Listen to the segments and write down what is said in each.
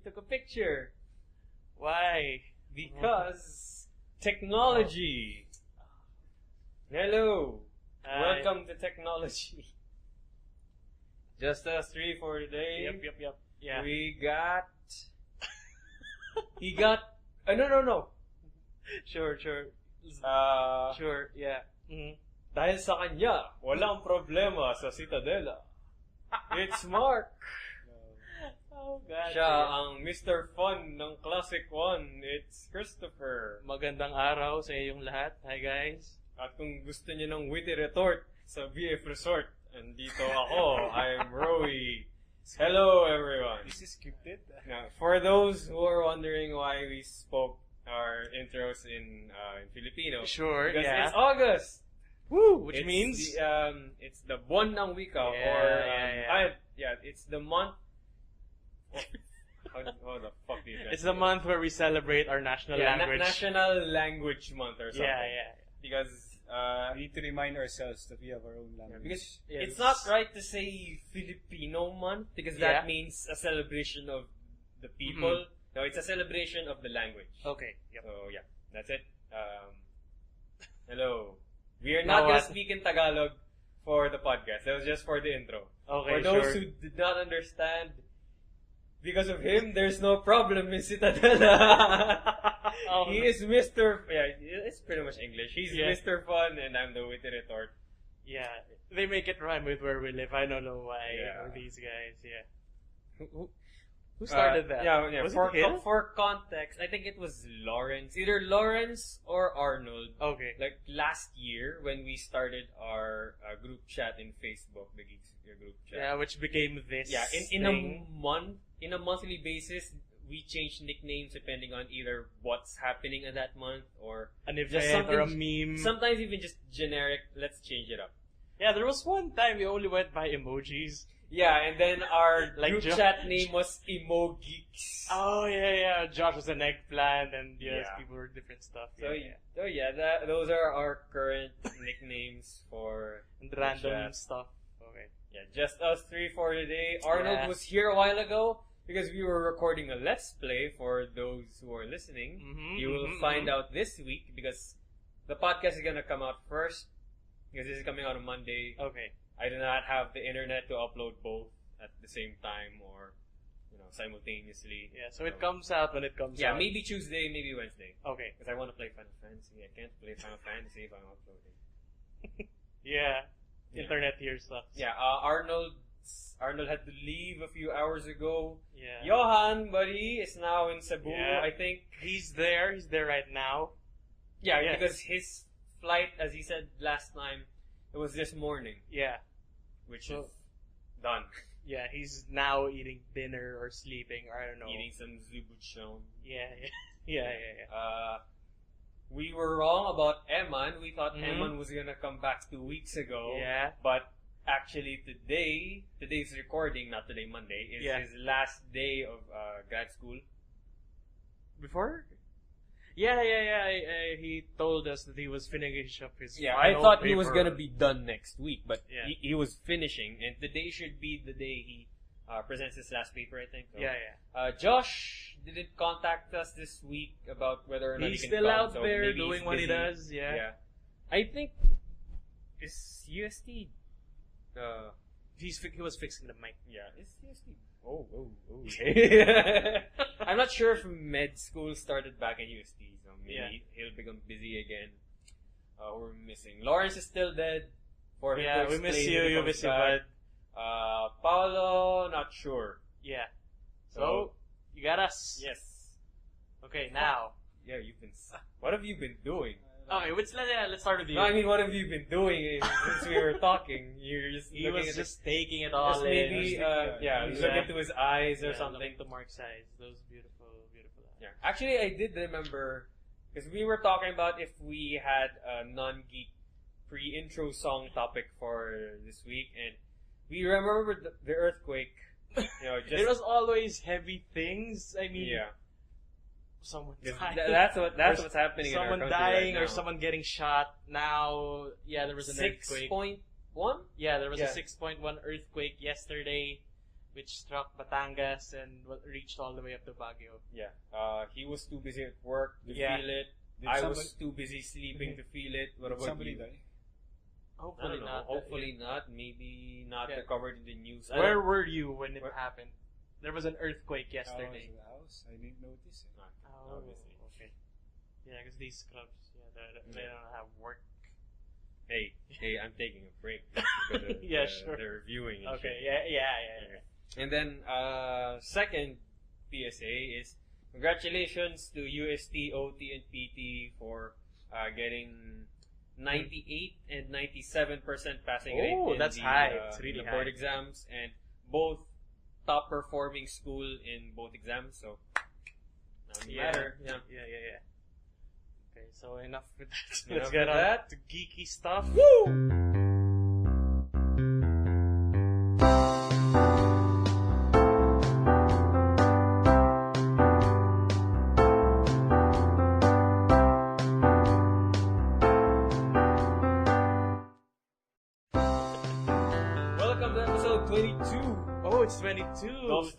took a picture. Why? Because technology. Hello. Welcome to technology. Just us three for today. Yep. Yeah. We got... He got... No. Sure. Sure, yeah. Mm-hmm. Dahil sa kanya, walang problema sa Citadela. It's Mark. Oh, God. Siya ang Mr. Fun ng Classic One. It's Christopher. Magandang araw sa inyong lahat. Hi, guys. At kung gusto niyo ng witty retort sa BF Resort, andito ako. I'm Rowy. Hello, everyone. This is scripted. Now, for those who are wondering why we spoke our intros in Filipino, Sure, because yeah. it's August. Woo! Which It's means? it's the Buwan ng Wika, it's the month. How the fuck do you It's the month where we celebrate our national language. National Language Month or something. Yeah. Because We need to remind ourselves that we have our own language. because Yes. it's not right to say Filipino month because that means a celebration of the people. No, it's a celebration of the language. Okay. Yep. So yeah, that's it. Hello. We are not going to speak in Tagalog for the podcast. That was just for the intro. Okay, For those sure. who did not understand, because of him, there's no problem in Citadela. He is Mr. Yeah, it's pretty much English. He's Mr. Fun and I'm the witty retort. Yeah. They make it rhyme with where we live. I don't know why. Yeah. These guys, yeah. Who started that? Yeah. Was For, it Hill? for context, I think it was Lawrence. Either Lawrence or Arnold. Okay. Like last year when we started our group chat in Facebook, the Geeks group chat. Yeah, which became this. Yeah, in thing. a monthly basis, we change nicknames depending on either what's happening in that month or an just event or a something- meme. Sometimes even just generic. Let's change it up. Yeah, there was one time we only went by emojis. Yeah, and then our Like group chat name was Emo Geeks. Oh yeah. Josh was an eggplant, and yes, Yeah. people were different stuff. So those are our current nicknames for And the random chat. stuff. Okay. Yeah, just us three for today. Arnold Yeah. was here a while ago because we were recording a Let's Play for those who are listening. You will find out this week because the podcast is gonna come out first because this is coming out on Monday. Okay. I do not have the internet to upload both at the same time or simultaneously. Yeah, so it comes out when it comes out. Yeah, maybe Tuesday, maybe Wednesday. Okay. Because I want to play Final Fantasy. I can't play Final Fantasy if I'm uploading. Yeah. Yeah. Internet here sucks. Yeah, Arnold had to leave a few hours ago. Yeah. Johan, buddy, is now in Cebu, Yeah. I think. He's there right now. Yeah, Yes. because his flight, as he said last time, it was this morning, Yeah. which is done. Yeah, he's now eating dinner or sleeping, or I don't know. Eating some zubuchon. Yeah. We were wrong about Eman. We thought Mhm. Eman was gonna come back 2 weeks ago. Yeah. But actually today's recording, not today, Monday, is his last day of grad school. Before? Yeah. He told us that he was finishing up his Yeah, I final thought he was paper. gonna be done next week, but Yeah. he was finishing, and today should be the day he presents his last paper, I think. So, Yeah. Josh didn't contact us this week about whether or not He's he can still come, out so there maybe doing he's what he busy. does, yeah. I think is UST. He was fixing the mic. Yeah, it's UST. Oh. I'm not sure if med school started back in UST, so maybe he'll become busy again. We're missing. Lawrence is still dead. For him to we miss explain you. when he You comes miss you, back. bud. Paolo, not sure. Yeah. So you got us. Yes. Okay, now. Yeah, what have you been doing? Okay, let's start with you. No, I mean, what have you been doing since we were talking? You're just He looking was at just taking it all just in. maybe, look into his eyes or Yeah, something. Look into Mark's eyes. Those beautiful eyes. Yeah. Actually, I did remember, because we were talking about if we had a non-geek pre-intro song topic for this week, and we remembered the earthquake. Just It was always heavy things. I mean, yeah. someone Because dying. that's what's happening in our Someone country dying right or now. someone getting shot. Now, yeah, there was an earthquake. 6.1? Yeah, there was Yeah. a 6.1 earthquake yesterday. which struck Batangas and reached all the way up to Baguio. Yeah. He was too busy at work to Yeah. feel it. Did I somebody- was too busy sleeping to feel it. What Did about somebody you? die? I Hopefully don't know. not. Hopefully not. Maybe not Yeah. recovered in the news. Where were you when it Where- happened? There was an earthquake I was yesterday. in the house. I didn't notice it. Oh, Obviously. okay. Yeah, because these clubs, they don't have work. Hey, I'm taking a break. Because of Yeah, sure. the reviewing. And Okay, shit. yeah. And then, second PSA is congratulations to UST, OT, and PT for getting 98 and 97% passing rate. Oh, in that's the, high. It's in really the board high. exams, and both top performing school in both exams. So, doesn't matter. Yeah. Yeah. Okay, so enough with that. Enough Let's get with on that. to geeky stuff. Welcome to episode 22. Oh, it's 22. Dos.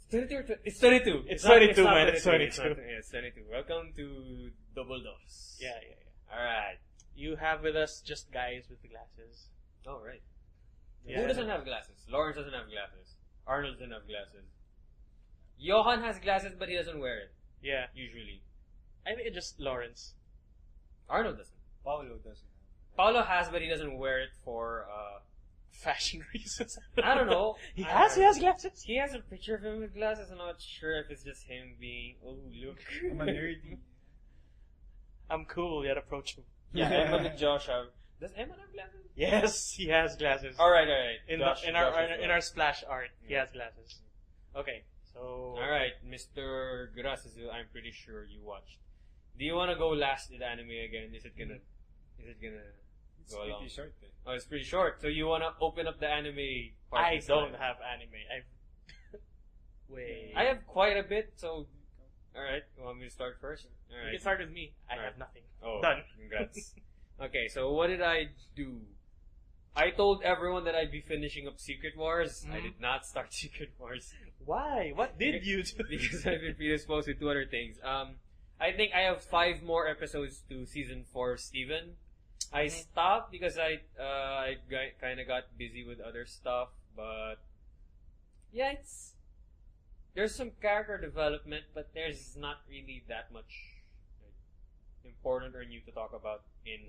22. It's 22. It's not- 22, not man. It's 22. 22. Yeah, it's 22. Welcome to Double Dos. Yeah. Alright. You have with us just guys with the glasses. Alright. Yeah. Who doesn't have glasses? Lawrence doesn't have glasses. Arnold doesn't have glasses. Johan has glasses, but he doesn't wear it, Yeah. usually. I think it's just Lawrence. Arnold doesn't. Paolo doesn't. Paolo has, but he doesn't wear it for, Fashion reasons. I don't know. He has glasses. He has a picture of him with glasses. I'm not sure if it's just him being, oh, look. I'm a nerdy. I'm cool, yet approachable. Yeah, Emma and Josh have. Does Emma have glasses? Yes, he has glasses. Alright. In Josh, in Josh as well. our splash art, he has glasses. Okay, so Alright, Mr. Gracias, I'm pretty sure you watched. Do you want to go last in anime again? Is it gonna It's go pretty along? short. Oh, it's pretty short. So you want to open up the anime part I this don't time? have anime. Wait. I have quite a bit, so... Alright, you want me to start first? You Alright. can start with me. I Alright. have nothing. Oh, Done. Congrats. Okay, so what did I do? I told everyone that I'd be finishing up Secret Wars. I Mhm. did not start Secret Wars. Why? What did you do? Because I've been predisposed with two other things. I think I have 5 more episodes to season 4 of Steven. I stopped because I kind of got busy with other stuff, but yeah, there's some character development, but there's not really that much important or new to talk about in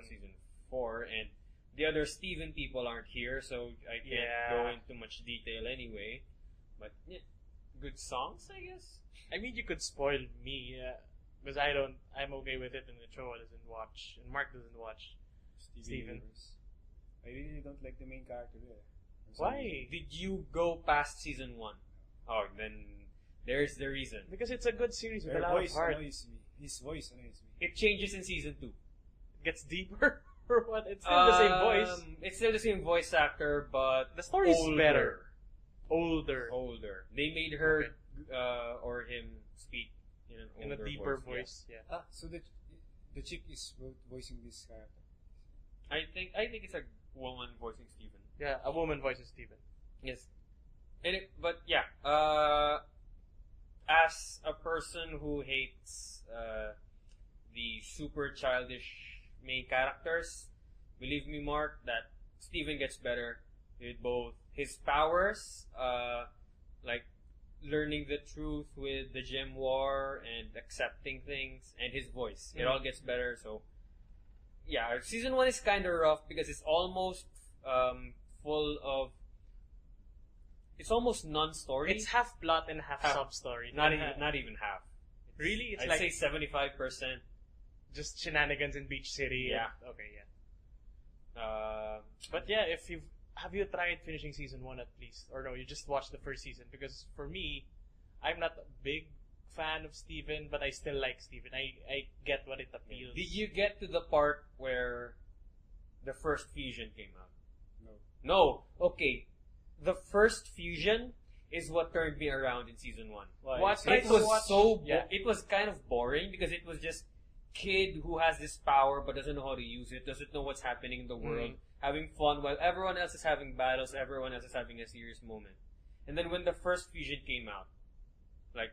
season 4, and the other Steven people aren't here, so I can't go into much detail anyway. But yeah, good songs, I guess. I mean, you could spoil me, because I'm okay with it, and the show doesn't watch, and Mark doesn't watch. Steven. Universe. I really don't like the main character there. For some Why? reason. Did you go past season 1? Oh, then there's the reason. Because it's a good series with Her a lot of voice heart. annoys me. His voice annoys me. It changes in season 2. It gets deeper, or what? It's still the same voice. It's still the same voice actor, but The story's older. better. Older. They made her or him speak in an In a older deeper voice. voice, yeah. Ah, so the chick is voicing this character. Yeah. I think it's a woman voicing Steven. Yeah, a woman voices Steven. Yes. But yeah, as a person who hates the super childish main characters, believe me, Mark, that Steven gets better with both his powers, like learning the truth with the gem war and accepting things, and his voice. It all gets better. So yeah, season 1 is kind of rough because it's almost full of. It's almost non-story. It's half plot and half Half- sub-story. not even half. Really? It's I'd like say 75%. just shenanigans in Beach City. Yeah. Okay, yeah. But yeah, have you tried finishing season 1 at least? Or no, you just watched the first season? Because for me, I'm not a big fan of Steven, but I still like Steven. I get what it appeals. Did you get to the part where the first fusion came out? No. No. Okay. The first fusion is what turned me around in season 1. Why? What? It's Try It to was watch- yeah. it was kind of boring because it was just kid who has this power but doesn't know how to use it, doesn't know what's happening in the world, having fun while everyone else is having battles, everyone else is having a serious moment. And then when the first fusion came out, like,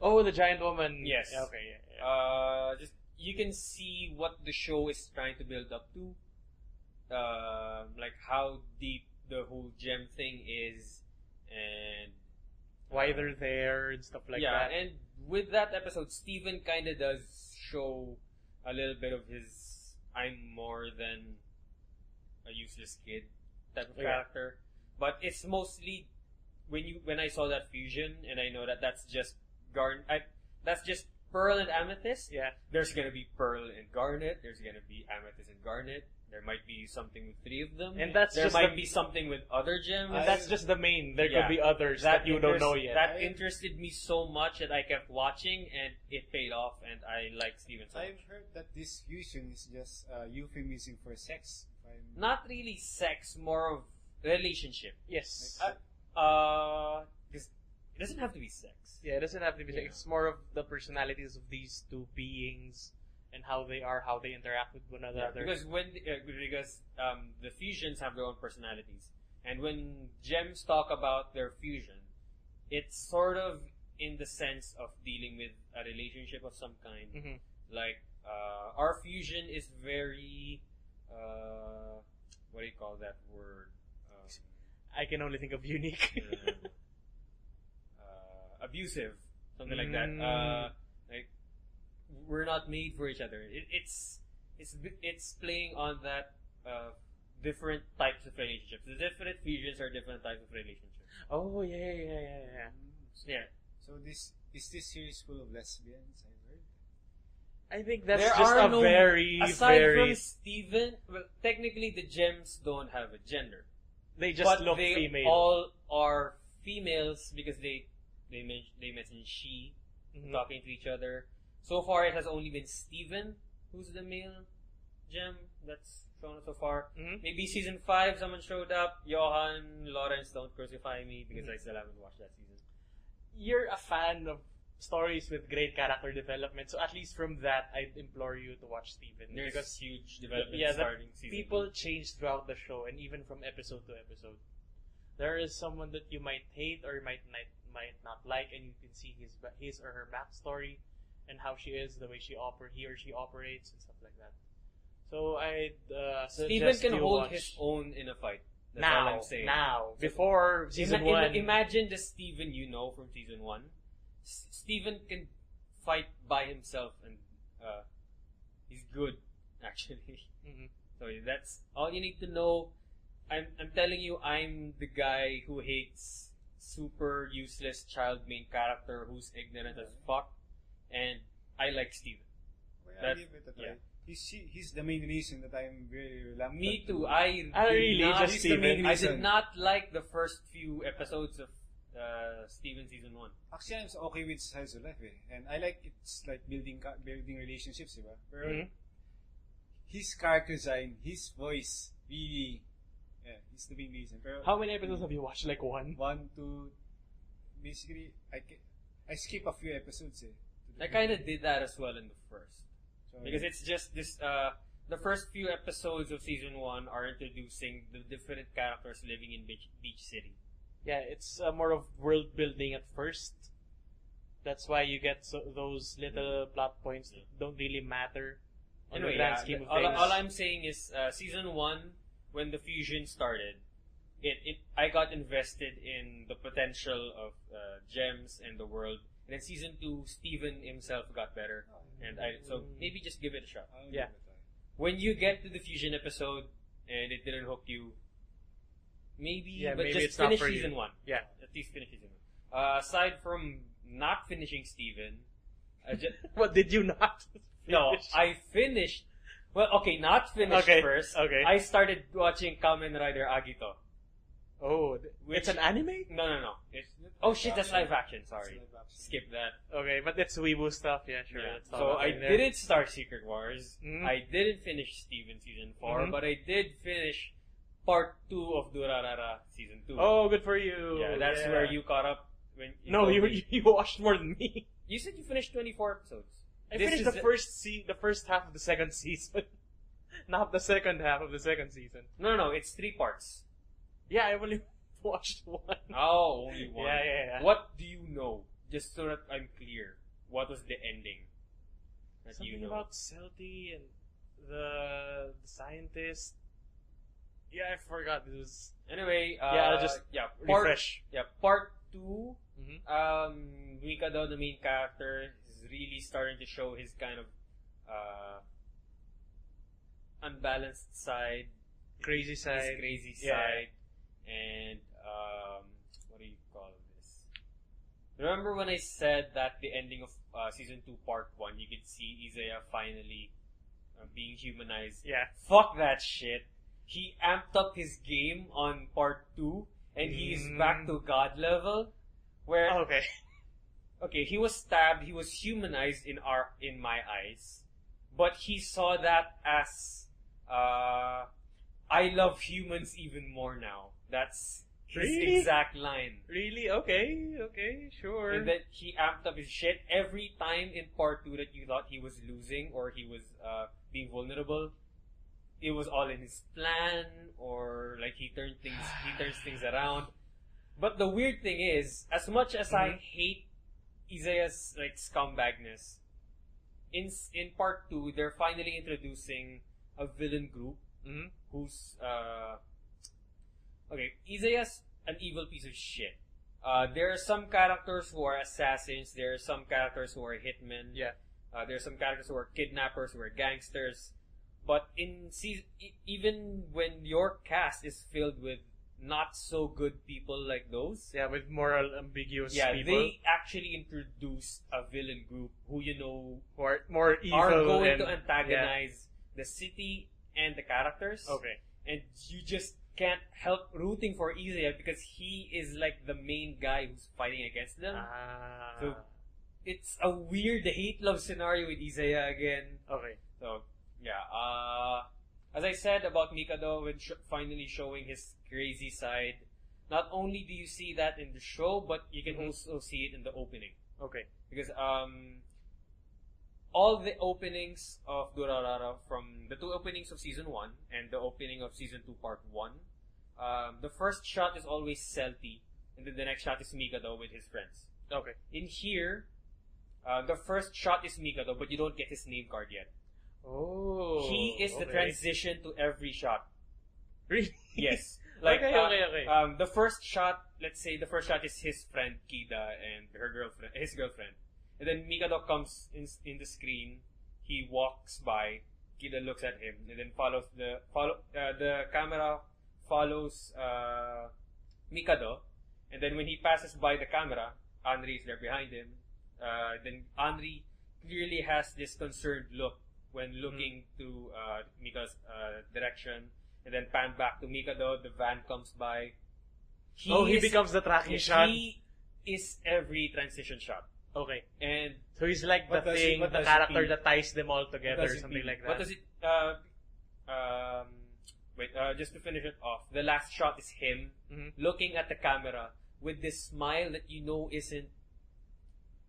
Oh, the giant woman. yes. Yeah, okay, yeah. Just you can see what the show is trying to build up to, like how deep the whole gem thing is, and Why they're there and stuff like yeah, that. and with that episode, Steven kind of does show a little bit of his "I'm more than a useless kid" type of Yeah. character, but it's mostly when I saw that fusion, and I know that that's just that's just Pearl and Amethyst. Yeah. There's gonna be Pearl and Garnet. There's gonna be Amethyst and Garnet. There might be something with 3 of them. And that's there just might be something with other gems. And that's just the main. There Yeah. could be others that you don't know yet. That interested me so much that I kept watching, and it paid off, and I like Steven so I've much. heard that this fusion is just euphemism for sex. Not really sex, more of relationship. Yes. 'Cause it doesn't have to be sex. Yeah, it doesn't have to be. Yeah. It's more of the personalities of these two beings and how they are, how they interact with one another. Because the fusions have their own personalities, and when gems talk about their fusion, it's sort of in the sense of dealing with a relationship of some kind. Mhm. Like our fusion is very what do you call that word? I can only think of unique. Abusive, something like that. Like we're not made for each other. It's playing on that different types of relationships. The different fusions are different types of relationships. Oh yeah. Yeah. So this series full of lesbians? I've heard. I think that's There just are a no- very, Aside very. from Steven, well, technically the gems don't have a gender. They just but look they female. all are females because they mention she Mhm. talking to each other. So far, it has only been Steven who's the male gem that's shown so far. Mhm. Maybe season 5, someone showed up. Johan, Lawrence, don't crucify me because I still haven't watched that season. You're a fan of stories with great character development, so at least from that, I'd implore you to watch Steven. There's because huge development the starting season. people change throughout the show, and even from episode to episode. There is someone that you might hate or might not like, and you can see his or her backstory and how she is, the way he or she operates, and stuff like that. So I'd Steven suggest can you hold watch his own in a fight. That's all I'm saying. now, before season 1. Imagine the Steven you know from season 1. Steven can fight by himself, and he's good, actually. Mhm. So that's all you need to know. I'm telling you, I'm the guy who hates super useless child main character who's ignorant as fuck, and I like Steven. Well, I That's- give it a try. yeah. He's the main reason that I'm very reluctant. Me too. to- I really did not, just He's the main Steven. I reason. did not like the first few episodes of Steven season 1. Actually, I'm okay with Slice of Life, and I like it's like building relationships, diba? Pero Mhm. his character design, his voice, really, yeah, he's the main reason. Pero How many episodes have you watched? Like 1? 1, 2, basically, I skip a few episodes. I kind of did that as well in the first. So, Because it's just this, the first few episodes of season 1 are introducing the different characters living in Beach City. Yeah, it's more of world building at first. That's why you get those little plot points that don't really matter on the grand scheme of all, things. all I'm saying is, season 1, when the fusion started, I got invested in the potential of gems and the world. And then season 2, Steven himself got better. And so maybe just give it a shot. I'll Yeah. give it a try. When you get to the fusion episode and it didn't hook you, maybe, but maybe just it's not finish for you. season 1. Yeah. At least finish season 1. Aside from not finishing Steven, What did you not? no, finish? I finished. Well, okay, not finished Okay, first. okay. I started watching Kamen Rider Agito. Oh, it's an anime? No. Oh shit, that's live action. Sorry, It's live action. skip that. Okay, but it's weebu stuff. Yeah, sure. Yeah. That's all So up I in there. didn't start Secret Wars. Mhm. I didn't finish Steven season 4, Mhm. but I did finish part 2 of Durarara season 2. Oh, good for you. yeah, that's where you caught up. When No, told you me. you watched more than me. You said you finished 24 episodes. I This finished is the first half of the second season. Not the second half of the second season. No, it's 3 parts. Yeah, I only watched one. Oh, only one. Yeah. What do you know? Just so that I'm clear. What was the ending? That Something you know. about Celti and the scientist. Yeah, I forgot. It was Anyway, I'll just refresh. Part 2. Mm-hmm. Mikado, the main character, is really starting to show his kind of unbalanced side, Crazy his side. crazy Yeah. side, and what do you call this? Remember when I said that the ending of season 2, part 1, you could see Izaya finally being humanized? Yeah. Fuck that shit. He amped up his game on part 2, and he's back to god level. Where okay, he was stabbed, he was humanized in my eyes, but he saw that as I love humans even more now. That's his Really? exact line. Really? Okay, sure. And then he amped up his shit every time in part 2 that you thought he was losing or he was being vulnerable. It was all in his plan, or like he turns things around. But the weird thing is, as much as I hate Izaya's like scumbagness, in part 2 they're finally introducing a villain group who's okay. Izaya's an evil piece of shit. There are some characters who are assassins. There are some characters who are hitmen. Yeah. There are some characters who are kidnappers, who are gangsters. But in even when your cast is filled with not so good people like those, Yeah, with moral ambiguous people. they actually introduced a villain group who who are more evil are going and, to antagonize the city and the characters. Okay. And you just can't help rooting for Izaya because he is like the main guy who's fighting against them. So it's a weird hate-love scenario with Izaya again. Okay. So, yeah. As I said about Mikado, when finally showing his crazy side, not only do you see that in the show, but you can also see it in the opening. Okay. Because all the openings of Durarara, from the 2 openings of season 1 and the opening of season 2 part 1, the first shot is always Celti, and then the next shot is Mikado with his friends. Okay. In here, the first shot is Mikado, but you don't get his name card yet. Oh. He is the transition to every shot. Really? Yes. Like, Okay. the first shot, let's say the first shot is his friend Kida and his girlfriend. And then Mikado comes in the screen. He walks by. Kida looks at him, and then the camera follows Mikado. And then when he passes by the camera, Henri is there behind him. Then Henri clearly has this concerned look when looking to Mika's direction. And then pan back to Mikado, the van comes by. He becomes the tracking shot. He is every transition shot. Okay. And So he's like the character that ties them all together, or something like that. What does it, just to finish it off, the last shot is him looking at the camera with this smile that you know isn't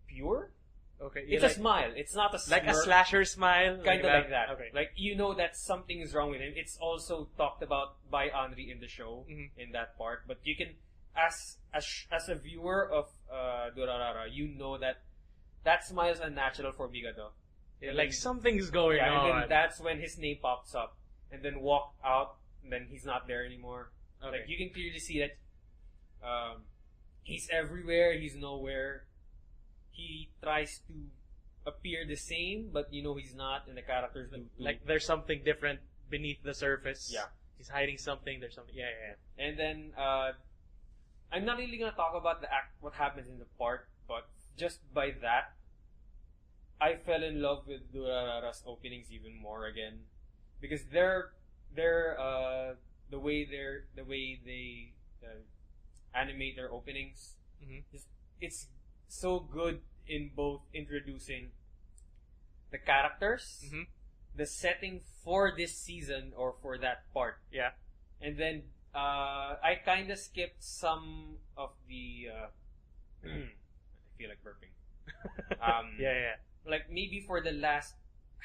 pure. Okay. It's a smile. It's not a like smirk. a slasher smile. Kind of like that. Okay. Like, you know that something is wrong with him. It's also talked about by Henri in the show, in that part. But you can, as a viewer of Durarara, you know that smile is unnatural for Mikado. Yeah, like something's going on. And then that's when his name pops up. And then walk out, and then he's not there anymore. Okay. Like, you can clearly see that he's everywhere, he's nowhere. He tries to appear the same, but you know he's not, and the characters do too. Like there's something different beneath the surface. Yeah. He's hiding something. There's something. Yeah. And then I'm not really gonna talk about what happens in the part, but just by that, I fell in love with Durarara's openings even more again, because they're the way they animate their openings. It's so good in both introducing the characters, the setting for this season or for that part. Yeah. And then I kind of skipped some of the I feel like burping. Yeah. Like maybe for the last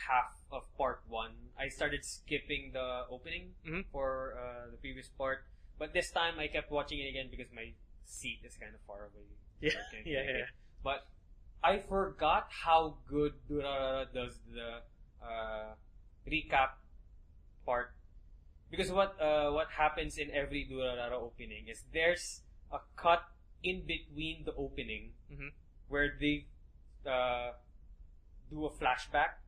half of part 1. I started skipping the opening for the previous part, but this time I kept watching it again because my seat is kind of far away. Yeah, So I can't yeah, make yeah. it. But I forgot how good Durarara does the recap part, because what happens in every Durarara opening is there's a cut in between the opening where they do a flashback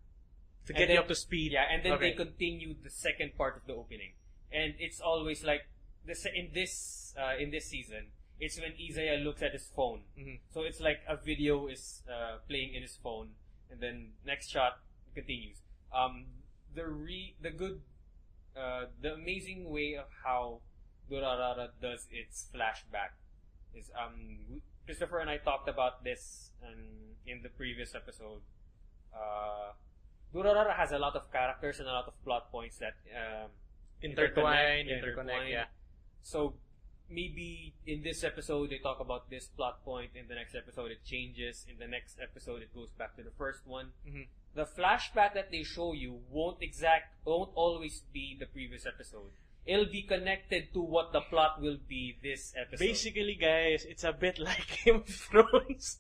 To get you up to speed. Yeah, and then Okay. they continue the second part of the opening, and it's always like this in this season. It's when Isaiah looks at his phone, so it's like a video is playing in his phone, and then next shot continues. The amazing way of how Durarara does its flashback is Christopher and I talked about this in the previous episode. Durarara has a lot of characters and a lot of plot points that interconnect. Yeah. So maybe in this episode they talk about this plot point, in the next episode it changes, in the next episode it goes back to the first one. The flashback that they show you won't always be the previous episode. It'll be connected to what the plot will be this episode. Basically, guys, it's a bit like Game of Thrones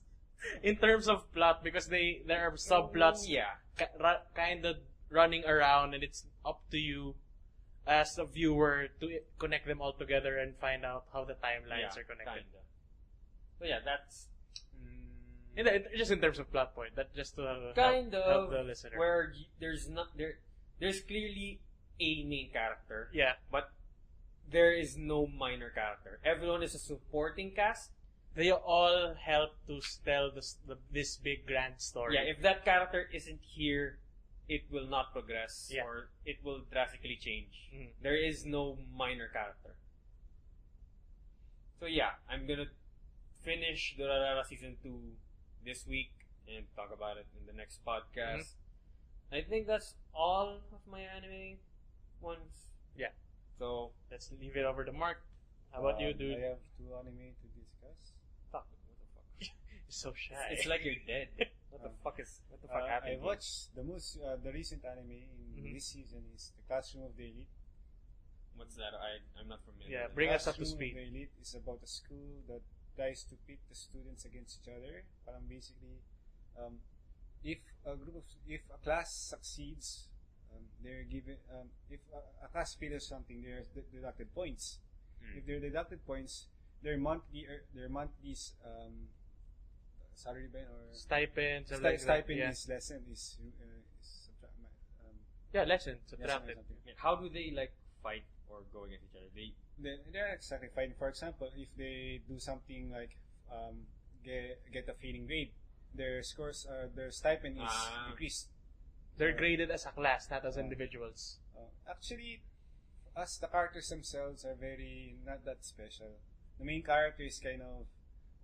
in terms of plot, because there are subplots kind of running around, and it's up to you as a viewer to connect them all together and find out how the timelines are connected. Kinda. So yeah, that's Just in terms of plot point, that just to help the listener. where there's clearly a main character. Yeah. But there is no minor character. Everyone is a supporting cast. They all help to tell this big grand story. Yeah, if that character isn't here, it will not progress, Yeah. or it will drastically change. There is no minor character. So yeah, I'm gonna finish Durarara Season 2 this week and talk about it in the next podcast. I think that's all of my anime ones. Yeah. So Let's leave it over to Mark. How about you, dude? I have 2 anime to discuss. fuck, what the fuck? You're so shy. It's like you're dead. What the fuck happened? I watched the recent anime in this season is The Classroom of the Elite. What's that? I'm not familiar. Yeah, with bring us up to Classroom speed. of the Elite is about a school that tries to pit the students against each other. Parang basically, if a class succeeds, they're given. If a class fails something, they're deducted points. If they're deducted points, their monthly salary ban or Stipend. stipend Yeah. is lessened. Lesson. lessened Subtracted. or something. How do they like fight or go against each other? They're exactly fine. For example, if they do something like get a failing grade, their scores, their stipend is decreased. They're graded as a class, not as individuals. Actually, as the characters themselves are very not that special. The main character is kind of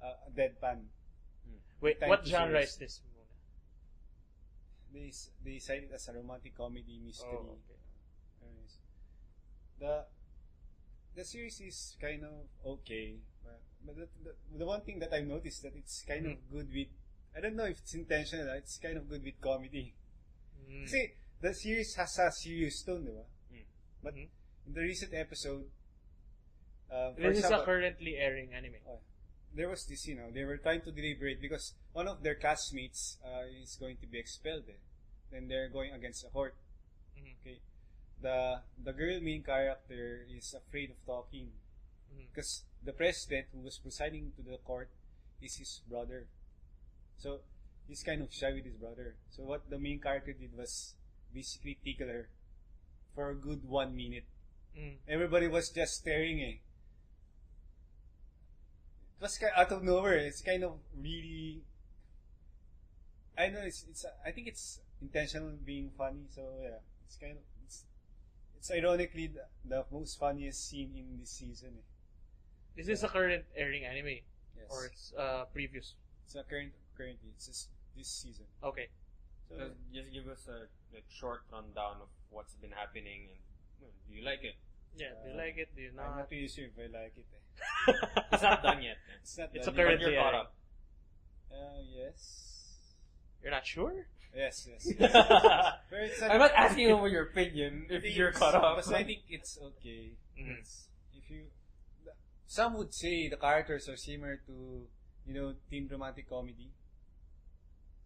a deadpan. Wait, Time what to genre series. is this? They cite it as a romantic comedy mystery. Oh, okay. Anyways, the series is kind of okay, but the one thing that I've noticed that it's kind of good with, I don't know if it's intentional, it's kind of good with comedy. See, the series has a serious tone, diba? But in the recent episode, for This is a example, currently airing anime. there was this, they were trying to deliberate because one of their classmates is going to be expelled. Then they're going against a court. Okay, the girl main character is afraid of talking because the president who was presiding to the court is his brother. So he's kind of shy with his brother. So what the main character did was basically tickle her for a good 1 minute. Everybody was just staring. It was kind out of nowhere. It's kind of really. I know I think it's intentional being funny. So yeah, it's kind of it's ironically the most funniest scene in this season. Is this a current airing anime? Yes. Or it's previous? It's a currently it's just this season. Okay. So just give us a short rundown of what's been happening and do you like it? Yeah, do you like it? Do you I'm not? not really sure if I like it. It's not done yet. It's not It's done a yet. current But you're caught airing. up. Yes. You're not sure? Yes. I'm not asking you your opinion if you're caught up. But I think it's okay. If you, some would say the characters are similar to, teen romantic comedy.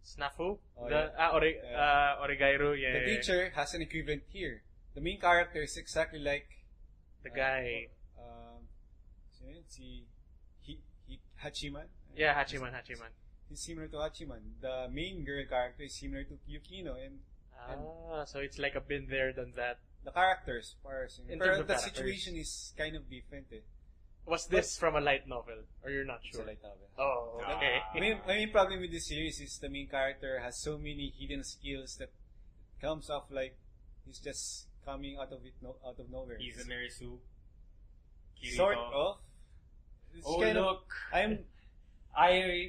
Snafu? Oh, Origairo, yeah. The teacher has an equivalent here. The main character is exactly like The guy. Hachiman. Yeah, Hachiman. He's similar to Hachiman. The main girl character is similar to Yukino, and so it's like a been there, done that. the characters are In similar. terms Pero of the characters. situation is kind of different. Was this from a light novel? Or you're not It's sure? a light novel. Oh, okay. My main problem with this series is the main character has so many hidden skills that comes off like he's just coming out of nowhere. He's a Mary Sue. Kirito. Sort of. It's kind of, Look. I'm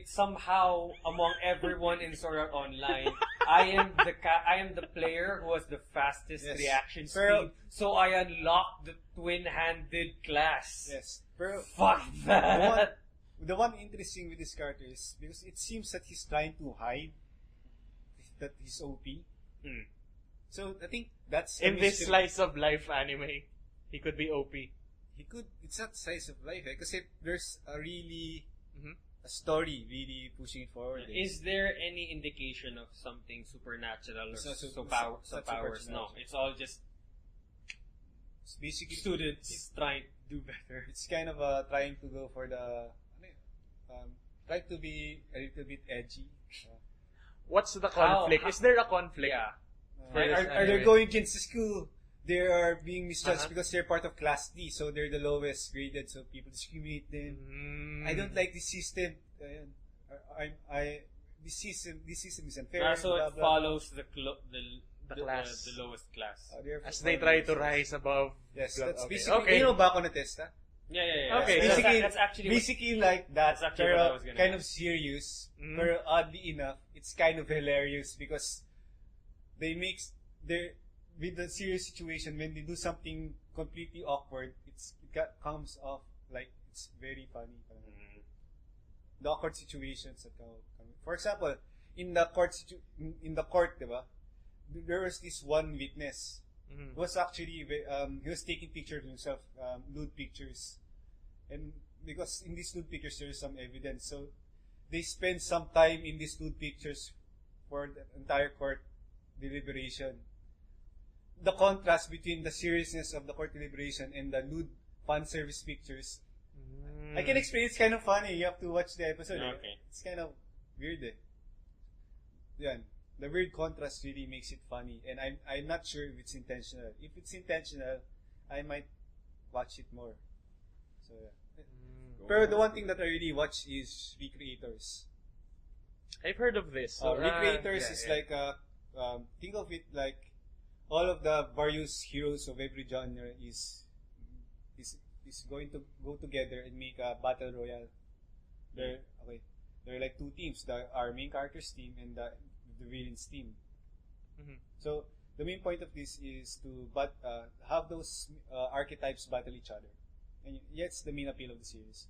somehow among everyone in Sword Art Online, I am the player who has the fastest Yes. reaction Pero- speed. So I unlocked the twin-handed class. yes. Pero Fuck that. the one interesting with this character is because it seems that he's trying to hide that he's OP. Hmm. So I think that's the In this mystery. slice of life anime, he could be OP. He could. It's not size of life, because there's a really Mhm. a story really pushing it forward. Is there any indication of something supernatural or It's not some it's not powers? No, supernatural. it's all just It's basically students trying to do better. It's kind of trying to go for the trying to be a little bit edgy. What's the How- conflict? Is there a conflict? Yeah. Are they going against the school? They are being misjudged Uh-huh. because they're part of Class D, so they're the lowest graded, so people discriminate them. I don't like this system. This system is unfair. So blah, it blah, follows the class. the lowest class. blah. They're As they try to rise above. Yes, blah- that's okay. basically. Okay. You know, back on the test, huh? Yeah. Okay, That's, basically, that's actually what- basically like that, That's actually what I pero was gonna kind ask. of serious. Mhm. Pero oddly enough, it's kind of hilarious because they mix their with the serious situation when they do something completely awkward. Comes off like it's very funny. Mhm. The awkward situations that come. For example, in the court, diba? There was this one witness. Mhm. He was actually he was taking pictures of himself, nude pictures, and because in these nude pictures there is some evidence, so they spend some time in these nude pictures for the entire court deliberation. The contrast between the seriousness of the court deliberation and the nude fan service pictures, I can explain. It's kind of funny. You have to watch the episode. Okay. It's kind of weird. Yeah. The weird contrast really makes it funny, and I'm not sure if it's intentional. If it's intentional, I might watch it more. So yeah. But the one thing that I really watch is Recreators. I've heard of this. Recreators yeah, is yeah. like think of it like all of the various heroes of every genre is going to go together and make a battle royale. There are like two teams: our main characters team and the villains team. Mhm. So the main point of this is to have those archetypes battle each other, and that's the main appeal of the series.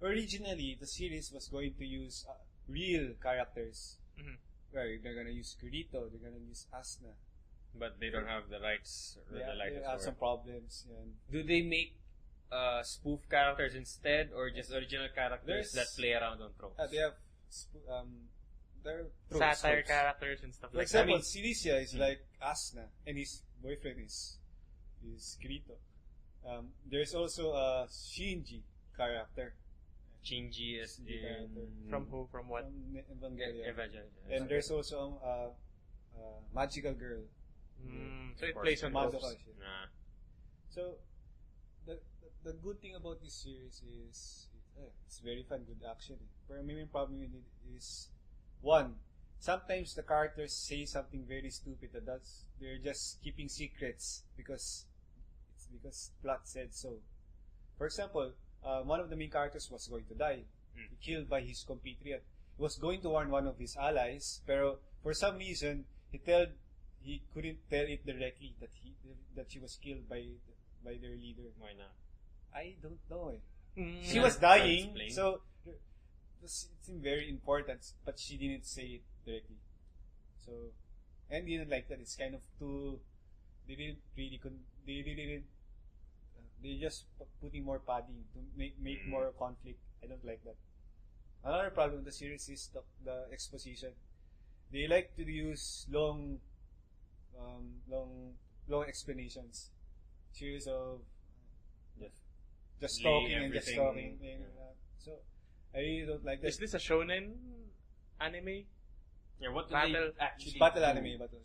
Originally, the series was going to use real characters. Mhm. Right, they're gonna use Kirito, they're gonna use Asuna. But they don't have the rights or the They license have for some it. problems. And Do they make spoof characters instead, or just original characters There's- that play around on tropes? they have they're Satire tropes. characters and stuff For like example, that. Cilicia is like Asuna, and his boyfriend is Kirito. There's also a Shinji character. Shinji is Shinji character. From who? From what? From Evangelion. Evangelion. And there's also a magical girl. So it Of plays course. on Mabuhay tropes. siya. Nah. So the good thing about this series is it's very fun, good action. But my main problem with it is one, sometimes the characters say something very stupid they're just keeping secrets because plot said so. For example, one of the main characters was going to die, killed by his compatriot. He was going to warn one of his allies, pero for some reason he couldn't tell it directly that she was killed by their leader. Why not? I don't know. She Mm. was dying, Explain. so it seemed very important, but she didn't say it directly. So and didn't like that. It's kind of too. They didn't really. They didn't. They just putting more padding to make more conflict. I don't like that. Another problem with the series is the exposition. They like to use long explanations. Series of just talking and just talking. So I really don't like this. Is this a shonen anime? Yeah, what do Battle- they actually Battle do? anime, battle.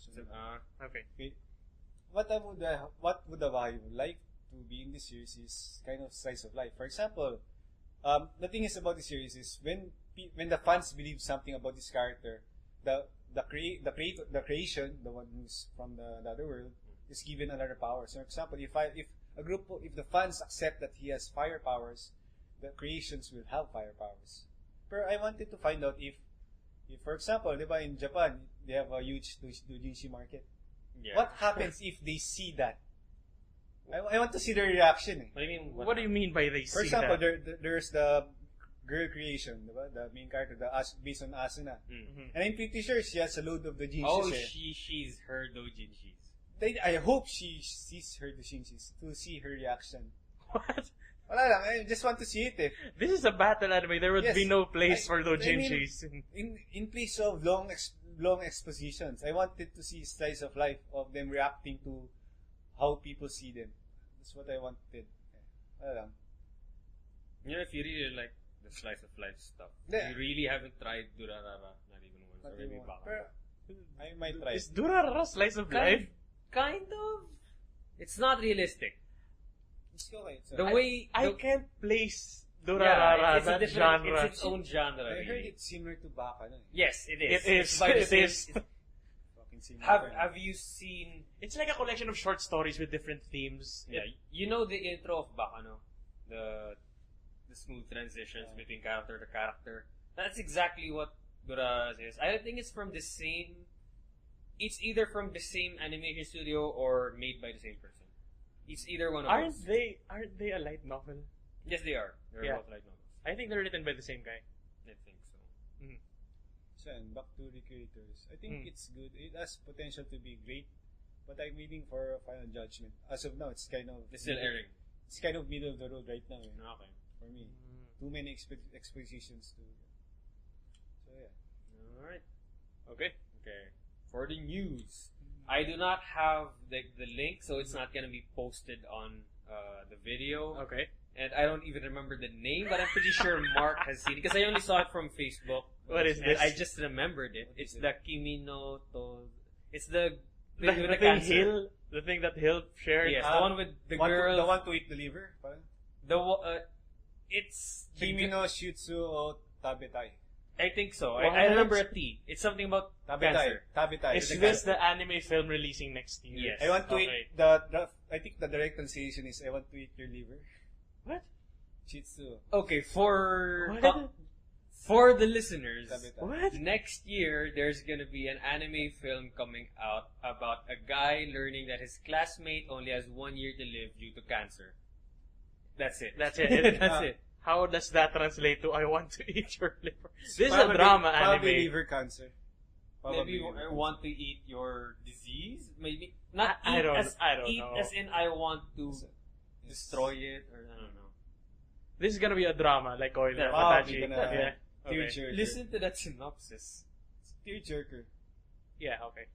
Okay. What would I like to be in this series is kind of slice of life. For example, the thing is about the series is when the fans believe something about this character, the creation, the one who's from the other world, is given another power. So, for example, if the fans accept that he has fire powers, the creations will have fire powers. But I wanted to find out if for example, diba, in Japan, they have a huge doujinshi market. Yeah. What happens if they see that? I want to see their reaction. What do you mean? What do you mean by they For see example, that? there's the girl creation, diba? The main character, based on Asuna. Mhm. And I'm pretty sure she has a load of doujinshis. Oh, she's her doujinshis. I hope she sees her doujinshis to see her reaction. What? Wala lang, I just want to see it eh. This is a battle anime. There would Yes. be no place for I doujinshis. In place of long expositions, I wanted to see slice of life of them reacting to how people see them. That's what I wanted. Wala lang. You know, if you really like the slice of life stuff, Yeah. you really haven't tried Durarara, not even once, Not or maybe even one. Baka. Pero I might try. Is Durarara slice of life? Kind of. It's not realistic. It's okay. So The way I the- can't place yeah, Durarara, it's a that different, genre. it's its own genre. I heard really. it's similar to Baka. No? Yes, it is. It is. It's by the It same- is. Fucking similar. Have you seen? It's like a collection of short stories with different themes. Yeah, you know the intro of Baka, no? The smooth transitions between character to character. That's exactly what Durarara is. I don't think it's from the same. It's either from the same animation studio or made by the same person. It's either one of those. Aren't they a light novel? Yes, they are. They're Yeah. both light novels. I think they're written by the same guy. I think so. So, and back to the creators. I think it's good. It has potential to be great, but I'm waiting for a final judgment. As of now, it's kind of It's still airing. It's kind of middle of the road right now. Eh, Okay. for me, too many expositions to. So yeah. Alright. Okay. Okay. For the news, I do not have the link, so it's not gonna be posted on the video. Okay. And I don't even remember the name, but I'm pretty sure Mark has seen it because I only saw it from Facebook. What is And this? I just remembered it. It's the Kimi no To. It's the The, with the the thing cancer. the thing that Hill shared. Yes, the one with the girl. The one to eat the liver. Parang? It's Kimi no Shutsu o Tabetai. I think so. What? I remember a T. It's something about Tabetai. cancer. Tabetai. Is The this cancer. the anime film releasing next year? Yes. I want to Okay. eat the I think the direct translation is I want to eat your liver. What? Shitsu. Okay, for What? for the listeners, Tabetai. What? next year there's gonna be an anime film coming out about a guy learning that his classmate only has 1 year to live due to cancer. That's it. That's it. That's it. How does that translate to I want to eat your liver? This is a Probably- drama Probably anime. liver cancer. Maybe liver I cancer. want to eat your disease. Maybe not I eat don't- as I don't eat know. as in I want to Yes. destroy it or I don't know. This is gonna be a drama, like Oil Yeah, Fatachi. probably gonna- Yeah. Okay. Tearjerker. Listen to that synopsis. It's tearjerker. Yeah. Okay.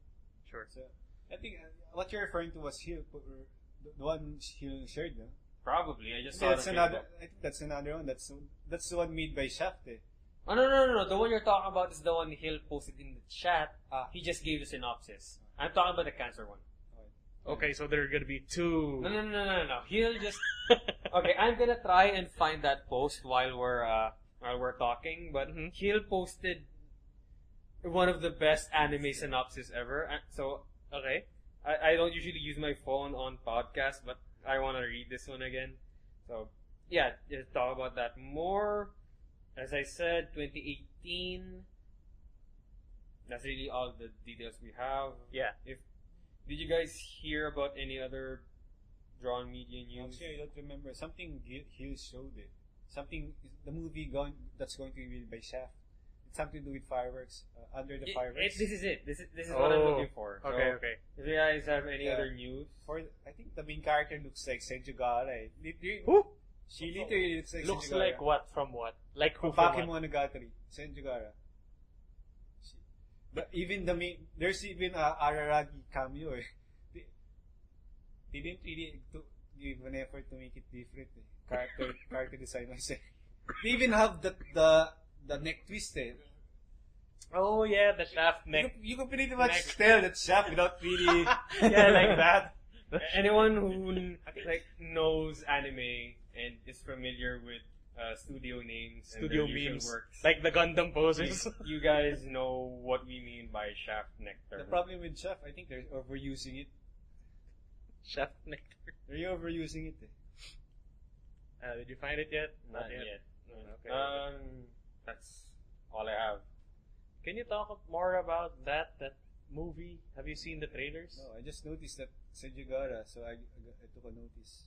Sure. So, I think what you're referring to was Hill, the one Hill shared, no? Probably. I just saw That's it on another. Facebook. I think that's another one. That's the one made by Shaft. Eh. Oh, no. The one you're talking about is the one Hill posted in the chat. Ah. He just gave the synopsis. I'm talking about the cancer one. Okay, so there are gonna be two. No. Hill just... Okay, I'm gonna try and find that post while we're talking, but Mhm. Hill posted one of the best anime synopsis ever. And so, Okay. I don't usually use my phone on podcasts, but I want to read this one again. So, yeah, just talk about that more. As I said, 2018. That's really all the details we have. Yeah. Oh, Did you guys hear about any other drawn media news? Actually, I don't remember. Something Hill showed it. Something, the movie that's going to be made by Shaft. something to do with fireworks. Under the fireworks. This is it. This is what I'm looking for. Okay, So, okay. If you guys have any other news, I think the main character looks like Senjugara. Who? She literally looks like Looks Senjugara. like what from what? Like who From from what? Bakemonogatari. Senjugara. There's even a Araragi cameo. They didn't really give an effort to make it different. Character design. They even have the neck twist. Oh yeah, the shaft neck. You can pretty much tell that shaft without really Yeah, like that. anyone who knows anime and is familiar with studio names and Studio their usual memes. works, Like the Gundam poses. you guys know what we mean by shaft nectar. The problem with shaft, I think they're overusing it. Shaft nectar. They're overusing it. Did you find it yet? Not yet. Okay. That's all I have. Can you talk more about that movie? Have you seen the trailers? No, I just noticed that Senjugara, so I took a notice.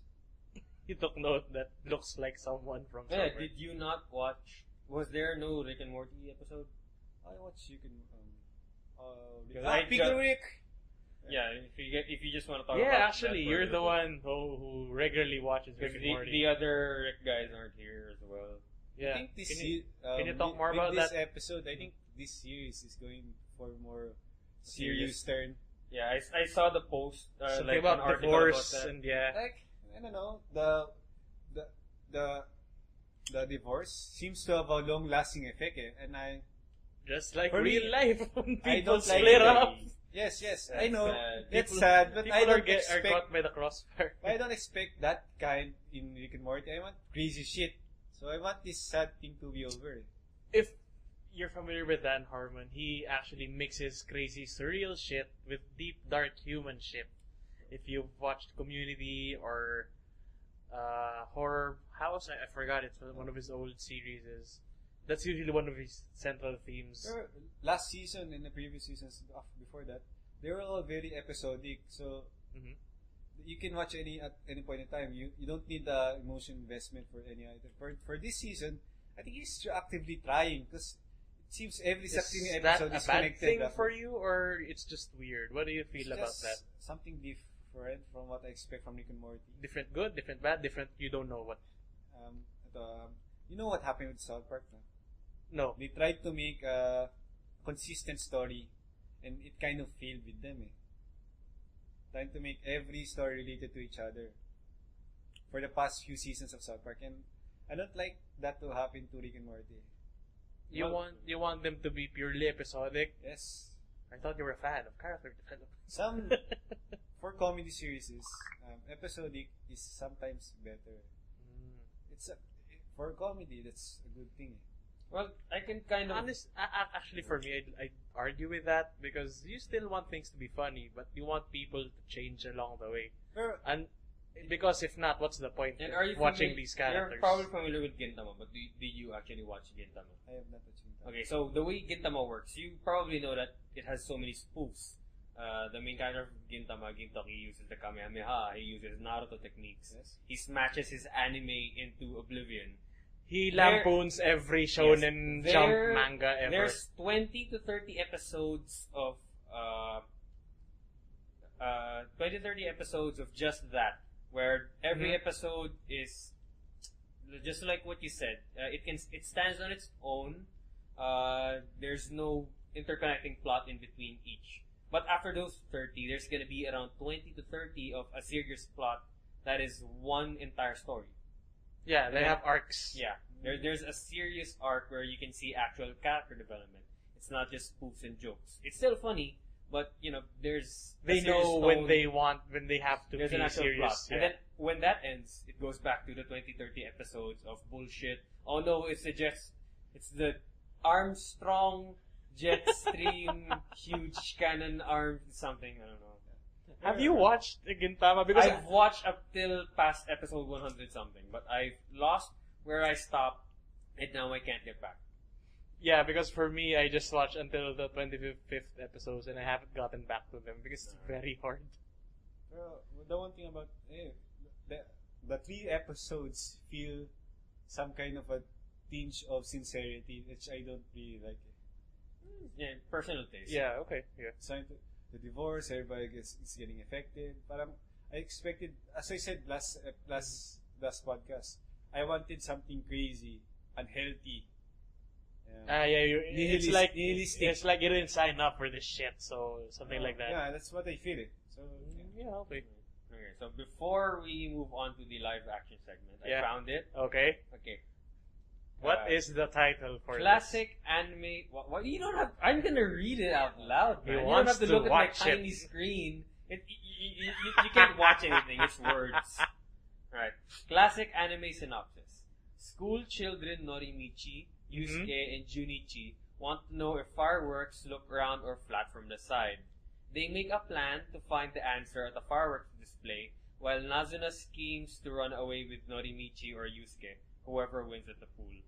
You took note that looks like someone from Yeah, somewhere. did you not watch? Was there no Rick and Morty episode? I watch I Pickle Rick. Yeah, if you just want to talk Yeah, about actually, that you're for the a one who regularly watches Rick because and Morty. the other Rick guys aren't here as well. Yeah. I think this Can you talk more about this that? episode? I think this series is going for more serious turn. Yeah, I saw the post Something like about an article divorce about that. and yeah. Like, I don't know, the divorce seems to have a long-lasting effect, and Just like For me, real life when I people don't like split it. up. yes, That's I know sad. it's People- sad, but People I are don't expect. caught by the crossfire. I don't expect that kind in Rick and Morty. I want crazy shit, so I want this sad thing to be over. If you're familiar with Dan Harmon, he actually mixes crazy surreal shit with deep dark human shit. If you've watched Community or Horror House, I forgot, it's one of his old series. That's usually one of his central themes. Last season and the previous seasons before that, they were all very episodic. So Mhm. you can watch at any point in time. You don't need the emotion investment for any item. For this season, I think he's actively trying because it seems every succeeding Is that episode a is bad connected. thing for you, or it's just weird? What do you feel It's about just that? something different from what I expect from Rick and Morty. Different good, different bad, different you don't know what. You know what happened with South Park? No? No. They tried to make a consistent story, and it kind of failed with them. Trying to make every story related to each other for the past few seasons of South Park, and I don't like that to happen to Rick and Morty. You want them to be purely episodic? Yes, I thought you were a fan of character development. some for comedy series, episodic is sometimes better. For comedy, that's a good thing. Well, I can kind of Actually, for me, I'd argue with that because you still want things to be funny, but you want people to change along the way. Pero, And because if not, what's the point And of are you watching familiar- these characters? You're probably familiar with Gintama, but did you actually watch Gintama? I have not watched it. Okay, so the way Gintama works, you probably know that it has so many spoofs. The main character of Gintama, Gintoki, uses the Kamehameha. He uses Naruto techniques. Yes. He smashes his anime into oblivion. He lampoons every shonen Yes, jump there- manga ever. There's 20 to 30 episodes of 20 to 30 episodes of just that, where every Mhm. episode is just like what you said. It stands on its own. There's no interconnecting plot in between each. But after those 30, there's gonna be around 20 to 30 of a serious plot that is one entire story. Yeah, they have arcs. Yeah, there's a serious arc where you can see actual character development. It's not just spoofs and jokes. It's still funny, but there's a They serious know when tone. they have to There's be an actual serious. plot. Yeah. And then when that ends, it goes back to the 20-30 episodes of bullshit. Oh no, it's the Armstrong Jetstream huge cannon arm something, I don't know. Have you watched Gintama? Because I've watched up till past episode 100 something, but I've lost where I stopped and now I can't get back. yeah, because for me, I just watched until the 25th episodes and I haven't gotten back to them because it's very hard. Pero the one thing about the 3 episodes feel some kind of a tinge of sincerity, which I don't really like. Yeah, personal taste. Yeah, okay. Yeah. Starting to the divorce, everybody is getting affected. Parang I expected, as I said last podcast, I wanted something crazy, unhealthy. Nihilistic. It's like you didn't sign up for this shit, so something like that. Yeah, that's what I feel. So Yeah, okay. Okay, so before we move on to the live action segment, I Yeah. found it. Okay. Okay. What is the title for Classic anime. What you don't have. I'm gonna read it out loud. He Man. You don't wants have to to look at my watch tiny it. screen. You can't watch anything. It's words. Alright. Classic anime synopsis. School children Norimichi, Yusuke, and Junichi want to know if fireworks look round or flat from the side. They make a plan to find the answer at the fireworks display, while Nazuna schemes to run away with Norimichi or Yusuke, whoever wins at the pool.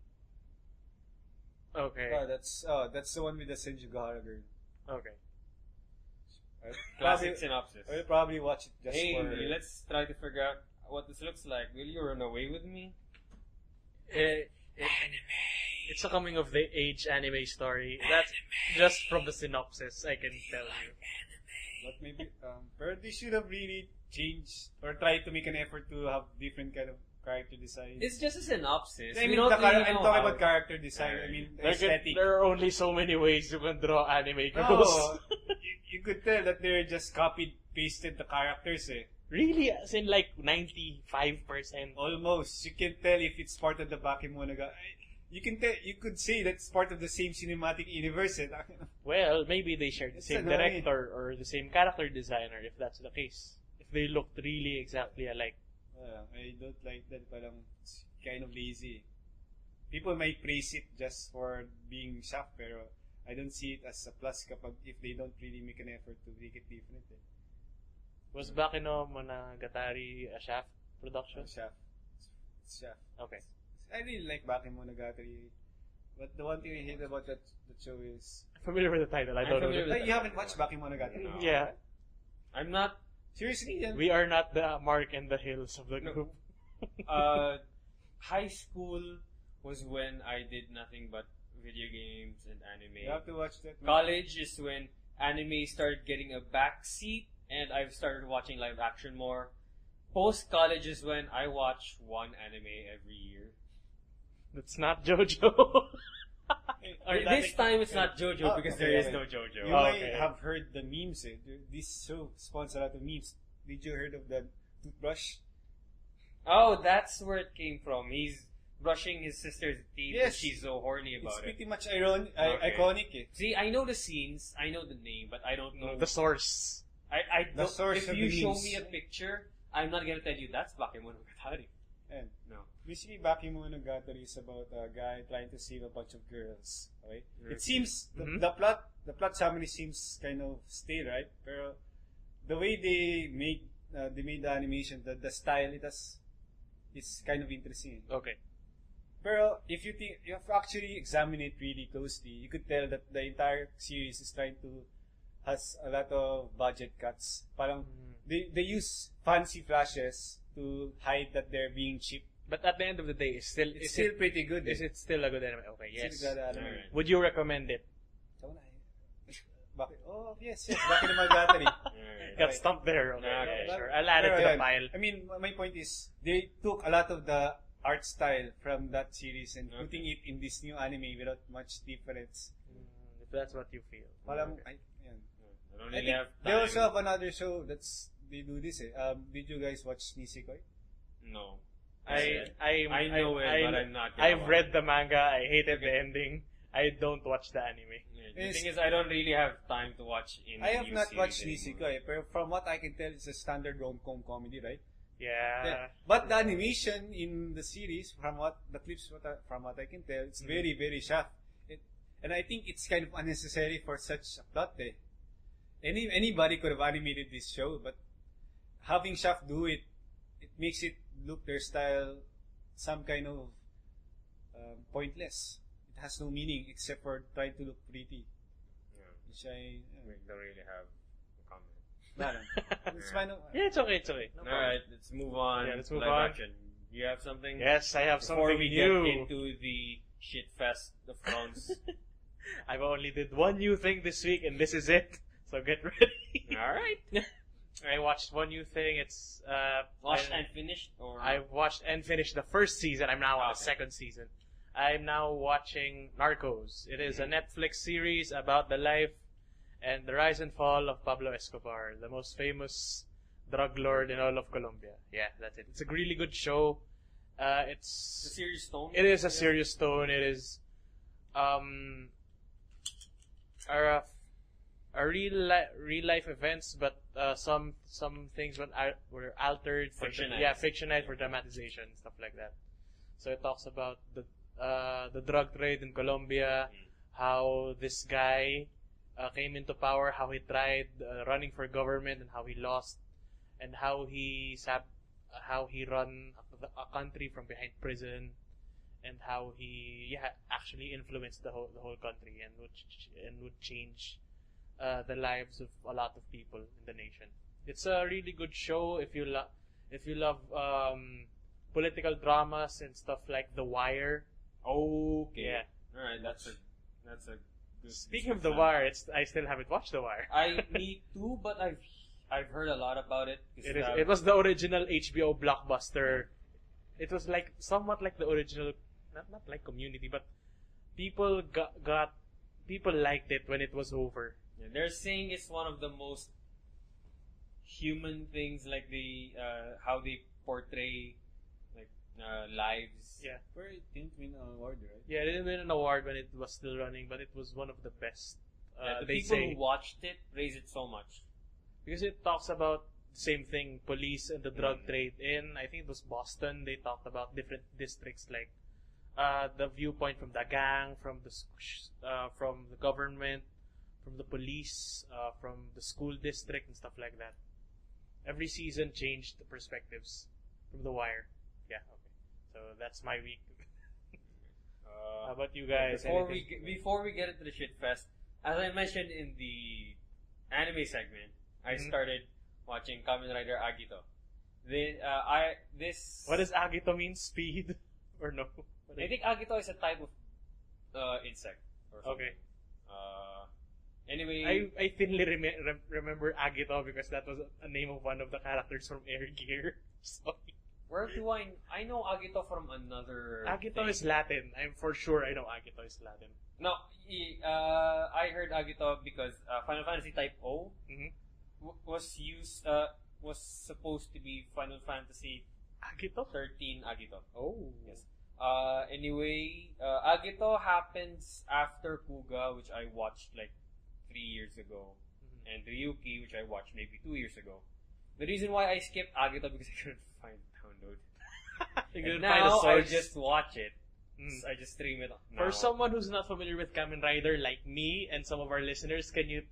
Okay. that's the one with the Senjugahara girl. Okay. Classic synopsis. I'll probably watch it just Hey, for. let's try to figure out what this looks like. Will you run away with me? It's a coming of the age anime story. That's just from the synopsis, I can tell you. But maybe, but they should have really changed or tried to make an effort to have different kind of character design. It's just a synopsis. I We mean, don't really I'm know talking how- about character design. I mean, aesthetic. There are only so many ways you can draw anime girls. No, you could tell that they're just copied, pasted the characters. Really? As in like 95%? Almost. You can tell if it's part of the Bakemonogatari. You can tell. You could say that's part of the same cinematic universe. Well, maybe they share the It's same annoying. director or the same character designer if that's the case. If they looked really exactly alike. I don't like that. Parang it's kind of lazy. People might praise it just for being shaft, pero I don't see it as a plus kapag if they don't really make an effort to make it different. Was Bakemonogatari a Shaft production? Shaft. It's shaft. Okay. I really like Bakemonogatari, but the one thing I hate about that show is Familiar with the title, I I'm don't know. familiar with you haven't watched Bakemonogatari. No. Yeah. I'm not. Seriously, then? We are not the Mark and the Hills of the No. group. High school was when I did nothing but video games and anime. You have to watch that. College is when anime started getting a backseat, and I've started watching live action more. Post college is when I watch one anime every year. That's not JoJo. Or This time it's not JoJo because there is no You JoJo. might okay. have heard the memes. This show spawns a lot of memes. Did you heard of the toothbrush? Oh, that's where it came from. He's brushing his sister's teeth, and Yes. she's so horny It's about it. pretty much Okay. iconic. See, I know the scenes, I know the name, but I don't know The source. I The don't, source if of you the show memes. me a picture, I'm not gonna tell you that's Bakemonogatari. And No. basically, Bakemonogatari is about a guy trying to save a bunch of girls. Okay? Mhm. It seems Mhm. the plot summary seems kind of stale, right? Pero the way they made the animation, the style is kind of interesting. Okay. Pero if you actually examine it really closely, you could tell that the entire series is trying to has a lot of budget cuts. Parang they use fancy flashes to hide that they're being cheap. But at the end of the day, it's Still pretty good. is it still a good anime? Okay, yes. Still got anime. Alright. Would you recommend it? Oh, yes. Bakemonogatari. Alright. Got stumped there. Okay, Okay. yeah, sure. I'll add it to the pile. I mean, my point is, they took a lot of the art style from that series and putting it in this new anime without much difference. If that's what you feel. Walang, I don't I really think have they time. also have another show they do this. Did you guys watch Nisekoi? No. I know it, but I'm not gonna I've watch read the manga. I hated the ending. I don't watch the anime. The thing is, I don't really have time to watch in I have new not series watched anymore. Nisekoi, but from what I can tell, it's a standard rom-com comedy, right? Yeah. But the animation in the series, from what I can tell, it's very, very sharp. And I think it's kind of unnecessary for such a plot. Anybody could have animated this show, but having Shaft do it, it makes it look their style some kind of pointless. It has no meaning except for trying to look pretty. Yeah. Which I Don't really have a comment. it's fine. Yeah, it's okay. It's okay. No problem. Alright, let's move on. Yeah, let's move Live on. action. You have something? Yes, I have Before something we new. get into the shit fest of France. I've only did one new thing this week, and this is it. So get ready. All right. I watched one new thing. It's Watched and finished, or I've watched and finished the first season. I'm now on the second season. I'm now watching Narcos. It is a Netflix series about the life and the rise and fall of Pablo Escobar, the most famous drug lord in all of Colombia. Yeah, that's it. It's a really good show. It's a serious tone. It is a serious tone. It is a real life events, but some things were altered, Fictionized. Fictionized for dramatization, stuff like that. So it talks about the drug trade in Colombia, how this guy came into power, how he tried running for government, and how he lost, and how he run a country from behind prison, and how he actually influenced the whole country and would change the lives of a lot of people in the nation. It's a really good show if you love political dramas and stuff like The Wire. Okay. Yeah. All right. That's a good. Speaking of The Wire, I still haven't watched The Wire. Me too, but I've heard a lot about it. It was the original HBO blockbuster. It was like somewhat like the original, not like Community, but people liked it when it was over. Yeah, they're saying it's one of the most human things, like how they portray like lives. Yeah. Where it didn't win an award, right? Yeah, it didn't win an award when it was still running, but it was one of the best. The people who watched it praise it so much. Because it talks about the same thing, police and the drug trade in, I think it was Boston. They talked about different districts, like the viewpoint from the gang, from the government, from the police, from the school district and stuff like that. Every season changed the perspectives from The Wire. Yeah, okay. So that's my week. How about you guys? Before we get into the shit fest, as I mentioned in the anime segment, I started watching Kamen Rider Agito. What does Agito mean? Speed or no? I think Agito is a type of insect or something. Okay. Anyway, I thinly remember Agito because that was a name of one of the characters from Air Gear. So, where do I know Agito from another Agito thing. is Latin. I'm for sure I know Agito is Latin. No, I heard Agito because Final Fantasy Type O was supposed to be Final Fantasy Agito? 13 Agito. Oh. Yes. Anyway, Agito happens after Kuga, which I watched like 3 years ago, and Ryuki, which I watched maybe 2 years ago. The reason why I skipped Agito because I couldn't find download. And now I just watch it. I just stream it now. For someone who's not familiar with Kamen Rider like me and some of our listeners, can you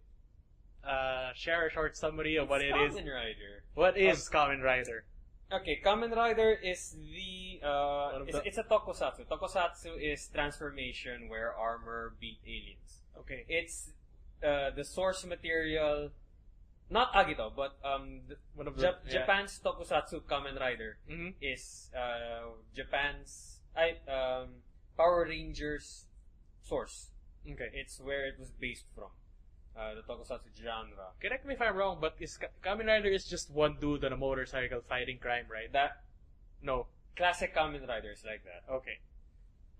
share a short summary of what it is? Kamen Rider. What is Kamen Rider? Okay, Kamen Rider is it's a tokusatsu. Tokusatsu is transformation where armor beat aliens. Okay. It's the source material, not Agito, but Japan's tokusatsu Kamen Rider is Japan's Power Rangers source. Okay. It's where it was based from. The tokusatsu genre. Correct me if I'm wrong, but Kamen Rider is just one dude on a motorcycle fighting crime, right? No. Classic Kamen Rider is like that. Okay.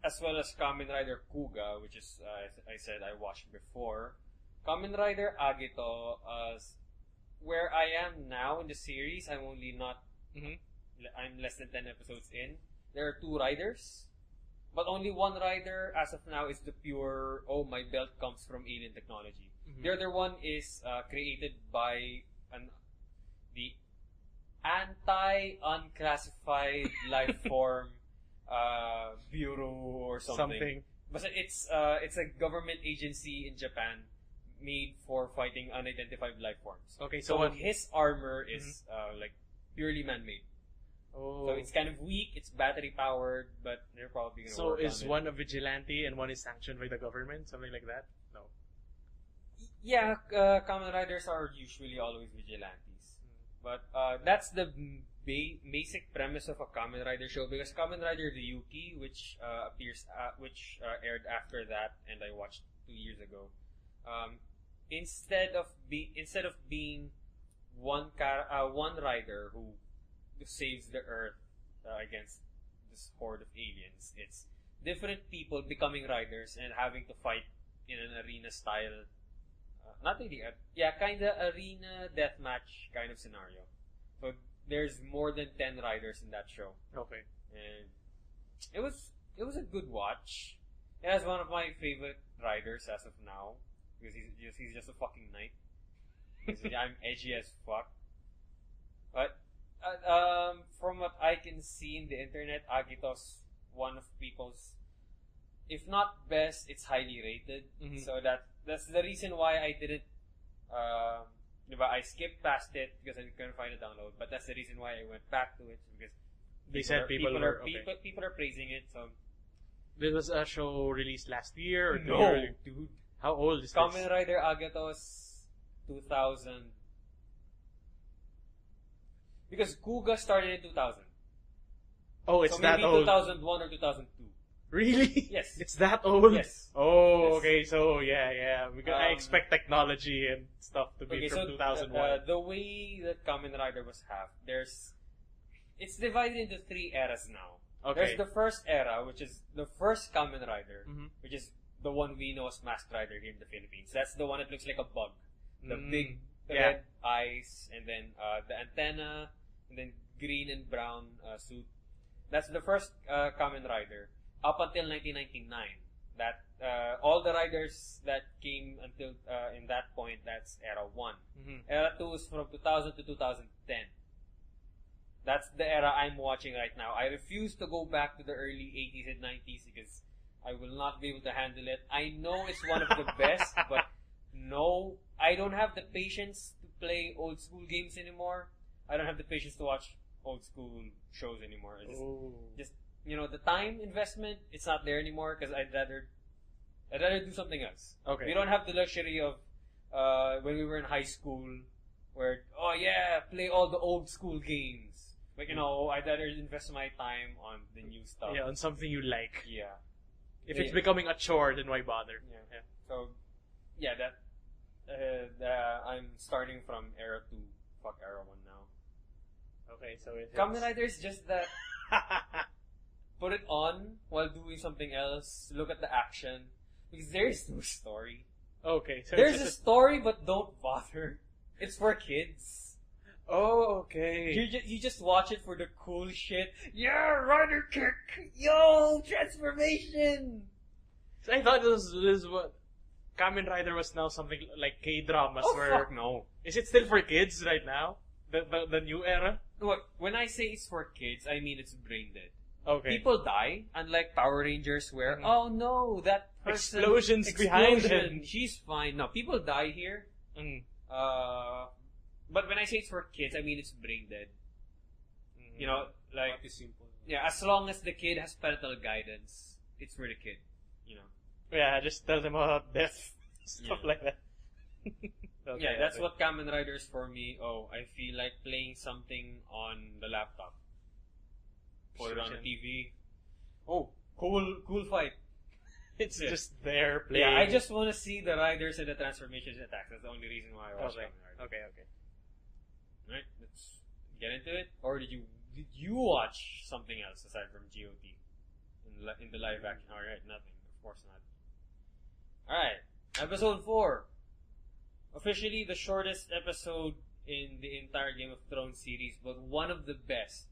As well as Kamen Rider Kuga, which is, I said I watched before. Kamen Rider Agito, where I am now in the series, I'm only not, I'm less than 10 episodes in. There are 2 riders, but only one rider as of now is the pure, my belt comes from alien technology. The other one is created by the anti-unclassified life form bureau or something. But it's a government agency in Japan made for fighting unidentified life forms. Okay, so his armor is like purely man-made. Oh. So it's kind of weak. It's battery powered, but they're probably going to work on it. So is one a vigilante and one is sanctioned by the government, something like that? No. Yeah, Kamen Riders are usually always vigilantes. But that's the basic premise of a Kamen Rider show, because Kamen Rider Ryuki, which aired after that, and I watched 2 years ago. Instead of being one rider who saves the Earth against this horde of aliens, it's different people becoming riders and having to fight in an arena style, not really, kinda arena deathmatch kind of scenario. So there's more than 10 riders in that show. Okay. And it was a good watch. It has one of my favorite riders as of now, because he's just a fucking knight. I'm edgy as fuck. But from what I can see in the internet, Agito's one of people's, if not best, it's highly rated. Mm-hmm. So that's the reason why I didn't. I skipped past it because I couldn't find a download. But that's the reason why I went back to it, because people are praising it. So this was a show released last year? Or no, dude. How old is Kamen this? Rider Agato's 2000. Because Kuga started in 2000. Oh, it's so that maybe old. 2001 or 2002. Really? Yes. It's that old? Yes. Oh, Yes. okay. So, yeah. Because I expect technology and stuff to be from 2001. The way that Kamen Rider was it's divided into 3 eras now. Okay. There's the first era, which is the first Kamen Rider, Mm-hmm. which is the one we know as Masked Rider here in the Philippines. That's the one that looks like a bug. The big red eyes, and then the antenna, and then green and brown suit. That's the first Kamen Rider up until 1999. That all the riders that came until in that point, that's era 1. Mm-hmm. Era 2 is from 2000 to 2010. That's the era I'm watching right now. I refuse to go back to the early 80s and 90s because I will not be able to handle it. I know it's one of the best, but no, I don't have the patience to play old school games anymore. I don't have the patience to watch old school shows anymore. Just the time investment, it's not there anymore because I'd rather do something else. Okay. We don't have the luxury of when we were in high school where play all the old school games. But I'd rather invest my time on the new stuff. Yeah, on something you like. Yeah. If it's becoming a chore, then why bother? Yeah. So, I'm starting from era 2, fuck era 1 now. Okay, so it's Kamen Rider is just that. Put it on while doing something else. Look at the action, because there is no story. Okay, so There's a story, but don't bother. It's for kids. Oh, okay. You just watch it for the cool shit. Yeah, rider kick. Yo, transformation. So I thought this is what Kamen Rider was now something like K-dramas. Oh, where fuck no. Is it still for kids right now? The new era? Look, when I say it's for kids, I mean it's brain dead. Okay. People die, unlike Power Rangers where, oh no, that person... Explosions behind them. She's fine. No, people die here. But when I say it's for kids, I mean it's brain dead. That is simple. Yeah, as long as the kid has parental guidance, it's for the kid. Yeah, just tell them about death. Stuff like that. Okay, that's what Kamen Rider is for me. Oh, I feel like playing something on the laptop. Put it on the TV. Oh, cool fight. It's just there playing. Yeah, I just want to see the riders and the transformations and attacks. That's the only reason why I watch Kamen Rider. Okay. Right, let's get into it. Or did you watch something else aside from GOT in the live action? All right, nothing. Of course not. All right, episode 4. Officially the shortest episode in the entire Game of Thrones series, but one of the best.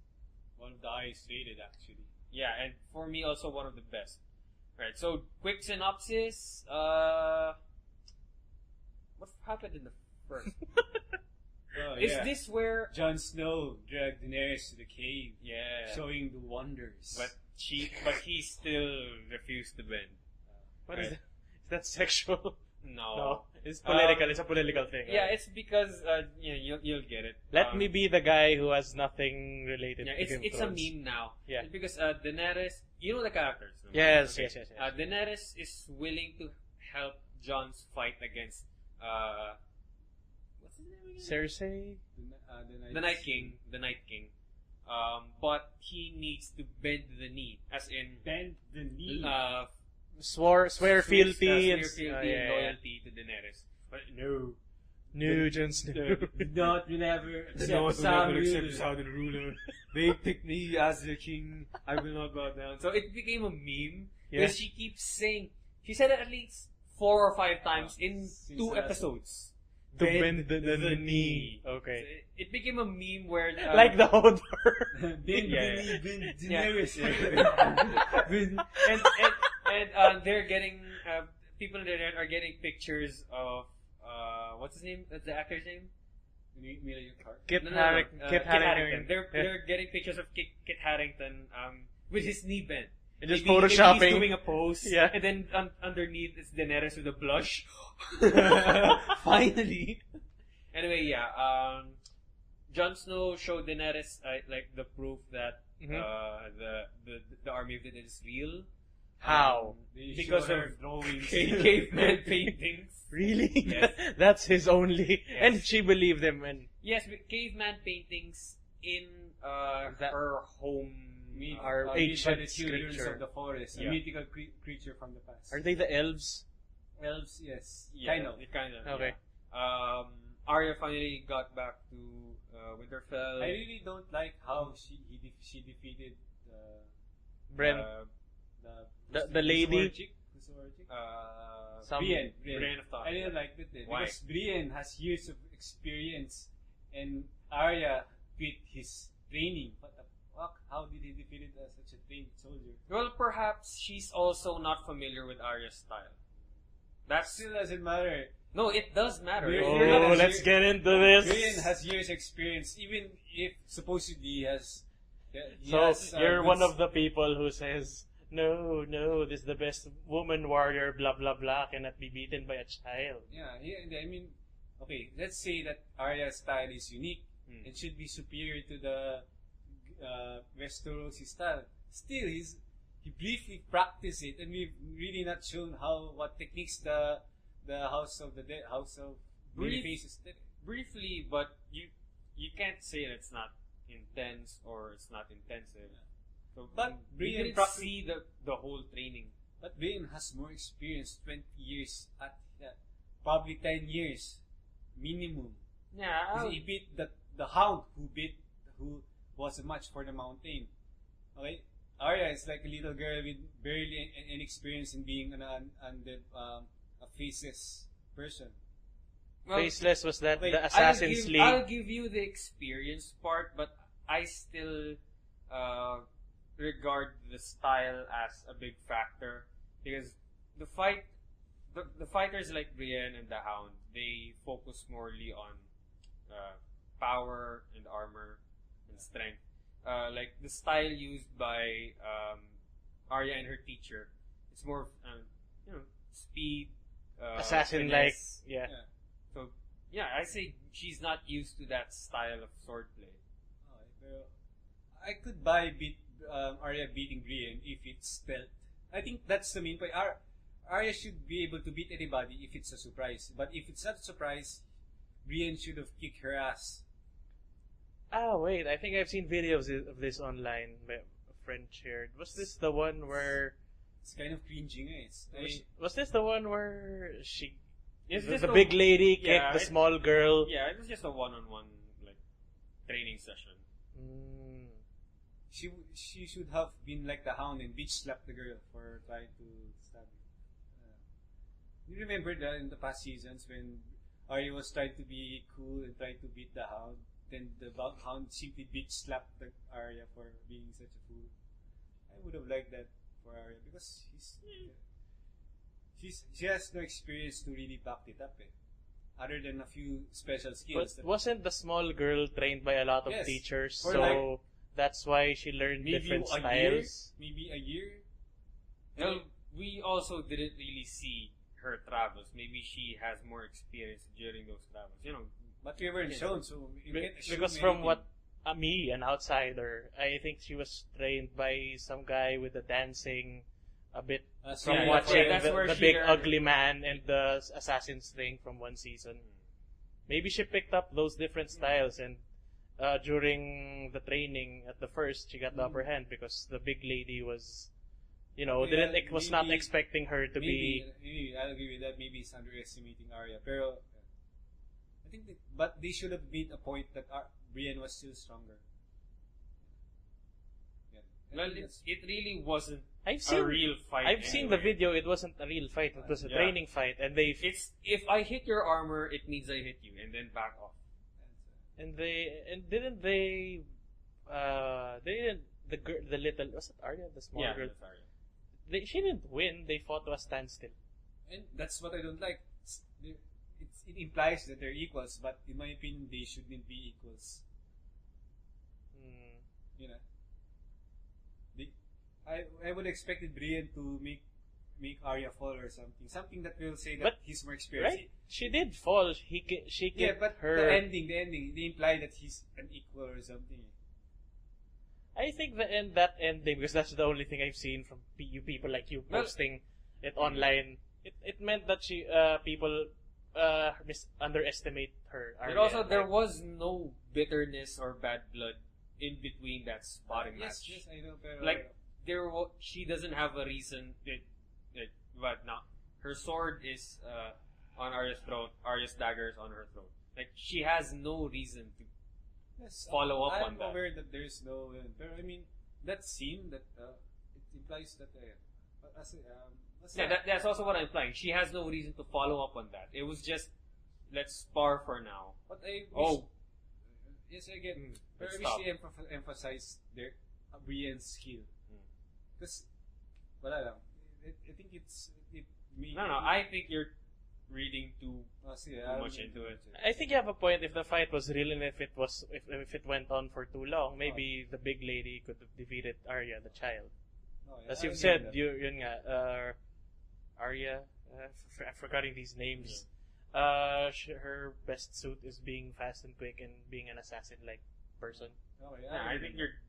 One of the highest rated, actually. Yeah, and for me also one of the best. Right, so quick synopsis. What happened in the first? Is this where Jon Snow dragged Daenerys to the cave? Yeah, showing the wonders. But he still refused to bend. What is that? Is that sexual? No. It's political. It's a political thing. Yeah, right? it's because you'll get it. Let me be the guy who has nothing related to Game of it's a Thrones. meme now. Yeah. It's because Daenerys, you know the characters. No? Yes. Daenerys is willing to help Jon's fight against what's his name again? Cersei? The Night King. But he needs to bend the knee, as in bend the knee. swear fealty and loyalty to Daenerys. But no. No, Jon Snow. Will never accept Southern ruler. They pick me as the king. I will not bow down. So it became a meme because she keeps saying. She said it at least 4 or 5 times in 2 episodes. To bend the knee. Okay. So it became a meme where like the Hodor. Daenerys. And they're getting people in the internet are getting pictures of what's his name? That's the actor's name. Kit Harington. They're getting pictures of Kit Harington with his knee bent. And just photoshopping. Maybe he's doing a pose. Yeah. And then underneath is Daenerys with a blush. Finally. Anyway, yeah. Jon Snow showed Daenerys like the proof that the army of the dead is real. How? Because of caveman paintings. Really? Yes. That's his only. Yes. And she believed him. And yes, caveman paintings in her home. Our ancient scripture of the forest, a mythical creature from the past. Are they the elves? Elves, yes. Yeah, kind of. Okay. Yeah. Arya finally got back to Winterfell. I really don't like how she defeated Bren. The lady. Brienne of Tarth. I didn't like it because Brienne has years of experience, and Arya quit his training. What the fuck? How did he defeat such a trained soldier? Well, perhaps she's also not familiar with Arya's style. That still doesn't matter. No, it does matter. Let's get into this. Brienne has years experience, even if supposedly he has. You're one of the people who says, no, this is the best woman warrior, blah, blah, blah, cannot be beaten by a child. Yeah, I mean, okay, let's say that Arya's style is unique. It should be superior to the Westerosi style. Still, he briefly practiced it, and we've really not shown what techniques the House of Many Faces did. Briefly, but you can't say that it's not intense or it's not intensive. So, but Brienne didn't see the whole training. But Brienne has more experience, 20 years at probably 10 years minimum. Yeah, he beat the Hound who was a match for the Mountain. Okay, Arya is like a little girl with barely any experience in being a faceless person. Well, faceless was that the Assassin's League? I'll give you the experience part, but I still regard the style as a big factor because the fighters like Brienne and the Hound, they focus morely on power and armor and strength. Like the style used by Arya and her teacher, it's more speed, assassin-like. Yeah. So I say she's not used to that style of swordplay. I could buy Arya beating Brienne if it's stealth. I think that's the main point. Arya should be able to beat anybody if it's a surprise. But if it's not a surprise, Brienne should have kicked her ass. Oh, wait. I think I've seen videos of this online by a friend shared. Was this the one where... It's kind of cringing, eh? Was this the one where she... the big lady kicked the small girl? Yeah, it was just a one-on-one training session. She should have been like the Hound and bitch slapped the girl for trying to stab her. You remember that in the past seasons when Arya was trying to be cool and trying to beat the Hound, then the Hound simply bitch slapped the Arya for being such a fool. I would have liked that for Arya because she has no experience to really back it up, other than a few special skills. But wasn't the small girl trained by a lot of teachers? So that's why she learned different styles. Maybe a year. Well, we also didn't really see her travels. Maybe she has more experience during those travels. But we weren't shown, so you can't assume because from what me, an outsider, I think she was trained by some guy with the dancing a bit from watching the big ugly man and the assassin's thing from one season. Maybe she picked up those different styles, and during the training at the first, she got the upper hand because the big lady was was not expecting her to maybe I'll agree with that. Maybe he's underestimating Arya. Pero I think but they should have made a point that Brienne was still stronger. Well, it really wasn't a real fight. I've seen the video. It wasn't a real fight. It was a training fight, and it's if I hit your armor, it means I hit you, and then back off. Didn't the little, was it Arya, the small girl? That's Arya. She didn't win. They fought to a standstill. And that's what I don't like. It implies that they're equals, but in my opinion, they shouldn't be equals. You know, I would expected Brienne to make Arya fall or something that will say that he's more experienced. Right? She did fall. But the ending, they imply that he's an equal or something. I think that ending, because that's the only thing I've seen from you people like you posting it online. It meant that people underestimate her. But also, there was no bitterness or bad blood in between that spotting match. Yes, I know. Pero like she doesn't have a reason. But now her sword is on Arya's throat. Arya's dagger is on her throat. Like she has no reason to follow up on that. I'm aware that there's no. But I mean, that scene that it implies that. That's also what I'm implying. She has no reason to follow up on that. It was just let's spar for now. But yes, I get. But I wish they emphasize their Brienne's skill. Because, I think I think you're reading too much into it. I think you have a point. If the fight was real and if it went on for too long, maybe the big lady could have defeated Arya, the child. As you've said, Arya, I'm forgetting these names. Her best suit is being fast and quick and being an assassin-like person. I think you're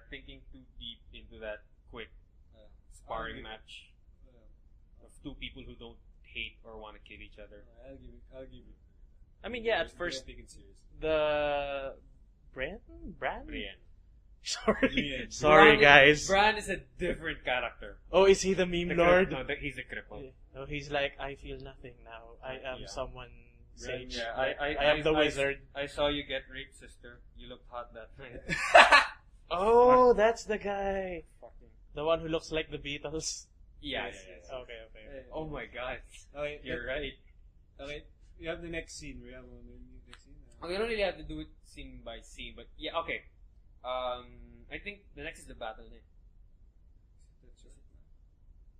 thinking too deep into that quick sparring match of two people who don't hate or want to kill each other. I'll give it. I mean, at first the Brienne. Sorry, guys. Bran is a different character. Oh, is he the meme lord? No, he's a cripple. Oh, he's like, I feel nothing now. I am someone sage. Yeah, I am the wizard. I saw you get raped, sister. You looked hot that night. Oh, that's the guy. The one who looks like the Beatles. Yeah. Okay. Oh my god. Okay, you're right. Okay, we have the next scene. We don't really have to do it scene by scene, but yeah, okay. I think the next is the battle.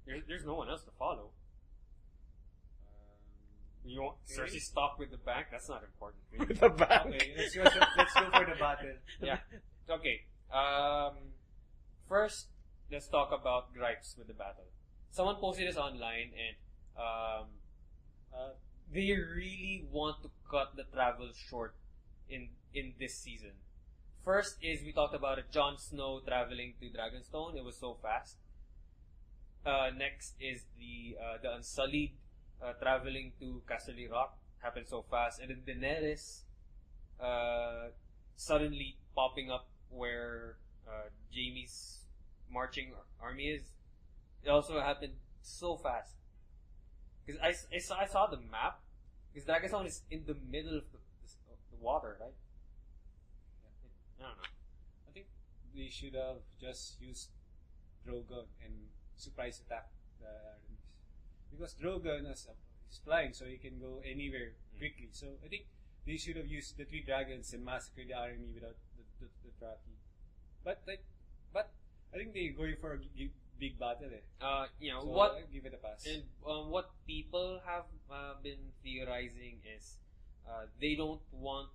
There's no one else to follow. You want Cersei stop with the bank? That's not important. With the bank. Okay, let's go for the battle. Yeah. Okay. First, let's talk about gripes with the battle. Someone posted this online, and they really want to cut the travel short in this season. First is we talked about Jon Snow traveling to Dragonstone. It was so fast. Next is the Unsullied traveling to Casterly Rock. Happened so fast. And then Daenerys suddenly popping up where Jaime's marching army is. It also happened so fast. Because I saw the map. Because Dragonstone is in the middle of the water, right? I don't know. I think they should have just used Drogon and surprise attack the armies. Because Drogon is flying, so he can go anywhere quickly. So I think they should have used the 3 dragons and massacred the army without the tracking. But I think they're going for a big battle. So I'll give it a pass. And what people have been theorizing is they don't want.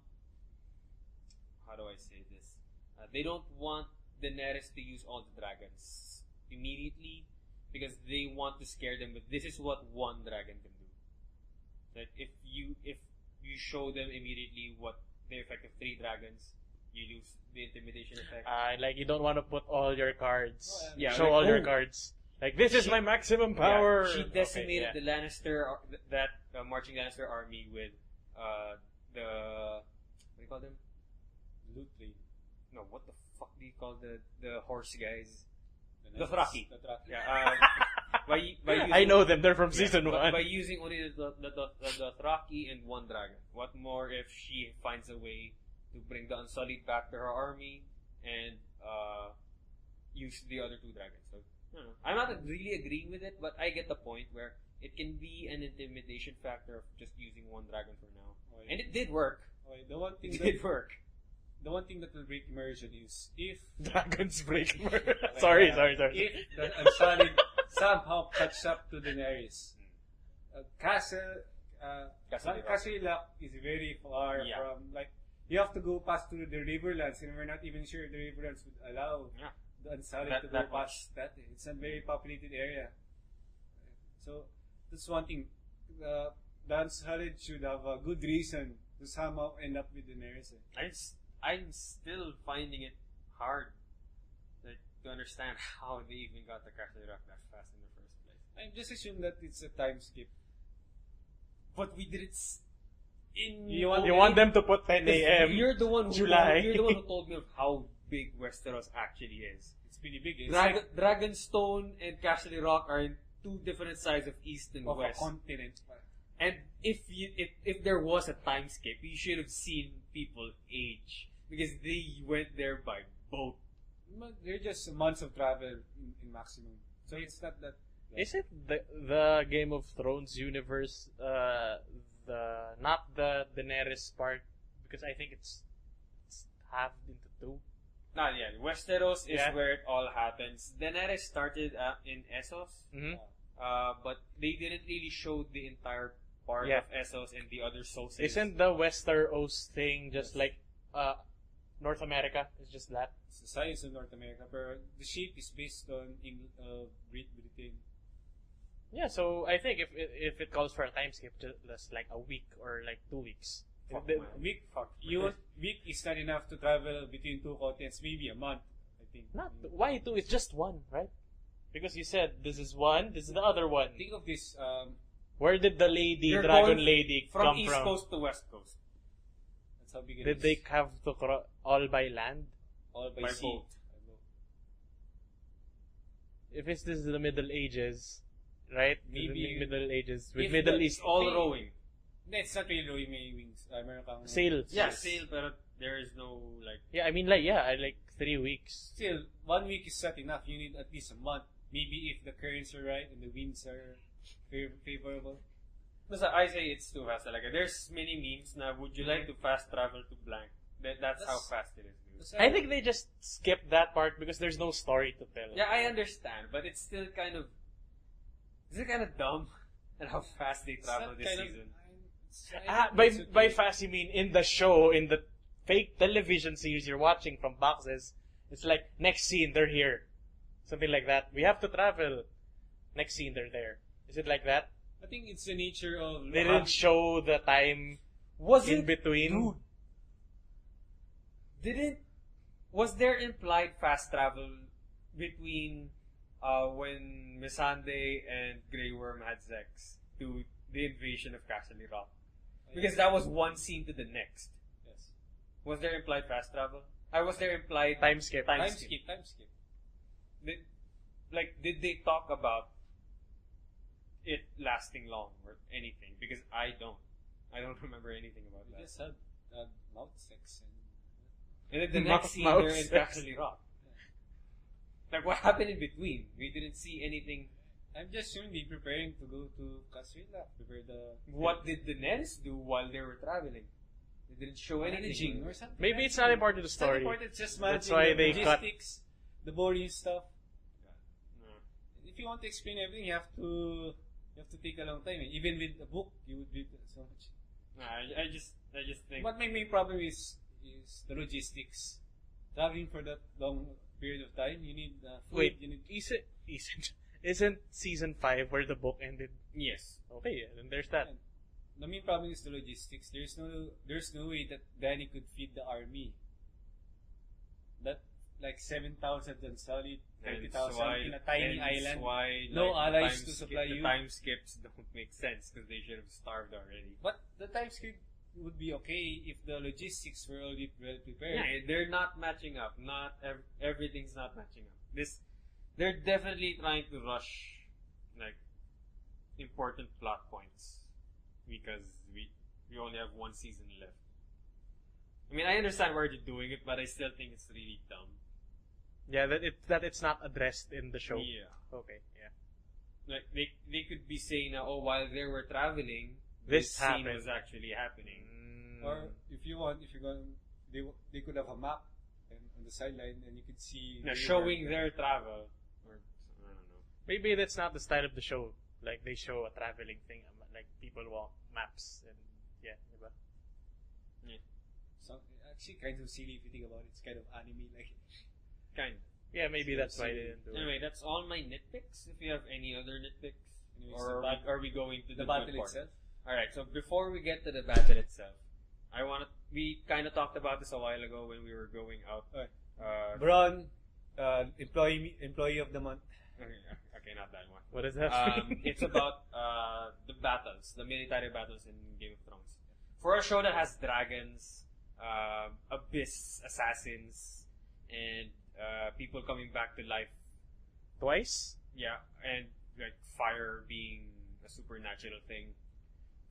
How do I say this? They don't want Daenerys to use all the dragons immediately because they want to scare them. But this is what one dragon can do. That if you show them immediately what the effect of 3 dragons, you lose the intimidation effect. Like you don't want to put all your cards. Show like, all your cards. Like this is my maximum power. Yeah, she decimated the Lannister, that marching Lannister army with the what do you call them? Loot plane. No, what the fuck do you call the horse guys? The Thraki. The Thraki. Yeah. By using, I know them. They're from season one. By using only the Thraki and one dragon. What more if she finds a way to bring the Unsullied back to her army and use the other two dragons? So, I'm not really agreeing with it, but I get the point where it can be an intimidation factor of just using one dragon for now. Okay. And it did work. Okay. The one thing the one thing that will break immersion is if Dragons break. Sorry. if the Unsullied somehow catch up to Daenerys. Castle Lock is very far from, like, you have to go past through the Riverlands, and we're not even sure the Riverlands would allow the Unsullied to go past that. It's a very populated area. So, that's one thing. The Unsullied should have a good reason to somehow end up with Daenerys. I'm still finding it hard to understand how they even got the Castle Rock that fast in the first place. I just assume that it's a time skip. But we did it You want them to put 10 a.m. You're the one who July. You're the one who told me of how big Westeros actually is. It's pretty big. It's Dragonstone and Castle Rock are in two different sides of east and of west. a continent. And if there was a time skip, you should have seen people age because they went there by boat. They're just months of travel in maximum. So it's not that. Is it the Game of Thrones universe? Not the Daenerys part, because I think it's halved into two. Not yet. Westeros is where it all happens. Daenerys started in Essos, but they didn't really show the entire part of Essos and the other sources. Isn't the Westeros thing just like North America? It's just that. It's the size of North America, but the shape is based on Great Britain. Yeah, so I think if it calls for a time skip, just like a week or like 2 weeks. Week is not enough to travel between two continents. Maybe a month, I think. Why 2? It's just one, right? Because you said this is one, this is the other one. Think of this. Where did the dragon lady from come East from? Coast to West Coast. That's how big it is. Did they have to all by land? All by sea. boat. If this is the Middle Ages, right? Maybe Middle Ages with if Middle the- East. All rowing. No, it's not really rowing, may wings. Sail. Yeah, sail, but there is no like. Yeah, I mean like 3 weeks. Still, 1 week is not enough. You need at least a month. Maybe if the currents are right and the winds are favorable. Basta, I say it's too fast. Like, there's many memes now. Would you like to fast travel to blank? That's how fast it is. Dude. I think they just skipped that part because there's no story to tell. Yeah, I understand, but it's still kind of. Is it kind of dumb at how fast they travel this season? By fast you mean in the show, in the fake television series you're watching from boxes, it's like next scene they're here, something like that. We have to travel. Next scene they're there. Is it like that? I think it's the nature of. They didn't show the time in between. Dude, was there implied fast travel between when Missandei and Grey Worm had sex to the invasion of Castle Rock? Because that was one scene to the next. Yes. Was there implied fast travel? Was there implied Time skip. Time skip. Did they talk about it lasting long or anything? Because I don't remember anything about We that. just had mouth sex. And then the next scene they're in Castle Rock. Like, what happened in between? We didn't see anything. I'm just assuming they're preparing to go to Castle Rock. What did Daenerys do while they were traveling? They didn't show anything. Managing or something. Maybe it's not important to the It's not story. important, it's just managing That's why the they logistics, the boring stuff. No. If you want to explain everything, you have to take a long time. Even with a book, you would read so much. I just think. What my main problem is the logistics. Traveling for that long period of time, you need food. Wait, you need isn't season 5 where the book ended? Yes. Okay, then there's that. The main problem is the logistics. There's no way that Danny could feed the army. That like 7,000 solid, 30,000 in a tiny island. Why, no like, allies to supply the you. time skips don't make sense because they should have starved already. But the time skip would be okay if the logistics were already well prepared. Yeah, they're not matching up. Not everything's not matching up. they're definitely trying to rush like important plot points because we only have one season left. I mean, I understand why they're doing it, but I still think it's really dumb. Yeah, that it's not addressed in the show. Yeah. Okay, yeah. Like they could be saying now, oh, while they were traveling, This scene happened. was actually happening. Or if you're going, they could have a map on the sideline, and you could see Showing their travel, or I don't know. Maybe that's not the style of the show. Like they show a traveling thing, like people walk maps and yeah, diba? So actually, kind of silly if you think about it. It's kind of anime like. Kind of. Yeah, maybe that's why they didn't do Anyway, it. that's all my nitpicks. If you have any other nitpicks, Anyways, or are we going to the the battle good part? itself? All right. So before we get to the battle itself, we kind of talked about this a while ago when we were going out. Buwan, employee of the month. Okay, not that one. What is that? It's about the battles, the military battles in Game of Thrones. For a show that has dragons, abyss assassins, and people coming back to life. Twice? Yeah, and like fire being a supernatural thing.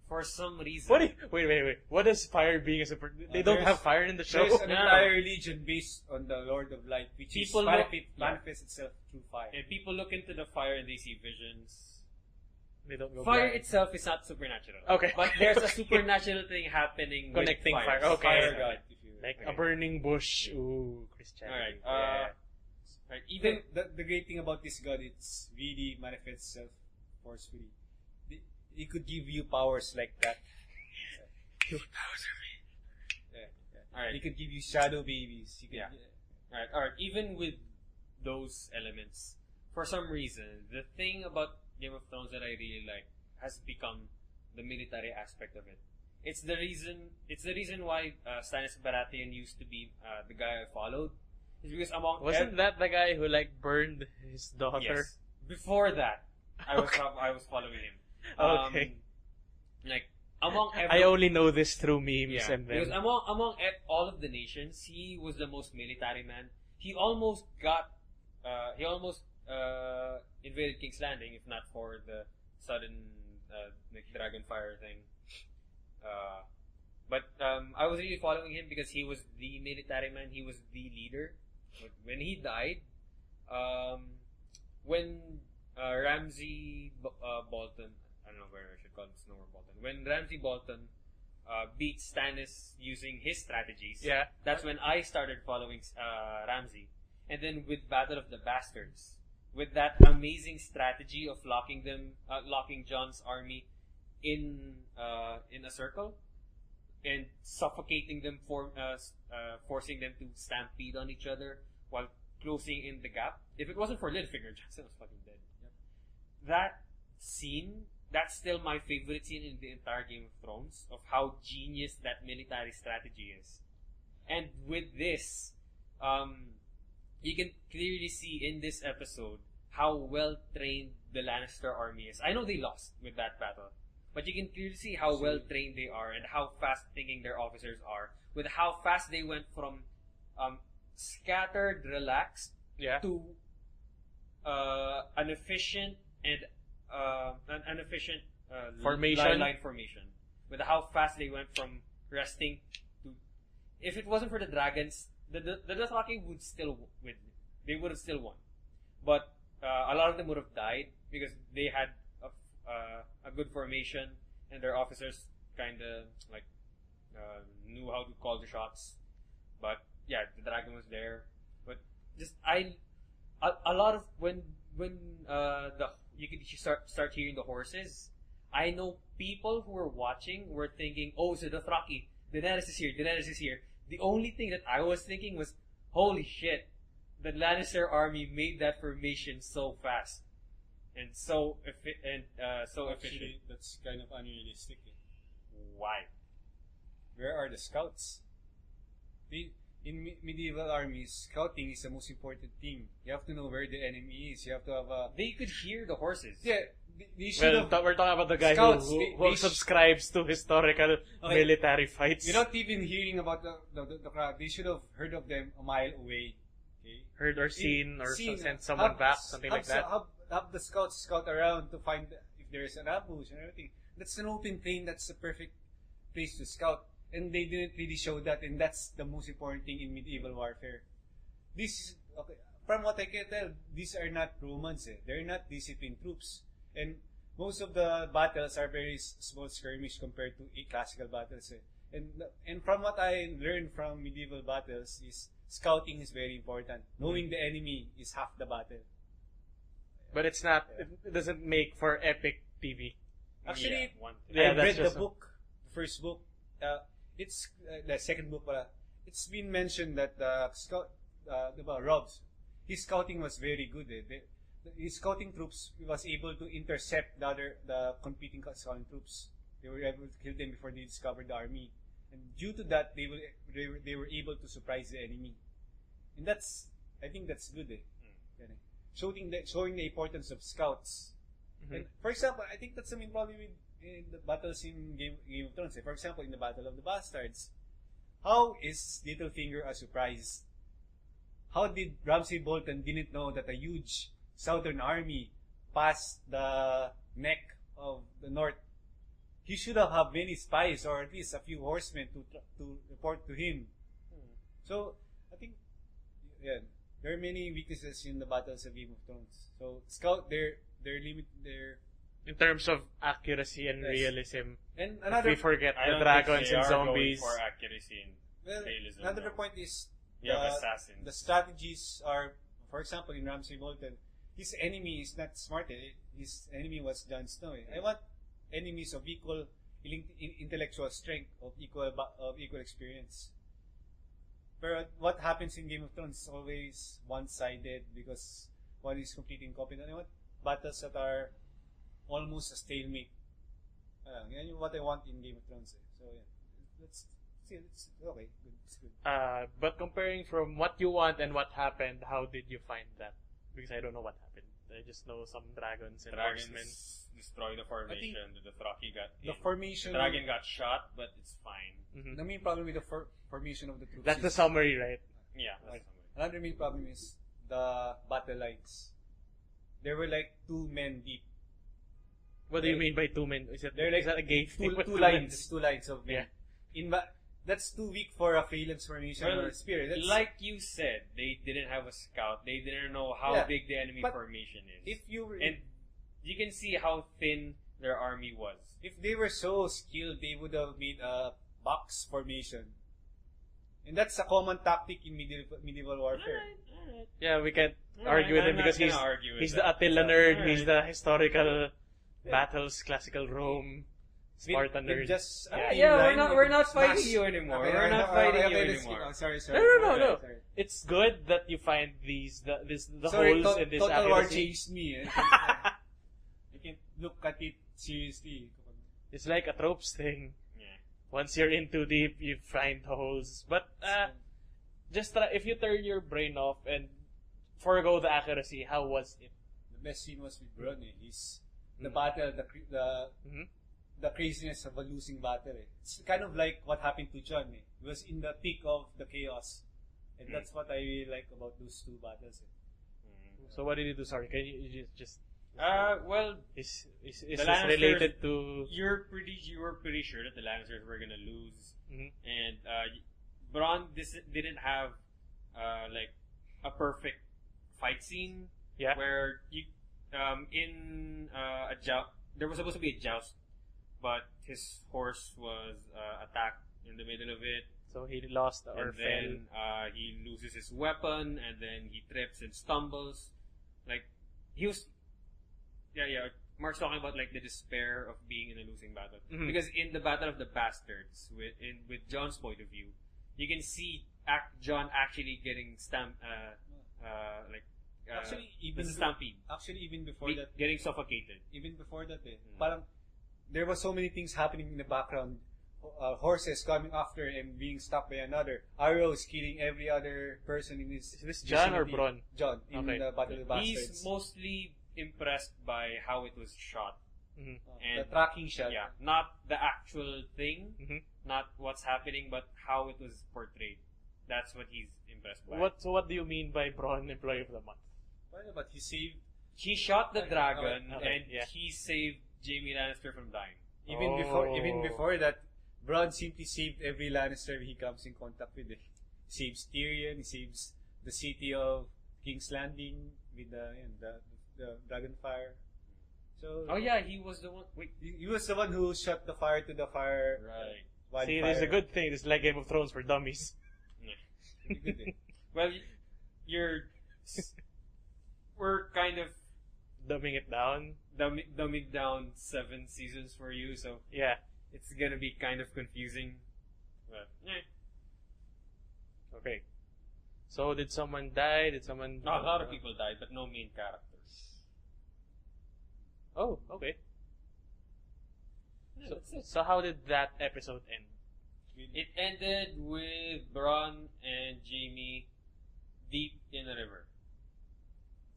For some reason, Wait. What is fire being a super? They don't have fire in the show. There's an No. entire religion based on the Lord of Light, which People manifests itself through fire. and people look into the fire and they see visions. They don't go Fire blind. itself is not supernatural. Okay. But there's a supernatural thing happening Connecting with fire. Okay. Fire god, if you Like Okay. a burning bush. Ooh, Christianity. Alright, right, Even the great thing about this god, it's really manifests itself forcefully. It could give you powers like that. Alright. It could give you shadow babies. You could, Alright. Even with those elements, for some reason, the thing about Game of Thrones that I really like has become the military aspect of it. It's the reason why Stannis Baratheon used to be the guy I followed. It's because Wasn't that the guy who like burned his daughter? Yes. Before that, I was following him. Okay. Like among I only know this through memes yeah, and because then among all of the nations, he was the most military man. He almost invaded King's Landing, if not for the sudden like dragon fire thing. But I was really following him because he was the military man. He was the leader. But when he died, when Ramsay Bolton, I don't know where I should call him Snow or Bolton. When Ramsay Bolton beat Stannis using his strategies, yeah. that's when I started following Ramsay. And then with Battle of the Bastards, with that amazing strategy of locking Jon's army in a circle and suffocating them, forcing them to stampede on each other while closing in the gap. If it wasn't for Littlefinger, Johnson was fucking dead. Yep. That scene, that's still my favorite scene in the entire Game of Thrones, of how genius that military strategy is. And with this, you can clearly see in this episode how well trained the Lannister army is. I know they lost with that battle, but you can clearly see how well trained they are and how fast thinking their officers are, with how fast they went from scattered, relaxed, to an efficient and formation. line formation. With how fast they went from resting to. If it wasn't for the dragons, the Dothraki would still win. They would have still won, but a lot of them would have died because they had a good formation and their officers kind of like knew how to call the shots. But yeah, the dragon was there. But just a lot of when you could start hearing the horses. I know people who were watching were thinking, "Oh, so the Dothraki, Daenerys is here. Daenerys is here." The only thing that I was thinking was, "Holy shit, the Lannister army made that formation so fast and so efficient." Actually, that's kind of unrealistic. Why? Where are the scouts? In medieval armies, scouting is the most important thing. You have to know where the enemy is. You have to have a... They could hear the horses. Yeah, they should have... we're talking about the guy Scouts, who subscribes to historical military fights. Without even hearing about the crowd, they should have heard of them a mile away. Okay. Heard or seen or Seen, sent someone back, something like that. Have the scouts scout around to find if there is an ambush and everything. That's an open plain. That's the perfect place to scout. And they didn't really show that, and that's the most important thing in medieval warfare. This is, okay, from what I can tell, these are not Romans. They're not disciplined troops. And most of the battles are very small skirmish compared to classical battles. And from what I learned from medieval battles is scouting is very important. Knowing the enemy is half the battle. But it's not. It doesn't make for epic TV. Actually, Yeah, I that's read the just book, the first book. It's the second book. It's been mentioned that scout, Robs, his scouting was very good. His scouting troops was able to intercept the competing scouting troops. They were able to kill them before they discovered the army, and due to that, they were able to surprise the enemy, and I think that's good. Showing the importance of scouts. Mm-hmm. And for example, I think that's the main problem with the battles in Game of Thrones. For example, in the Battle of the Bastards, how is Littlefinger a surprise? How did Ramsay Bolton didn't know that a huge southern army passed the neck of the north? He should have many spies or at least a few horsemen to report to him. So I think there are many weaknesses in the battles of Game of Thrones. So scout their in terms of accuracy and realism. And if we forget the dragons and zombies. For accuracy and realism. Another point is assassins. The strategies are, for example, in Ramsay Bolton, his enemy is not smart. His enemy was Jon Snow. I want enemies of equal intellectual strength, of equal experience. But what happens in Game of Thrones is always one-sided because one is completely incompetent. I want battles that are almost a stalemate. What I want in Game of Thrones. So let's see. It's okay. Good. It's good. But comparing from what you want and what happened, how did you find that? Because I don't know what happened. I just know some dragons and horsemen destroy the formation. The Dothraki got the formation. The dragon got shot, but it's fine. Mm-hmm. The main problem with the formation of the troops. That's the summary, right? Yeah. That's the summary. Another main problem is the battle lines. There were like 2 men deep. What do you mean by 2 men? Is that a gay thing? Two lines of men. Yeah. That's too weak for a phalanx formation or a spear. Like you said, they didn't have a scout. They didn't know how big the enemy formation is. And you can see how thin their army was. If they were so skilled, they would have made a box formation. And that's a common tactic in medieval warfare. All right. Yeah, we can't argue with him because he's the Attila nerd. He's the historical battles, classical Rome, Spartan nerd. We're not fighting you anymore. We're not fighting you anymore. Sorry. No. It's good that you find the holes in this Total War accuracy. changed me. I can't look at it seriously. It's like a tropes thing. Yeah. Once you're in too deep, you find holes. But just try, if you turn your brain off and forego the accuracy, how was it? The best scene was with Buwan. He's the battle, the craziness of a losing battle. It's kind of like what happened to Jon. He was in the peak of the chaos, and that's what I really like about those 2 battles. So what did you do? Sorry, can you just? Well, is this Lannisters, related to? You were pretty sure that the Lannisters were gonna lose, and Bronn didn't have like a perfect fight scene. Yeah. Where you in a joust, there was supposed to be a joust, but his horse was attacked in the middle of it. So he lost or and then he loses his weapon, and then he trips and stumbles. Like he was, Mark's talking about like the despair of being in a losing battle. Because in the Battle of the Bastards, with Jon's point of view, you can see Jon actually getting stampede. Actually, even before that, getting suffocated. Even before that, parang there was so many things happening in the background. Horses coming after and being stopped by another. Arrows killing every other person in his. Is this Jon or Bronn? Jon in the Battle of the Bastards. He's mostly impressed by how it was shot. Mm-hmm. And the tracking shot. Yeah, not the actual thing, not what's happening, but how it was portrayed. that's what he's impressed by. What do you mean by Braun Employee of the Month? Well, but he saved He shot the dragon Okay, and yeah. he saved Jaime Lannister from dying. even before that. Bronn simply saved every Lannister he comes in contact with. He saves Tyrion. He saves the city of King's Landing with the dragon fire. So Oh yeah, he was the one. Wait, he was the one who shot the fire to the fire. right. See, Wildfire. this is a good thing. This is like Game of Thrones for dummies. Good thing. Well, we're kind of Dumbing it down. dumbing down 7 seasons for you, so Yeah. it's gonna be kind of confusing. But Okay. So did someone die? Did someone? a lot of people died, but no main characters. Oh, okay. Yeah, So, that's it. so how did that episode end? It ended with Bronn and Jaime deep in the river.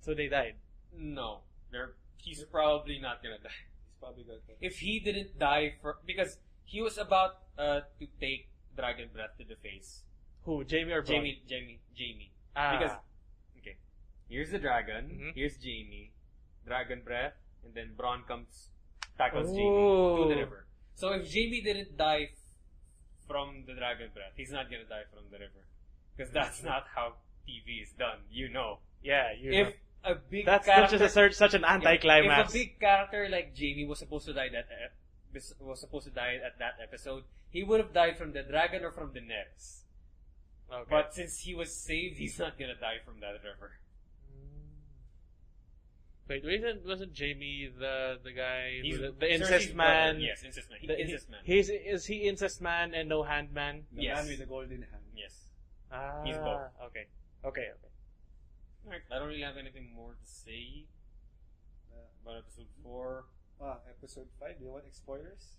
So they died. No, he's probably not gonna die. He's probably got that. If he didn't die because he was about to take dragon breath to the face. Who? Jaime or Braun? Jaime. Ah. Because okay, here's the dragon. Mhm. Here's Jaime, dragon breath, and then Bronn tackles Oh. Jaime to the river. So if Jaime didn't die from the dragon breath, he's not gonna die from the river, because that's not how TV is done. You know, Yeah, if a big that's character, just such an anticlimax. if a big character like Jaime was supposed to die at that episode, he would have died from the dragon or from Daenerys. Okay. But since he was saved, he's not gonna die from that river. Wait, wasn't Jaime the guy, He's the incest Cersei's man? brother. Yes, incest man. Incest man. Is he incest man and no hand man? The Yes. man with the golden hand. Yes. Ah, He's both. Okay. Alright, I don't really have anything more to say about episode 4. Episode 5. Do you want spoilers?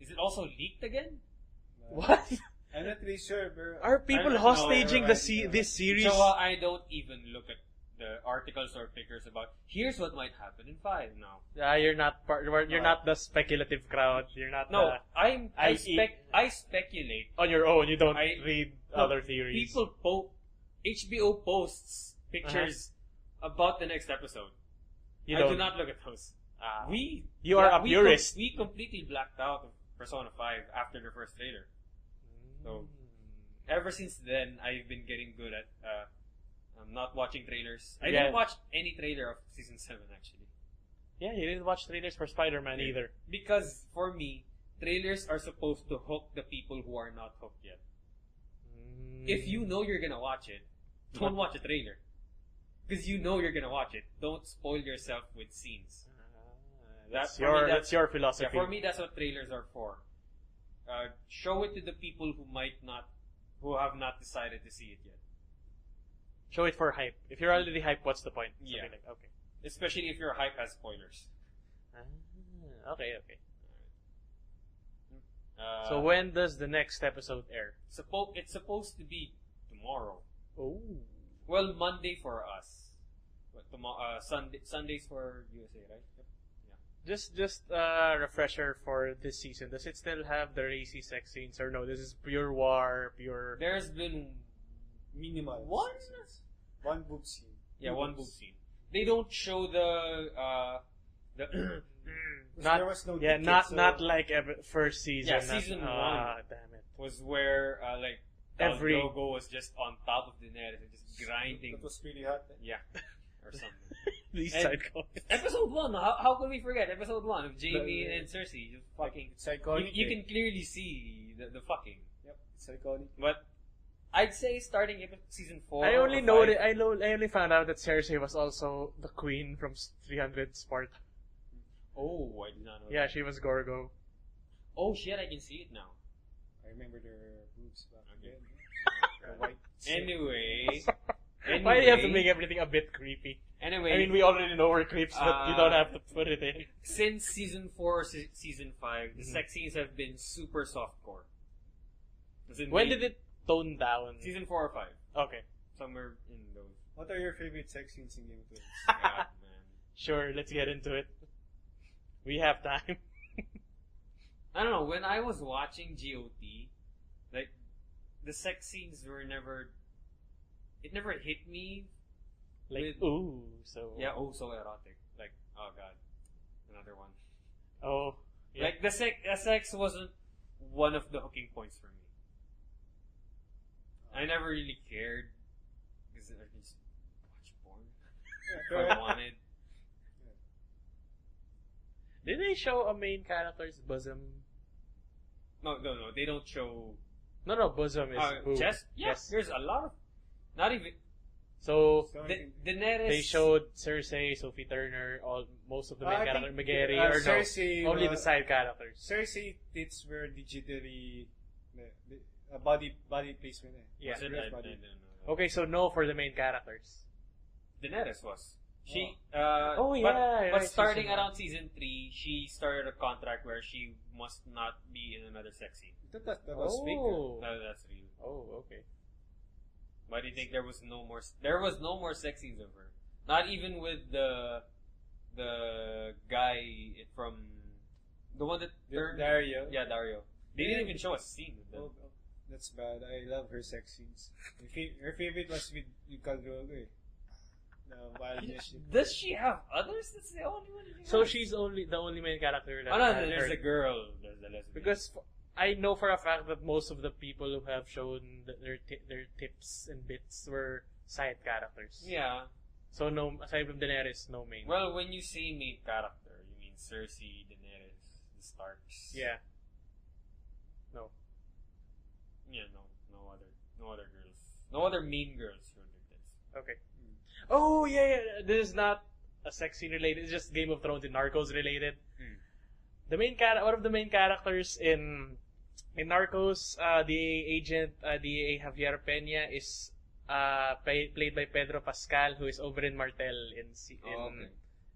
Is it also leaked again? What? I'm not really sure, but Are people I don't know. hostaging Right. this series? So I don't even look at the articles or pictures about here's what might happen in 5 now. You're not you're No. Uh, not the speculative crowd. You're not No, I I speculate. on your own. You don't I- read No, other theories. HBO posts pictures about the next episode. You I don't. do not look at those. Ah. We You are a we purist. We completely blacked out of Persona 5 after the first trailer. So ever since then, I've been getting good at not watching trailers. I Yeah. didn't watch any trailer of season 7 actually, Yeah, you didn't watch trailers for Spider-Man either. because for me, trailers are supposed to hook the people who are not hooked yet. If you know you're gonna watch it, don't watch a trailer. Because you know you're gonna watch it. Don't spoil yourself with scenes. That's for me, that's your Yeah, philosophy. for me, that's what trailers are for. Show it to the people who have not decided to see it yet. Show it for hype. If you're already hype, what's the point? Something Yeah. like, okay. Especially if your hype has spoilers. Okay. Uh, So when does the next episode air? It's supposed to be tomorrow. Oh. Well, Monday for us. But Sundays for USA, right? Yep. Just refresher for this season. Does it still have the racy sex scenes or no? This is pure war, pure. There's been minimal. one. One boob scene. Yeah, one boob scene. They don't show the Not there was no yeah, ticket, not so- not like first season. Yeah, season one. Damn it. was where like Every- Every logo was just on top of the net and just grinding. That was really hot. Yeah, or something. These And- side comments. Episode 1. How can we forget episode 1 of Jamie The- and Cersei just fucking? It's iconic. You can clearly see the fucking. Yep, it's iconic. But I'd say starting season 4. I only or know 5, that I only found out that Cersei was also the queen from 300 Sparta. Oh, I did not know. Yeah, that. she was Gorgo. Oh shit, I can see it now. I remember their boobs back Okay. then. The white. Anyway, Why do you have to Anyway. make everything a bit creepy? anyway. I mean, we already know we're creeps, but you don't have to put it in. Since season 4 or season 5, the Mhm. sex scenes have been super softcore. As in When did it tone down? Season 4 or 5. Okay, Somewhere in those. What are your favorite sex scenes in Game of Thrones? God, man. sure, let's get into it. We have time. I don't know, when I was watching GOT, like, the sex scenes were never. It never hit me. Like, so so erotic. Like, oh god, another one. Oh, yeah. Like the sex wasn't one of the hooking points for me. I never really cared because I just watch porn if I wanted. Did they show a main character's bosom? No, they don't show. No, bosom is boob. Chest. Yes, there's a lot of. Not even. So Daenerys. they showed Cersei, Sophie Turner, most of the main characters, Megane, or Cersei, no, only the side characters. Cersei tits were digitally body placement. Yeah. I didn't know. Okay, so no for the main characters. Daenerys was. She. But starting around season 3, she started a contract where she must not be in another sex scene. That was fake. No, that's real. Oh, okay. Why do you think there was no more? There was no more sex scenes of her. Not even with the guy from the one that turned Dario. Yeah, Dario. They didn't even show a scene with them. Oh, that's bad. I love her sex scenes. Her favorite was with Khal Drogo. The wildness. Does she have others? That's the only one. So she's the only main character. That There's a girl. There's a lesbian. Because I know for a fact that most of the people who have shown their tips and bits were side characters. Yeah. So no, aside from Daenerys, no main. Well, when you say main character, you mean Cersei, Daenerys, the Starks. Yeah. No. Yeah, no other girls, no other mean girls who did this. Okay. Oh yeah. This is not a sex scene related. It's just Game of Thrones and Narcos related. The main one of the main characters in Narcos, the agent, the Javier Peña is played by Pedro Pascal, who is Oberyn Martell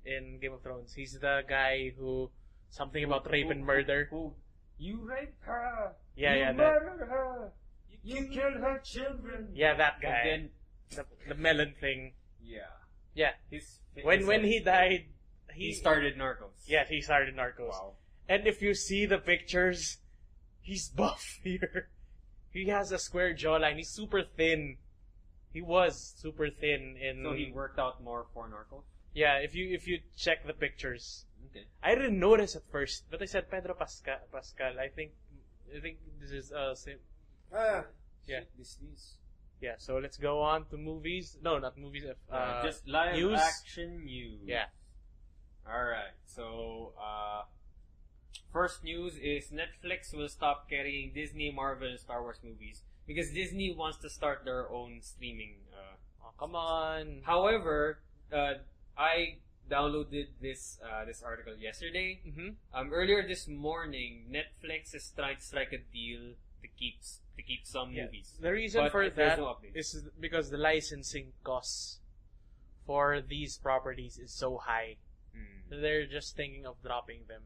in Game of Thrones. He's the guy who something about rape and murder. Who you raped her? Yeah, you yeah. murdered her. You killed her children. Yeah, that guy. And then the melon thing. Yeah. Yeah. When he died, he started Narcos. Yeah, he started Narcos. Wow. And if you see the pictures, he's buff here. He has a square jawline. He's super thin. He was super thin in. So he worked out more for Narcos. Yeah, if you check the pictures. Okay. I didn't notice at first, but I said Pedro Pascal. I think this is same. Yeah. This is. Yeah. So let's go on to movies. No, not movies. Just live news. action news. Yeah. All right. So first news is Netflix will stop carrying Disney, Marvel, and Star Wars movies because Disney wants to start their own streaming. Come on. However, I downloaded this article yesterday. Mm-hmm. Earlier this morning, Netflix is trying to strike a deal to keep some movies. The reason for that no is because the licensing costs for these properties is so high. They're just thinking of dropping them.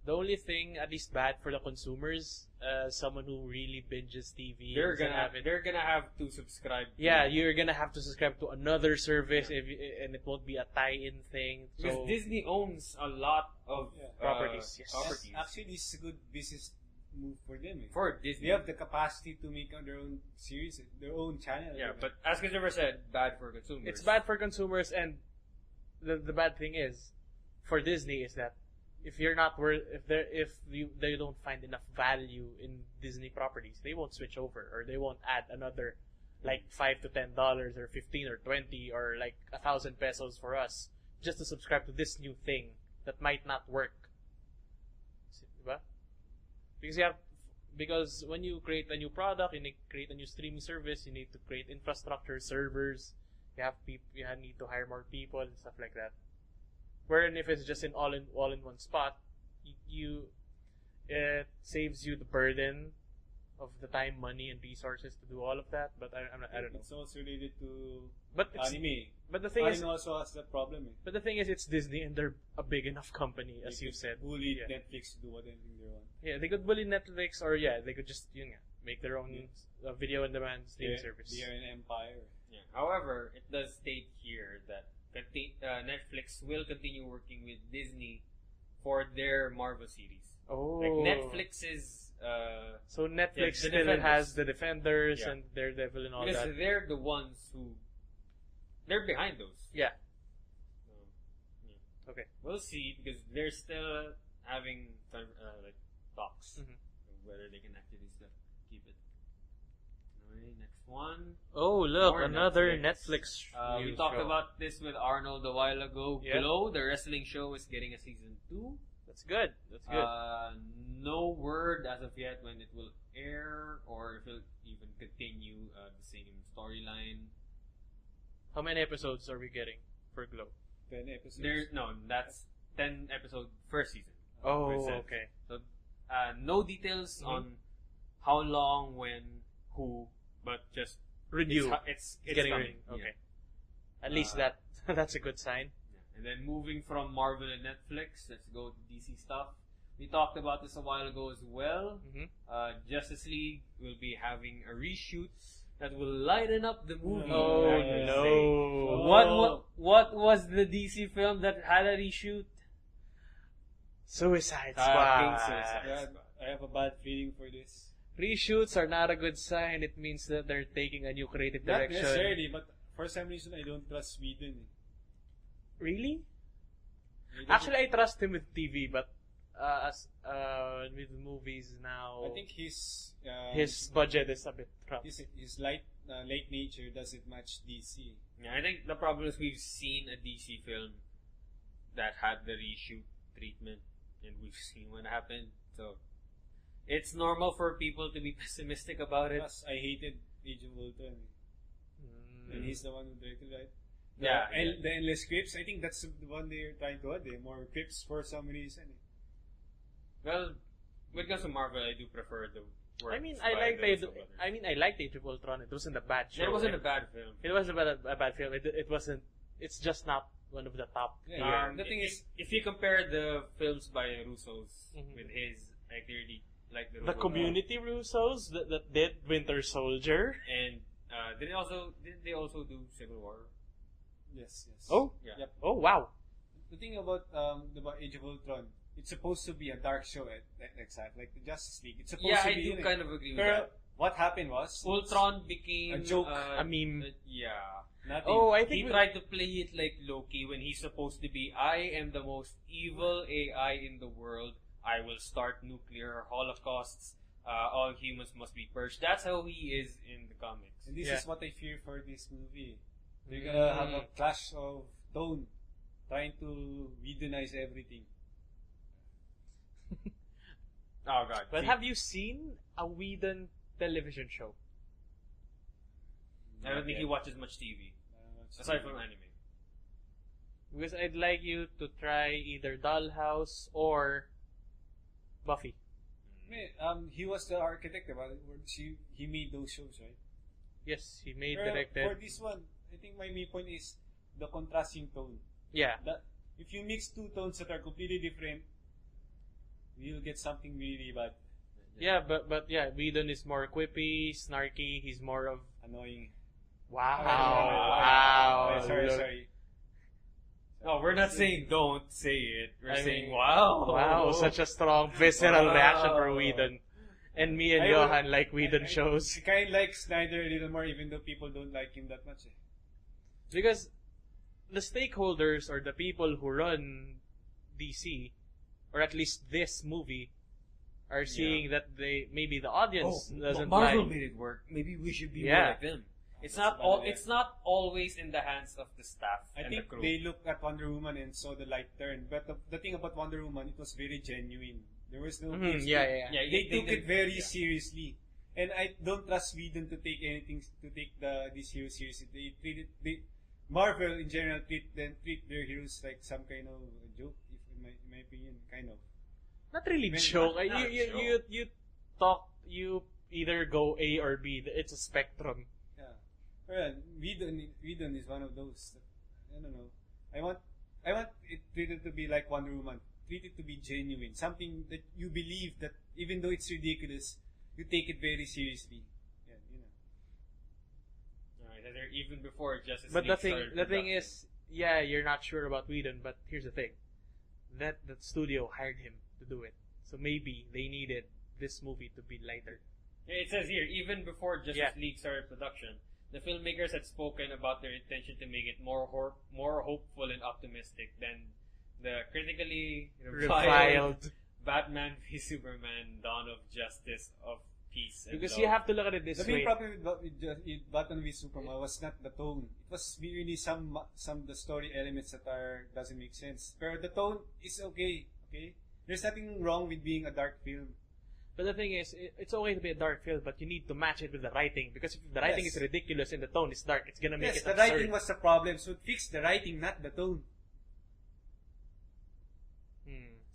The only thing, at least bad for the consumers, someone who really binges TV, they're gonna have to subscribe. Yeah, you're gonna have to subscribe to another service, and it won't be a tie-in thing. Because so, Disney owns a lot of properties. Yes. Properties. Actually, this is a good business move for them. For Disney, they have the capacity to make their own series, their own channel. Yeah, but as Christopher said, bad for consumers. It's bad for consumers, and the bad thing is, for Disney, is that if they don't find enough value in Disney properties, they won't switch over, or they won't add another like $5 to $10 or 15 or 20 or like 1,000 pesos for us just to subscribe to this new thing that might not work. Diba? Because when you create a new product, you need to create a new streaming service, you need to create infrastructure, servers, you need to hire more people and stuff like that. Wherein if it's just all in one spot, it saves you the burden of the time, money, and resources to do all of that. But I don't know. It's also related to anime. But the thing anime is, also has that problem. But the thing is, it's Disney, and they're a big enough company, as you said. Bully Netflix to do whatever they want. Yeah, they could bully Netflix, or they could just make their own video on demand streaming service. They're an empire. Yeah. However, it does state here that Netflix will continue working with Disney for their Marvel series. Oh. Like Netflix's So Netflix the still Defenders. has the Defenders Yeah. and Daredevil and all because that. they're the ones who they're behind those. Yeah. So, yeah. Okay. We'll see because they're still having like talks Mhm. of whether they can actually still keep it. Alright, next one. Oh, look, More another Netflix. Netflix. We news talked show. about this with Arnold a while ago. Yeah. Glow, the wrestling show, is getting a season 2. That's good. That's good. No word as of yet when it will air or if it'll even continue the same storyline. How many episodes are we getting for Glow? 10 episodes. That's 10 episode first season. Oh, It says. okay. So no details Mhm. on how long, when, who, but just Renew. It's Getting coming. ready. Okay. Yeah. At least that's a good sign. Yeah. And then moving from Marvel and Netflix, let's go to DC stuff. We talked about this a while ago as well. Mm-hmm. Justice League will be having a reshoot that will lighten up the movie. Oh I can no! say. What was the DC film that had a reshoot? Suicide Fucking Squad. Suicide Yeah, Squad. I have a bad feeling for this. Reshoots are not a good sign. It means that they're taking a new creative Not direction. necessarily, but for some reason I don't trust Sweden. Really? He doesn't- Actually, I trust him with TV, but as with movies now, I think his budget is a bit rough. his light nature doesn't match DC. Yeah, I think the problem is we've seen a DC film that had the reshoot treatment, and we've seen what happened. So it's normal for people to be pessimistic about it. Plus, I hated Age of Ultron. And he's the one who directed it. Yeah, The endless scripts. I think that's the one they're trying to add. More scripts for some reason. Well, when it comes to Marvel, I do prefer the work. I mean, I liked Age of Ultron. It wasn't a bad show. It wasn't a bad film. It wasn't a bad film. It wasn't. It's just not one of the top. Yeah. tier. The thing is, if you compare the films by Russo's Mhm. with his, I clearly like the The Russo Community Russos that did Winter Soldier. and did they also do Civil War? yes. Oh, Yeah. Yep. oh wow. The thing about Age of Ultron, it's supposed to be a dark show exact like the Justice League. It's supposed Yeah, to I be. do kind of agree with Pero that. what happened was Ultron became a joke, a meme. Yeah. nothing. Oh, I He think tried to play it like Loki when he's supposed to be, I am the most evil AI in the world. I will start nuclear holocausts. All humans must be purged. That's how he is in the comics. And this Yeah. is what I fear for this movie. They're gonna have a clash of tone, trying to Whedonize everything. Oh god. But See, have you seen a Whedon television show? I don't think he watches much TV aside from anime. Because I'd like you to try either Dollhouse or Buffy. He was the architect about it. He made those shows, right? Yes, he made, Pero directed. for this one, I think my main point is the contrasting tone. Yeah. That if you mix two tones that are completely different, you'll get something really bad, Yeah, but yeah, Whedon is more quippy, snarky. He's more of annoying. wow, Oh, sorry, look. sorry. No, we're not saying don't say it. We're I saying mean, wow. Wow, such a strong visceral Wow. reaction for Whedon. And me and I Johan will- like Whedon I shows. kind of like Snyder a little more, even though people don't like him that much. Because the stakeholders or the people who run DC, or at least this movie, are seeing that maybe the audience doesn't Marvel like. made it work. Maybe we should be Yeah. more like them. It's That's not about all. it. It's not always in the hands of the staff I and think the crew. they looked at Wonder Woman and saw the light turn. But the thing about Wonder Woman, it was very genuine. There was no Mhm, case. yeah. They took it very yeah. seriously. And I don't trust Sweden to take this hero seriously. Marvel in general treat their heroes like some kind of joke, if in my opinion, kind of. Not really Well, joke. not You either go A or B. It's a spectrum. Yeah. Well, Whedon is one of those. I don't know. I want it treated to be like Wonder Woman. Treat it to be genuine. Something that you believe that even though it's ridiculous, you take it very seriously. Yeah, you know. Alright, and they're even before Justice But League the thing started production. is, yeah, you're not sure about Whedon. But here's the thing: that studio hired him to do it, so maybe they needed this movie to be lighter. It says here, even before Justice League started production, the filmmakers had spoken about their intention to make it more hopeful and optimistic than the critically reviled Batman v Superman: Dawn of Justice, of Peace and Because Love. you have to look at it this The main way. problem with Batman v Superman was not the tone. It was really some the story elements that doesn't make sense. But the tone is okay. Okay, there's nothing wrong with being a dark film. But the thing is, it's okay to be a dark film, but you need to match it with the writing. Because if the writing is ridiculous and the tone is dark, it's gonna make it the absurd. writing was the problem. So fix the writing, not the tone.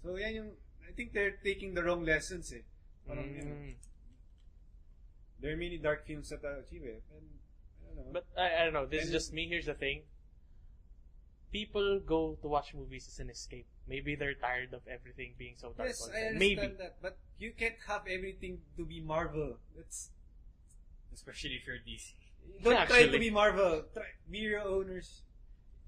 So yan I think they're taking the wrong lessons. Parang, there are many dark films that achieve it. And, I don't know. But I don't know. This is just me. Here's the thing. People go to watch movies as an escape. Maybe they're tired of everything being so dark. Yes, all the I time. understand Maybe. that. But you can't have everything to be Marvel. That's Especially if you're DC. don't try to be Marvel. Be your owners.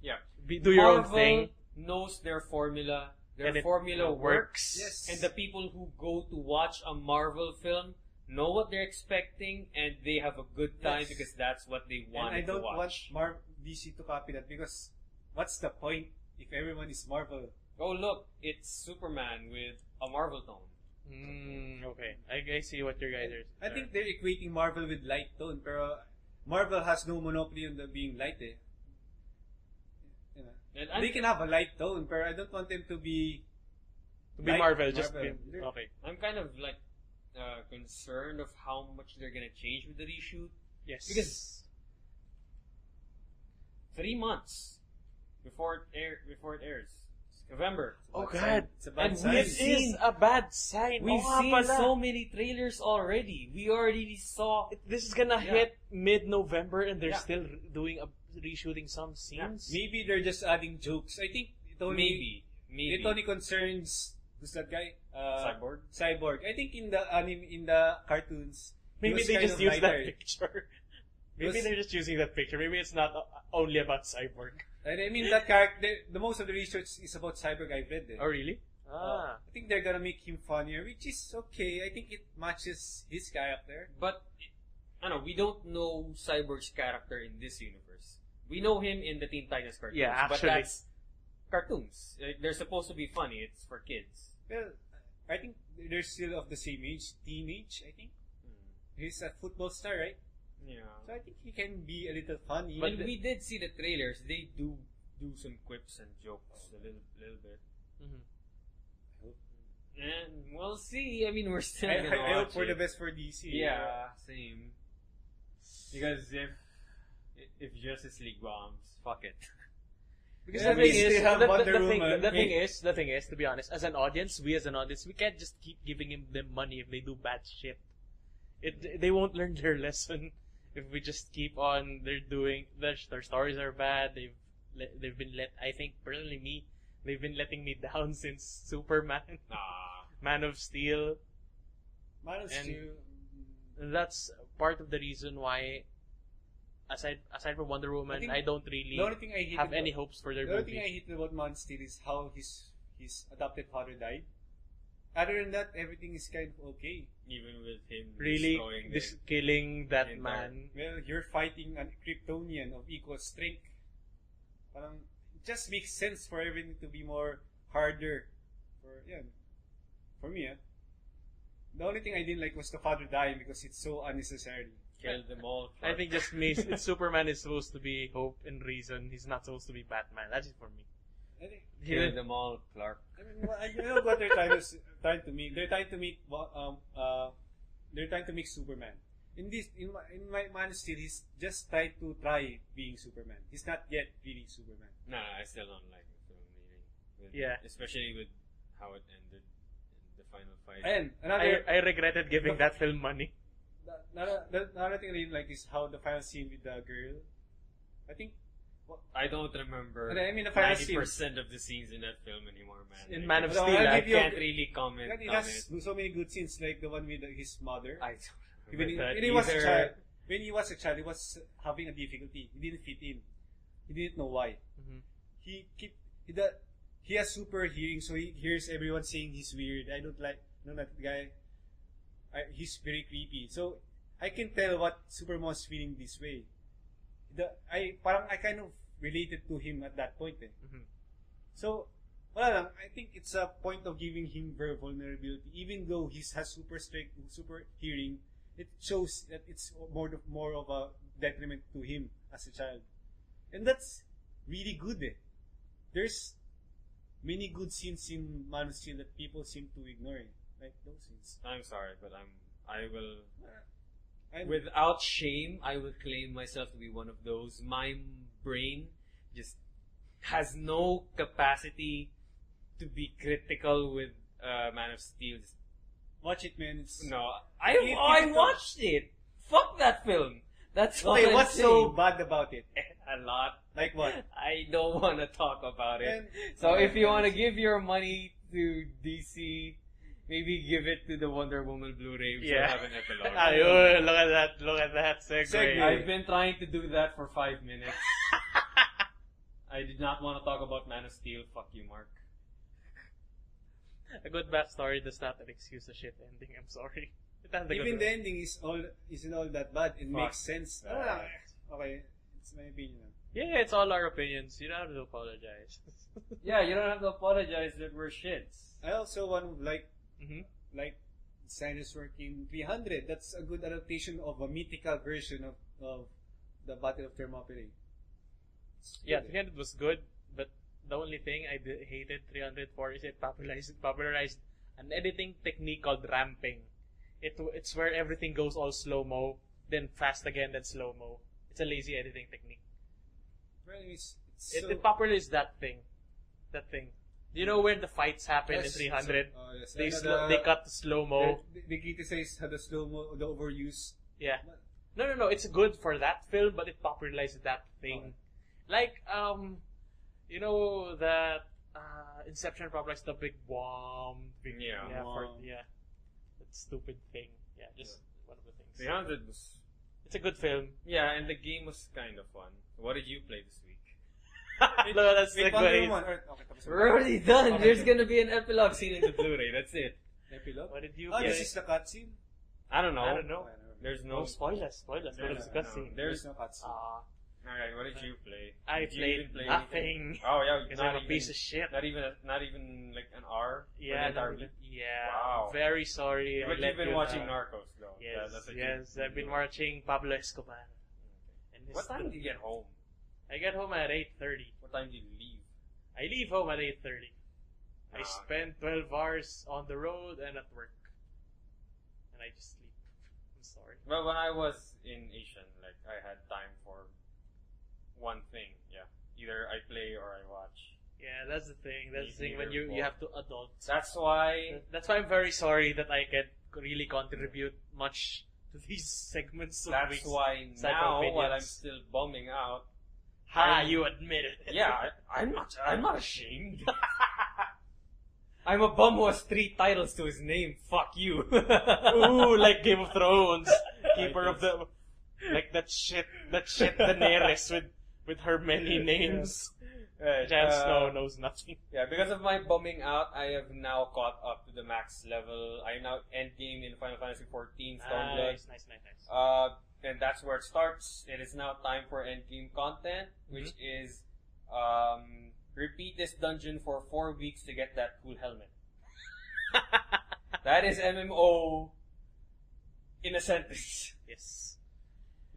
Yeah. Do your own thing. Knows their formula. Their And it formula works. Yes. And the people who go to watch a Marvel film know what they're expecting and they have a good time Yes. because that's what they And wanted I don't to watch. want DC to copy that because what's the point if everyone is Marvel? Oh look, it's Superman with a Marvel tone. Okay. I see what your guys are. I think they're equating Marvel with light tone, pero Marvel has no monopoly on the being light. You know. And They can have a light tone, but I don't want them to be light Marvel. Just Marvel. okay. I'm kind of like concerned of how much they're gonna change with the reshoot Yes. because 3 months before it airs, November. Oh Bad God! sign. It's a bad And sign. we've It is a bad sign. We've Oo nga seen pala. so many trailers already. We already saw. This is gonna hit mid-November, and they're Yeah. still reshooting some scenes. Maybe they're just adding jokes. I think it only Maybe. it only concerns who's that guy? Cyborg. Cyborg. I think in the anime, in the cartoons, he Maybe was they kind just of use that lighter. picture. Maybe Was- they're just using that picture. Maybe it's not only about Cyborg. And I mean that character. The most of the research is about Cyborg. I've read it. Oh, really? I think they're gonna make him funnier, which is okay. I think it matches his character. But I don't know. We don't know Cyborg's character in this universe. We know him in the Teen Titans cartoons. Yeah, but actually. that's cartoons. They're supposed to be funny. It's for kids. Well, I think they're still of the same age, teenage. I think he's a football star, right? Yeah. So I think he can be a little funny. But we did see the trailers. They do some quips and jokes a little bit. And we'll see. I mean, we're still I gonna hope watch for the it. best for DC. Yeah, same. Because if Justice League bombs, fuck it. Because Yeah, the thing at least is, they have Wonder Woman. the thing is, to be honest, as an audience, we can't just keep giving them money if they do bad shit. They won't learn their lesson if we just keep on. They're doing their stories are bad. They've been I think personally me, they've been letting me down since Superman, Man of Steel. Man of Steel. That's part of the reason why. Aside from Wonder Woman, I don't really The only thing I hate have about- any hopes for their The only thing I movie. hate about Man of Steel is how his adopted father died. Other than that, everything is kind of okay. Even with him Really, destroying killing that entire- man. Well, you're fighting a Kryptonian of equal strength. Parang, it just makes sense for everything to be more harder. For me, The only thing I didn't like was the father dying because it's so unnecessary. killed them all. I think just me. Superman is supposed to be hope and reason. He's not supposed to be Batman. That's it for me. I think, Killed them all, Clark. I mean, I know what they're trying to make. They're trying to make Superman. In my Man of Steel, he's just trying to try being Superman. He's not yet really Superman. Nah, I still don't like the film really. Yeah. Especially with how it ended in the final fight. And another I regretted giving that film money. another thing I didn't like is how the final scene with the girl. I think. I don't remember I mean, the final 90% of the scenes in that film anymore, man. In Man of No, Steel, I'll I give you a- can't really comment It on has it. so many good scenes, like the one with his mother. I don't When remember that he was a either. child, he was having a difficulty. He didn't fit in. He didn't know why. He has super hearing, so he hears everyone saying he's weird. I don't like that guy. he's very creepy. So I can tell what Supermo is feeling this way. I kind of related to him at that point. So, wala lang, I think it's a point of giving him very vulnerability. Even though he has super hearing, it shows that it's more of a detriment to him as a child. And that's really good. There's many good scenes in Man of Steel that people seem to ignore. Like those scenes. I'm sorry, but I will, without shame, I will claim myself to be one of those. My brain just has no capacity to be critical with Man of Steel. Watch it, man. I watched it. Fuck that film. That's all okay. I'm What's saying. so bad about it? A lot. Like what? I don't want to talk about it. And- So if you want to give your money to DC, maybe give it to the Wonder Woman Blu-ray, which will have an epilogue. Ayun, look at that segue. Segue. I've been trying to do that for 5 minutes. I did not want to talk about Man of Steel. Fuck you, Mark. A good backstory does not excuse a shit ending. I'm sorry. It has a Even good the ending isn't all that bad. It Fuck makes sense. that. Okay, it's my opinion. Yeah, it's all our opinions. You don't have to apologize. Yeah, you don't have to apologize that we're shits. I also want like Mm-hmm. designers work in 300. That's a good adaptation of a mythical version of the Battle of Thermopylae. Yeah, 300 was good, but the only thing I hated 300 for is it popularized an editing technique called ramping. It's where everything goes all slow-mo, then fast again, then slow-mo. It's a lazy editing technique. Well, It popularized that thing. Do you know where the fights happen in Yes, 300? yes. They cut the slow-mo. They criticize how the slow-mo, the overuse. Yeah. No. It's good for that film, but it popularized that thing. Like, you know that Inception popularized the big bomb. Yeah. That stupid thing. Yeah, just one of the things. 300 was... It's a good film. Yeah, and the game was kind of fun. What did you play this week? No, that's Wait, like Wonder great. Woman, okay, tapos na. We're already done. Okay. There's gonna be an epilogue scene in the Blu-ray. That's it. Epilogue? What did you Oh, play? this is the cutscene? I don't know. I don't know. There's No no... spoilers. What is There's the cutscene? There's no cutscene. Alright, what did you play? I Did you played even play nothing. anything? Oh yeah, Because I'm a piece of shit. Not even like an hour. Yeah, Or an entire Wow. I'm very sorry. But I let you've been you watching down. Narcos though. Yes, That's what yes. you I've been watching Pablo Escobar. And his What time did you get home? I get home at 8:30. What time did you leave? I leave home at 8:30. I Ah, spend 12 hours on the road and at work. And I just sleep. I'm sorry. Well, when I was in Asian, like I had time for one thing. Yeah, either I play or I watch. Yeah, that's the thing. That's the thing when Either you have to adult. That's why. That's why I'm very sorry that I can't really contribute much to these segments of That's weeks. why Cyber now, opinions. while I'm still bumming out. Ha! You admit it. Yeah, I'm not ashamed. I'm a bum who has 3 titles to his name. Fuck you. Ooh, like Game of Thrones, Keeper of the, like that shit Daenerys with her many names. Jon Snow knows nothing. Yeah, because of my bumming out, I have now caught up to the max level. I'm now endgame in Final Fantasy XIV Stormblood. Nice. And that's where it starts. It is now time for endgame content, which is repeat this dungeon for 4 weeks to get that cool helmet. That is MMO in a sentence. Yes.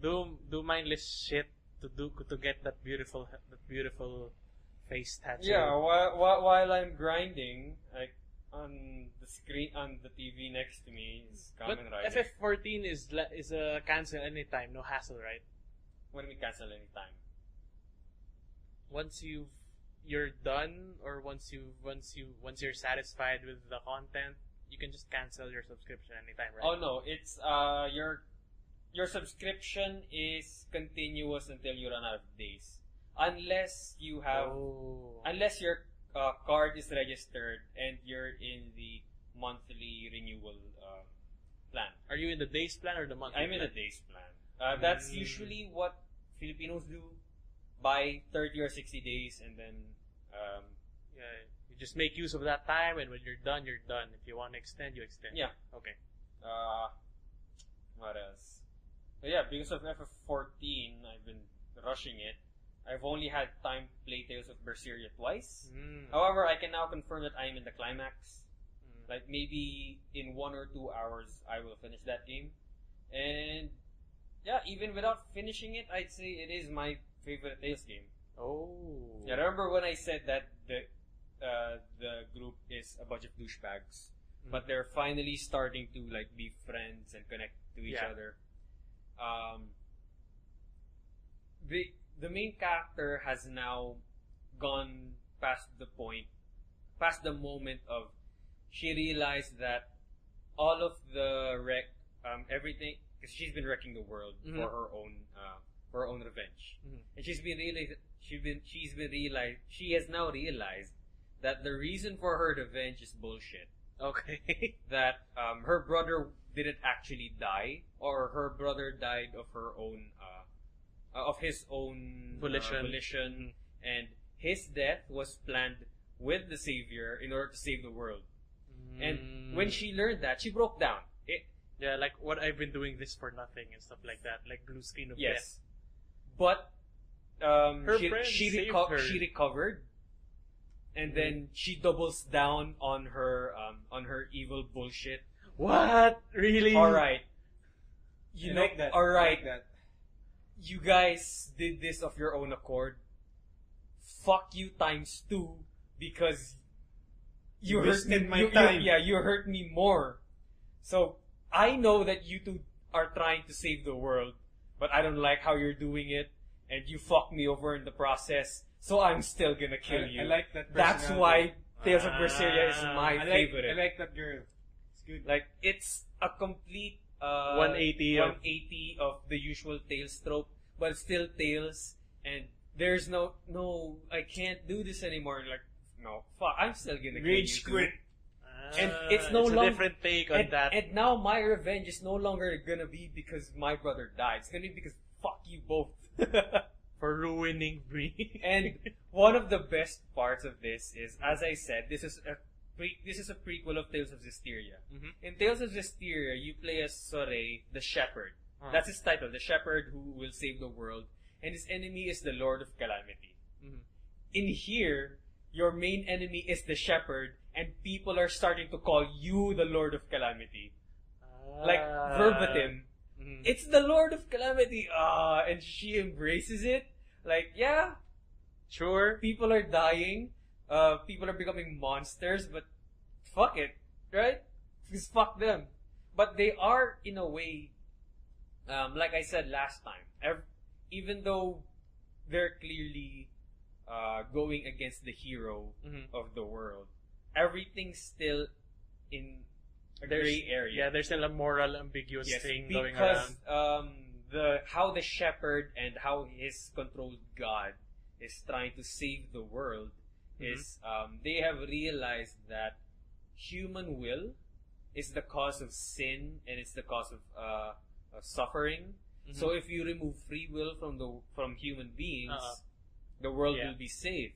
Do mindless shit to get that beautiful face tattoo. Yeah, while I'm grinding, like on the screen on the TV next to me is But Kamen Rider. FF14 is a cancel anytime, no hassle, right? When we cancel anytime. Once you're done, or once you're satisfied with the content, you can just cancel your subscription anytime, right? Oh no, it's your subscription is continuous until you run out of days. Unless you have unless your card is registered and you're in the monthly renewal plan. Are you in the days plan or the monthly? I'm in a days plan. That's usually what Filipinos do. Buy 30 or 60 days and then Yeah, you just make use of that time, and when you're done, you're done. If you want to extend, you extend. Yeah. Okay. What else? So yeah, because of FF14, I've been rushing it. I've only had time to play Tales of Berseria twice. However, I can now confirm that I am in the climax. Like maybe in 1 or 2 hours, I will finish that game. And yeah, even without finishing it, I'd say it is my favorite Tales game. Oh. Yeah, remember when I said that the group is a bunch of douchebags, but they're finally starting to like be friends and connect to each other. The main character has now gone past the moment of she realized that all of the everything, because she's been wrecking the world for her own revenge, and she has now realized that the reason for her revenge is bullshit. Okay. That her brother didn't actually die, or her brother died of his own volition, and his death was planned with the Savior in order to save the world. And when she learned that, she broke down. Yeah, like what I've been doing this for nothing and stuff like that, like blue screen of death. But her friend she recovered, and then she doubles down on her evil bullshit. What? Really? All right. You like that? All right. Like that. You guys did this of your own accord. Fuck you times 2 because you hurt me. You hurt me more. So I know that you two are trying to save the world, but I don't like how you're doing it, and you fucked me over in the process. So I'm still gonna kill you. I like that. That's why Tales of Berseria is my favorite. I like that girl. It's good. Like it's a complete 180 of the usual Tales trope, but still Tales, and there's no I can't do this anymore. Like no, fuck, I'm still gonna kill Rage you. quit. And it's no a longer different take on that. And now my revenge is no longer gonna be because my brother died. It's gonna be because fuck you both. For ruining me. And one of the best parts of this is, as I said, this is a prequel of Tales of Zestiria. In Tales of Zestiria, you play as Sorey, the shepherd. That's his title, the shepherd who will save the world. And his enemy is the Lord of Calamity. In here, your main enemy is the shepherd, and people are starting to call you the Lord of Calamity. Like, verbatim. It's the Lord of Calamity! And she embraces it. Like, yeah, sure, people are dying, people are becoming monsters, but fuck it, right? Because fuck them. But they are, in a way, like I said last time, even though they're clearly going against the hero of the world, everything's still in a gray area. Yeah, there's still a moral ambiguous thing going because around. How the shepherd and how his controlled God is trying to save the world is they have realized that human will is the cause of sin and it's the cause of suffering. So if you remove free will from human beings, the world will be saved.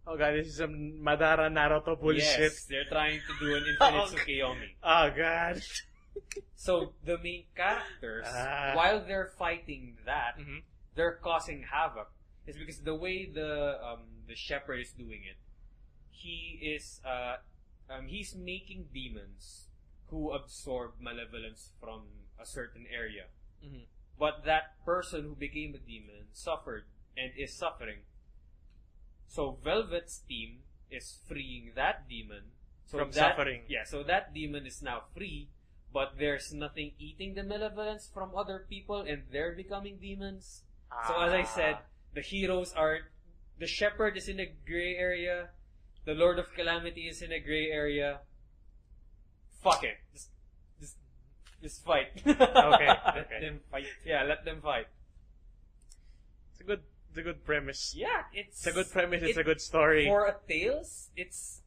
Oh god, this is some Madara Naruto bullshit. Yes, they're trying to do an infinite Tsukiyomi. Oh god. So the main characters, while they're fighting that, they're causing havoc. It's because the way the shepherd is doing it, he's making demons who absorb malevolence from a certain area. But that person who became a demon suffered and is suffering. So Velvet's team is freeing that demon from suffering. Yeah, so that demon is now free, but there's nothing eating the malevolence from other people, and they're becoming demons. So as I said, the shepherd is in a gray area, the Lord of Calamity is in a gray area. Fuck it, just fight. Okay. Let them fight. Yeah, let them fight. It's a good premise. Yeah, it's a good premise. It's a good story. For a Tales, it's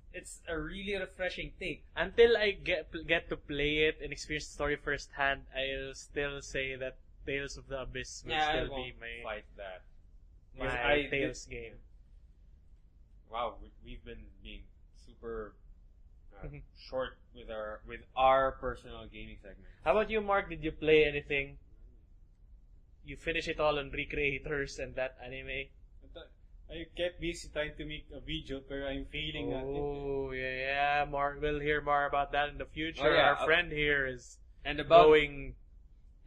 a really refreshing thing. Until I get to play it and experience the story firsthand, I'll still say that Tales of the Abyss will still be my Tales game. Wow, we've been being super short with our personal gaming segment. How about you, Mark? Did you play anything? You finish it all on Recreators and that anime? I kept busy trying to make a video, but I'm failing at it. Oh, yeah. Mark, we'll hear more about that in the future. Oh, yeah. Our friend here is about going...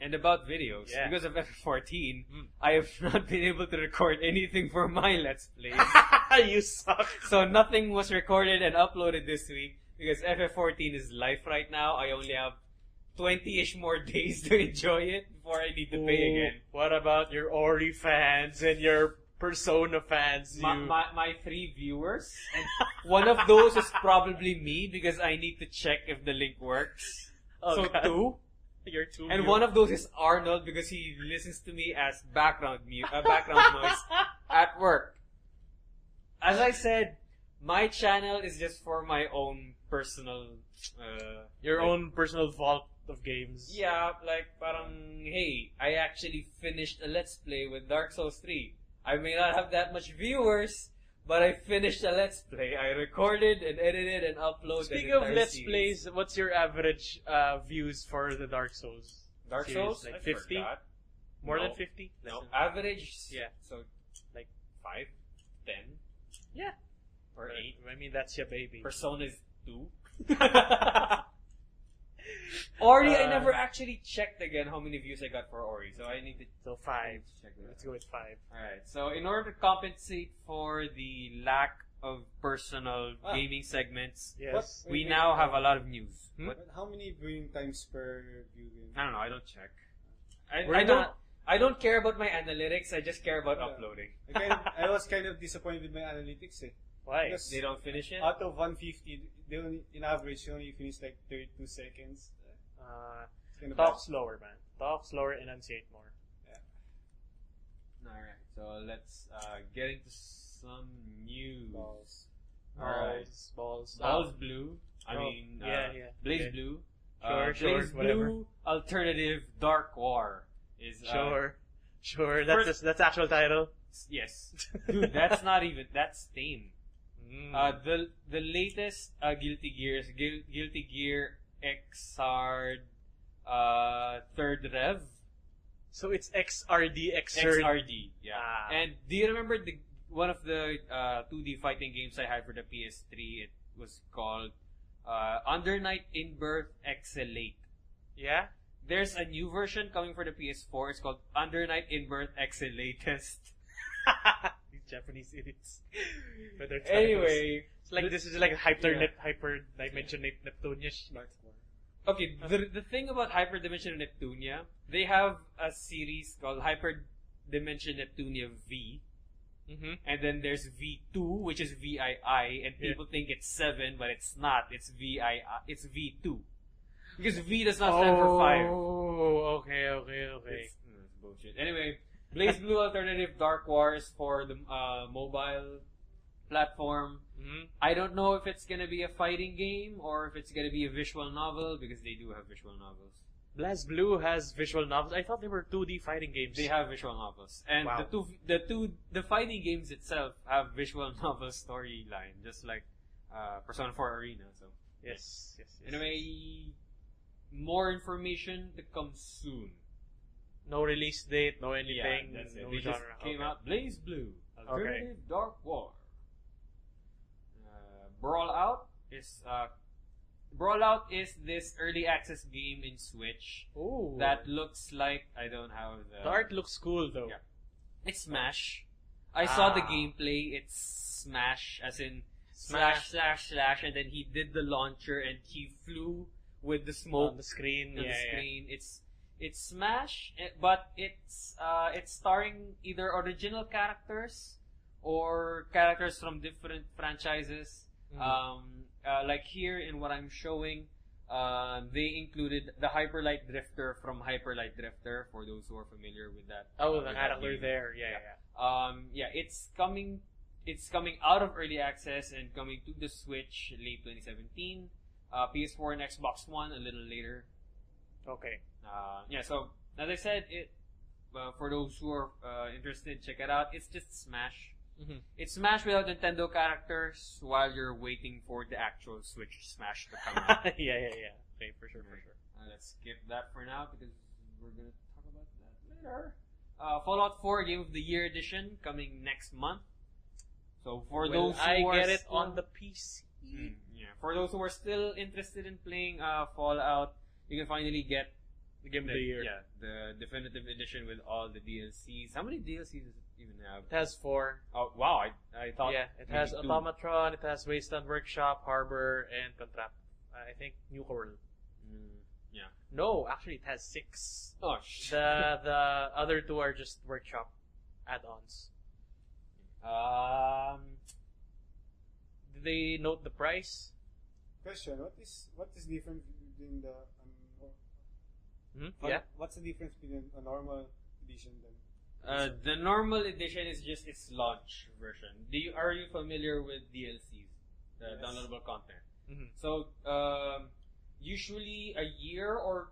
And about videos, Yeah. because of F14, I have not been able to record anything for my Let's Plays. You suck. So nothing was recorded and uploaded this week because FF14 is live right now. I only have 20-ish more days to enjoy it before I need to pay again. What about your Ori fans and your Persona fans? My 3 viewers, and one of those is probably me because I need to check if the link works. Oh, so God. 2. Your 2 And viewers. one of those is Arnold because he listens to me as background noise at work. As I said, my channel is just for my own personal... Your own personal vault of games. Yeah, like parang, hey, I actually finished a Let's Play with Dark Souls 3. I may not have that much viewers, but I finished a Let's Play. I recorded and edited and uploaded. Speaking of Let's Plays, what's your average views for the Dark Souls? Dark series? Souls? Like I 50? forgot. More No. than 50? No, average. Yeah. So, like 5, 10, Yeah. or 8. I mean, that's your baby. Persona is 2. Ori, I never actually checked again how many views I got for Ori, so I need to So 5. check that. Let's go with 5. Alright, so in order to compensate for the lack of personal gaming segments, Yes. we now have a lot of news. But how many viewing times per viewing? I don't know, I don't check. I don't care about my analytics, I just care about uploading. I was kind of disappointed with my analytics. Why? Because They don't finish it? out of 150, they only, in average, they only finish like 32 seconds. It's kind of Talk bad. slower, man. Talk slower, enunciate more. Alright, so let's get into some news. Balls. Alright. Balls. Balls Blue. I Oh, mean, yeah. Blaze Okay. Blue. Sure, Blaze whatever. Blue Alternative Dark War is Sure. That's actual title. yes, dude. That's not even that's tame. Mm. The latest Guilty Gear is Guilty Gear Xrd Third Rev. So it's XRD, Xrd. XRD, yeah. Ah. And do you remember one of the 2D fighting games I had for the PS3? It was called Under Night in Birth Excelate. Yeah? There's a new version coming for the PS4. It's called Under Night in Birth Excelatest. These Japanese idiots. But they're Anyway, it's like this is like a hyper dimension Neptunian. okay, the thing about Hyperdimension Neptunia, they have a series called Hyperdimension Neptunia V. Mm-hmm. And then there's V2, which is VII, and people think it's 7, but it's not. It's VII. It's V2. Because V does not stand for 5. Oh, okay. It's bullshit. Anyway, Blaze Blue Alternative Dark War is for the mobile platform. Mm-hmm. I don't know if it's gonna be a fighting game or if it's gonna be a visual novel, because they do have visual novels. Blaze Blue has visual novels. I thought they were 2D fighting games. They have visual novels, and Wow. the fighting games itself have visual novel storyline, just like Persona 4 Arena. So Yes. anyway, more information to come soon. No release date, no anything. Yeah, that's it. No They just genre. came Okay. out. Blaze Blue Alternative Dark War. Brawl Out is this early access game in Switch Ooh. that looks like, I don't have The art looks cool though. Yeah. It's Smash. I saw the Ah. gameplay. It's Smash, as in Smash. slash, and then he did the launcher and he flew with the smoke On the screen. on Yeah. the screen. It's Smash, but it's starring either original characters or characters from different franchises. Like here in what I'm showing, they included the Hyperlight Drifter from Hyperlight Drifter, for those who are familiar with that. Oh, with the that character game. there. Yeah. It's coming out of early access and coming to the Switch late 2017. PS4 and Xbox One a little later. Okay. So as I said, for those who are interested, check it out. It's just Smash. It's Smash without Nintendo characters while you're waiting for the actual Switch Smash to come out. Yeah. Okay, for sure. Let's skip that for now because we're gonna talk about that later. Fallout 4 Game of the Year Edition coming next month. So for those who I are get it still, on the PC. for those who are still interested in playing Fallout, you can finally get The Game of the Year. Yeah, the definitive edition with all the DLCs. How many DLCs does it even have? It has 4. Oh wow! I thought Yeah, it maybe has 2. Automatron, it has Wasteland Workshop, Harbor, and Contract. I think New World. Yeah. No, actually it has 6. Oh The other 2 are just Workshop add-ons. Did they note the price? Question: what is different between the Yeah. What's the difference between a normal edition then? The normal edition is just its launch version. Are you familiar with DLCs, the Yes. downloadable content? Mm-hmm. So usually a year or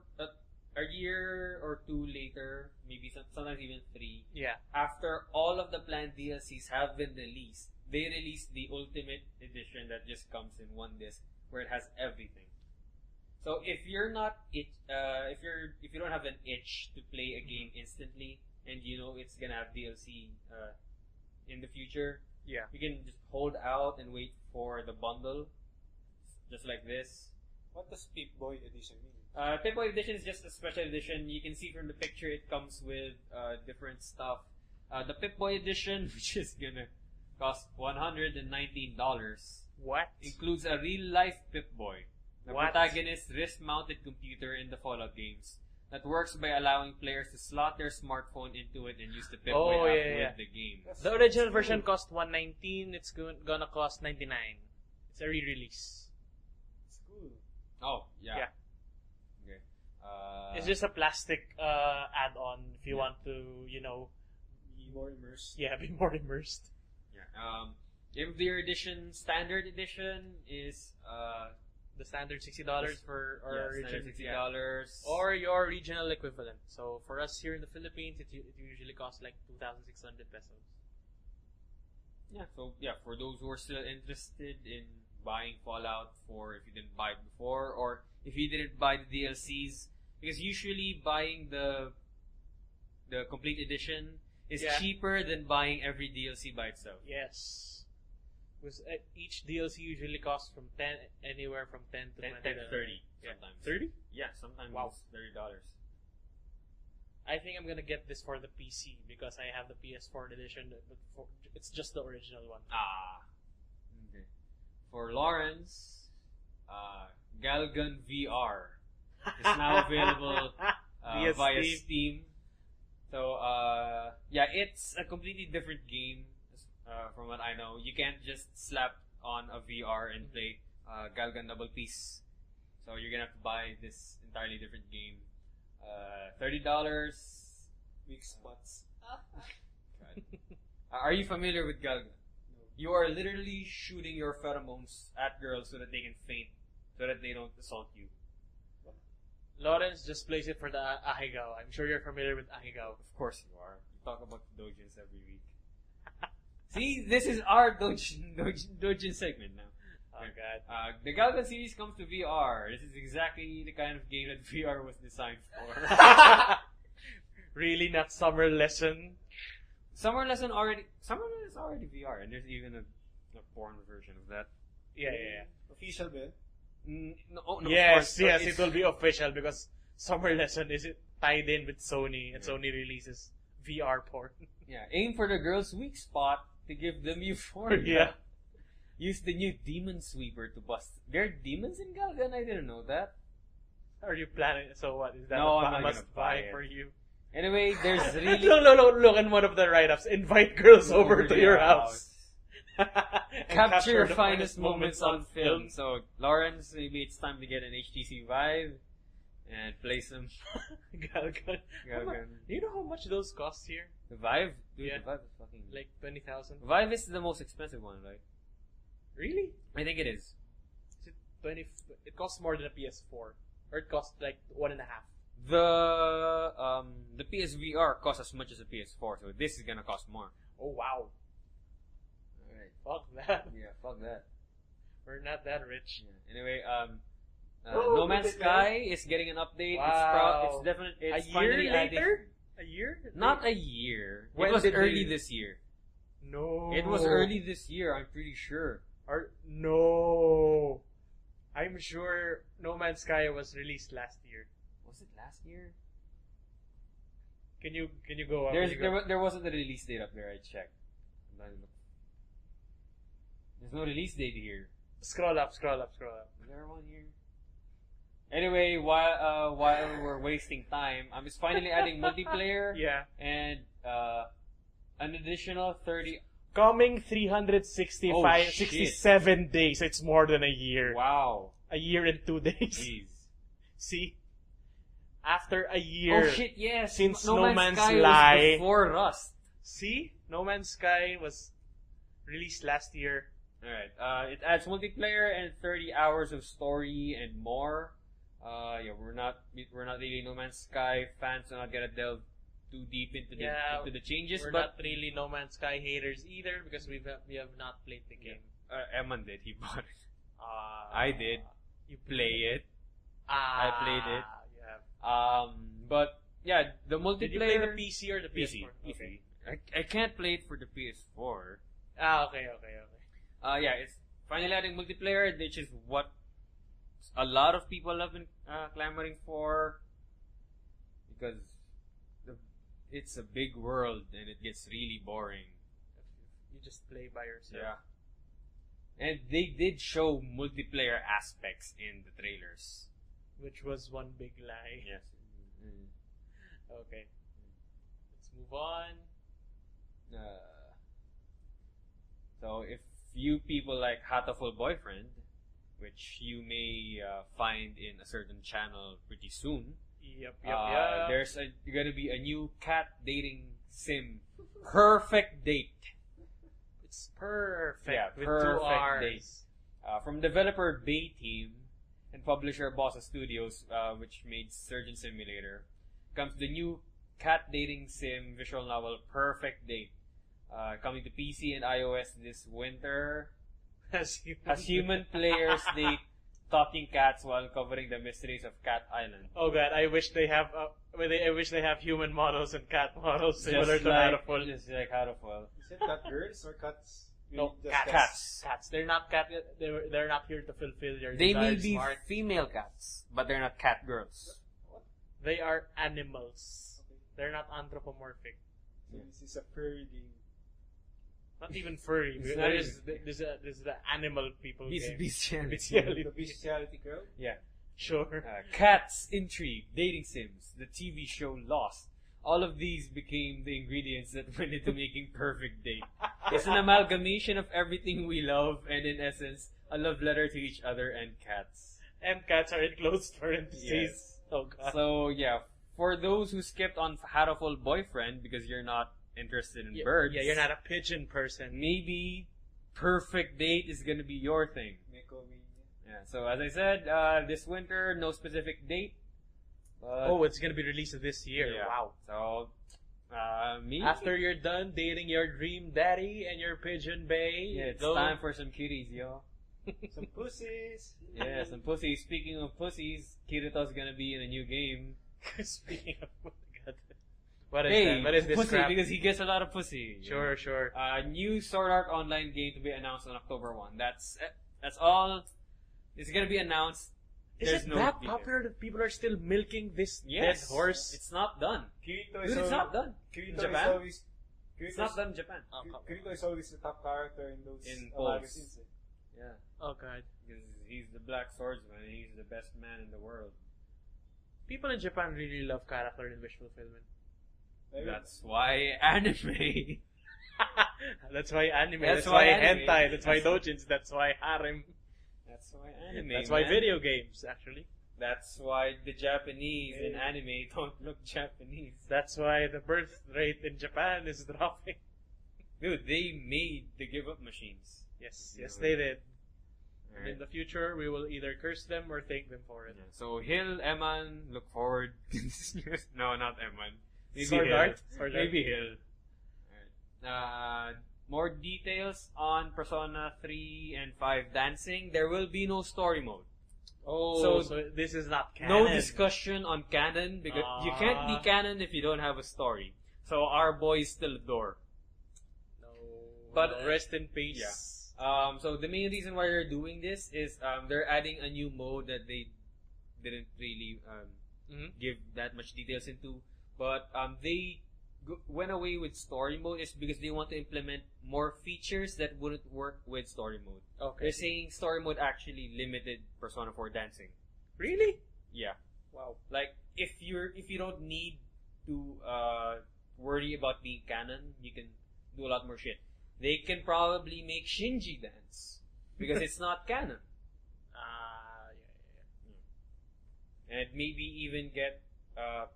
2 later, maybe sometimes even 3. Yeah. After all of the planned DLCs have been released, they release the ultimate edition that just comes in one disc where it has everything. So if you're not if you don't have an itch to play a game instantly and you know it's gonna have DLC in the future, Yeah. you can just hold out and wait for the bundle, just like this. What does Pip-Boy edition mean? Pip-Boy edition is just a special edition. You can see from the picture it comes with different stuff. The Pip-Boy edition, which is gonna cost $119, What? includes a real-life Pip-Boy, the What? protagonist's wrist-mounted computer in the Fallout games that works by allowing players to slot their smartphone into it and use the Pip-Boy Oh, app yeah. with the game. The original version cost $119. It's gonna cost $99. It's a re-release. It's cool. Oh, yeah. Yeah. Okay. It's just a plastic add-on if you Yeah. want to, Be more immersed. be more immersed. Yeah. Game of the Year Edition, Standard Edition is The standard $60 for our standard region, $60. or your regional equivalent. So for us here in the Philippines, it usually costs like 2,600 pesos. Yeah, so for those who are still interested in buying Fallout 4, if you didn't buy it before, or if you didn't buy the DLCs, because usually buying the complete edition is Yeah. cheaper than buying every DLC by itself. Yes. Because each DLC usually costs from anywhere from 10 to 10 20 to 30 Yeah. sometimes. 30? Yeah, sometimes Wow. it's $30. I think I'm gonna get this for the PC because I have the PS4 edition. But it's just the original one. Okay. For Lawrence, Galgun VR is now available via Steam. So, it's a completely different game from what I know. You can't just slap on a VR and play Galgun Double Peace. So you're gonna have to buy this entirely different game. $30. Weak spots. God. Are you familiar with Galgun? No. You are literally shooting your pheromones at girls so that they can faint, so that they don't assault you. Lawrence just plays it for the Ahigao. I'm sure you're familiar with Ahigao. Of course you are. You talk about Dojins every week. See, this is our Dojin segment now. Oh god. The Galgun series comes to VR. This is exactly the kind of game that VR was designed for. Really, not Summer Lesson? Summer Lesson is already VR, and there's even a porn version of that. Yeah. Official bill. No, Yes, of course. it will be official because Summer Lesson is tied in with Sony, and Sony releases VR porn. Yeah, aim for the girl's weak spot to give them euphoria. Yeah. Use the new Demon Sweeper to bust. There are demons in Galgun? I didn't know that. Are you planning? So what is that? No, a I'm not must gonna buy buy it. for you? Anyway, there's really... Look in one of the write-ups. Invite girls over to your house. And Capture your the finest moments on film. So, Lawrence, maybe it's time to get an HTC Vive and play some Galgun. Galgun. Do you know how much those cost here? The Vive? Dude, Yeah. the Vive is fucking... Like 20,000. Vive is the most expensive one, right? Really? I think it is. Is it 20? It costs more than a PS4, or it costs like 1.5. The PSVR costs as much as a PS4, so this is gonna cost more. Oh wow! Fuck that. Yeah, fuck that. We're not that rich. Yeah. Anyway, Oh, No Man's multiplayer. Sky is getting an update. Wow. It's definitely A it's year finally adding- later? A year? Not a year. When it was did early they- this year. No. It was early this year. I'm pretty sure. No. I'm sure No Man's Sky was released last year. Was it last year? Can you go up? There wasn't a release date up there. I checked. There's no release date here. Scroll up. Is there one here? Anyway, while we're wasting time, I'm just finally adding multiplayer. Yeah. And an additional 30. Coming 365, Oh, shit. 67 days. It's more than a year. Wow. A year and 2 days. Jeez. See? After a year. Oh shit! Yes. Since No No Man's Man's Sky Lie- was before Rust. See? No Man's Sky was released last year. All right. It adds multiplayer and 30 hours of story and more. Yeah, we're not really No Man's Sky fans, so not gonna delve too deep into the changes. We're but not really No Man's Sky haters either because we have not played the game. Eman did. He bought it. I did. You Play it. I played it. You have. But yeah, the multiplayer. Did you play the PC or the PC? PS4? Okay. I can't play it for the PS4. Okay. Yeah, it's finally adding multiplayer, which is what a lot of people have been clamoring for, because it's a big world and it gets really boring. You just play by yourself. Yeah. And they did show multiplayer aspects in the trailers. Which was one big lie. Yes. Okay. Let's move on. So if you people like Hatoful Boyfriend, which you may find in a certain channel pretty soon, Yep. there's gonna be a new cat dating sim. Perfect Date. It's perfect. Yeah, with perfect 2 R's. date. From developer Bay Team and publisher Bossa Studios, which made Surgeon Simulator, comes the new cat dating sim visual novel Perfect Date. Coming to PC and iOS this winter. As Human players date talking cats while covering the mysteries of Cat Island. Oh god, I wish they have. I wish they have human models and cat models similar to Hatoful. Just like Hatoful. Is it cat girls or cats? No, Just cats. Cats. They're not cat. They're not here to fulfill your They may desires, be Mark. female cats, but they're not cat girls. They are animals. Okay. They're not anthropomorphic. So this is a furry game. Not even furry. It's This is the animal people game. Bestiality. Bestiality. The bestiality girl? Yeah. Sure. Cats, Intrigue, Dating Sims, the TV show Lost. All of these became the ingredients that went into making Perfect Date. It's an amalgamation of everything we love, and in essence, a love letter to each other and cats. And cats are in closed parentheses. Yes. Oh god. So yeah, for those who skipped on Hatoful Boyfriend because you're not interested in birds, Yeah, you're not a pigeon person. maybe Perfect Date is gonna be your thing. Mekomania. Yeah. So as I said, this winter, no specific date. But Oh, it's gonna be released this year. yeah. Wow. So maybe After you're done dating your dream daddy and your pigeon bay, yeah, it's go- time for some kitties, yo. Some pussies. Yeah, some pussies. Speaking of pussies, Kirito's gonna be in a new game. Speaking of, oh my god. What is Hey, that? What is this pussy, crap? because he gets a lot of pussy. Sure, sure. New Sword Art Online game to be announced on October 1. That's all. It's gonna be announced. Is There's it no that detail. popular that people are still milking this Yes. dead horse? It's not done. Kirito Dude, it's not done. Kirito Japan? is always. It's not done in Japan. Kirito is always the top character in those In polls. magazines. Yeah. Oh god. Because he's the black swordsman and he's the best man in the world. People in Japan really love character in visual filming. That's why anime. That's why anime. That's That's, why why anime. hentai. That's why That's- dojins. That's why harem. That's why anime. That's why man. video games, actually. That's why the Japanese in anime don't look Japanese. That's why the birth rate in Japan is dropping. Dude, they made the give up machines. Yes, they did. And Alright. in the future, we will either curse them or thank them for it. Yeah. So Hill, Eman, look forward to this news. No, not Eman. Maybe Sword Hill. Art? Sword Art. Maybe Hill. Alright. more details on Persona 3 and 5 dancing. There will be no story mode. So this is not canon. No discussion on canon because you can't be canon if you don't have a story. So our boys still adore. No. But rest in peace. Yeah. So the main reason why they're doing this is they're adding a new mode that they didn't really give that much details into. But they went away with story mode is because they want to implement more features that wouldn't work with story mode. Okay. They're saying story mode actually limited Persona 4 dancing. Really? Yeah. Wow. Like if you don't need to worry about being canon, you can do a lot more shit. They can probably make Shinji dance because it's not canon. And maybe even get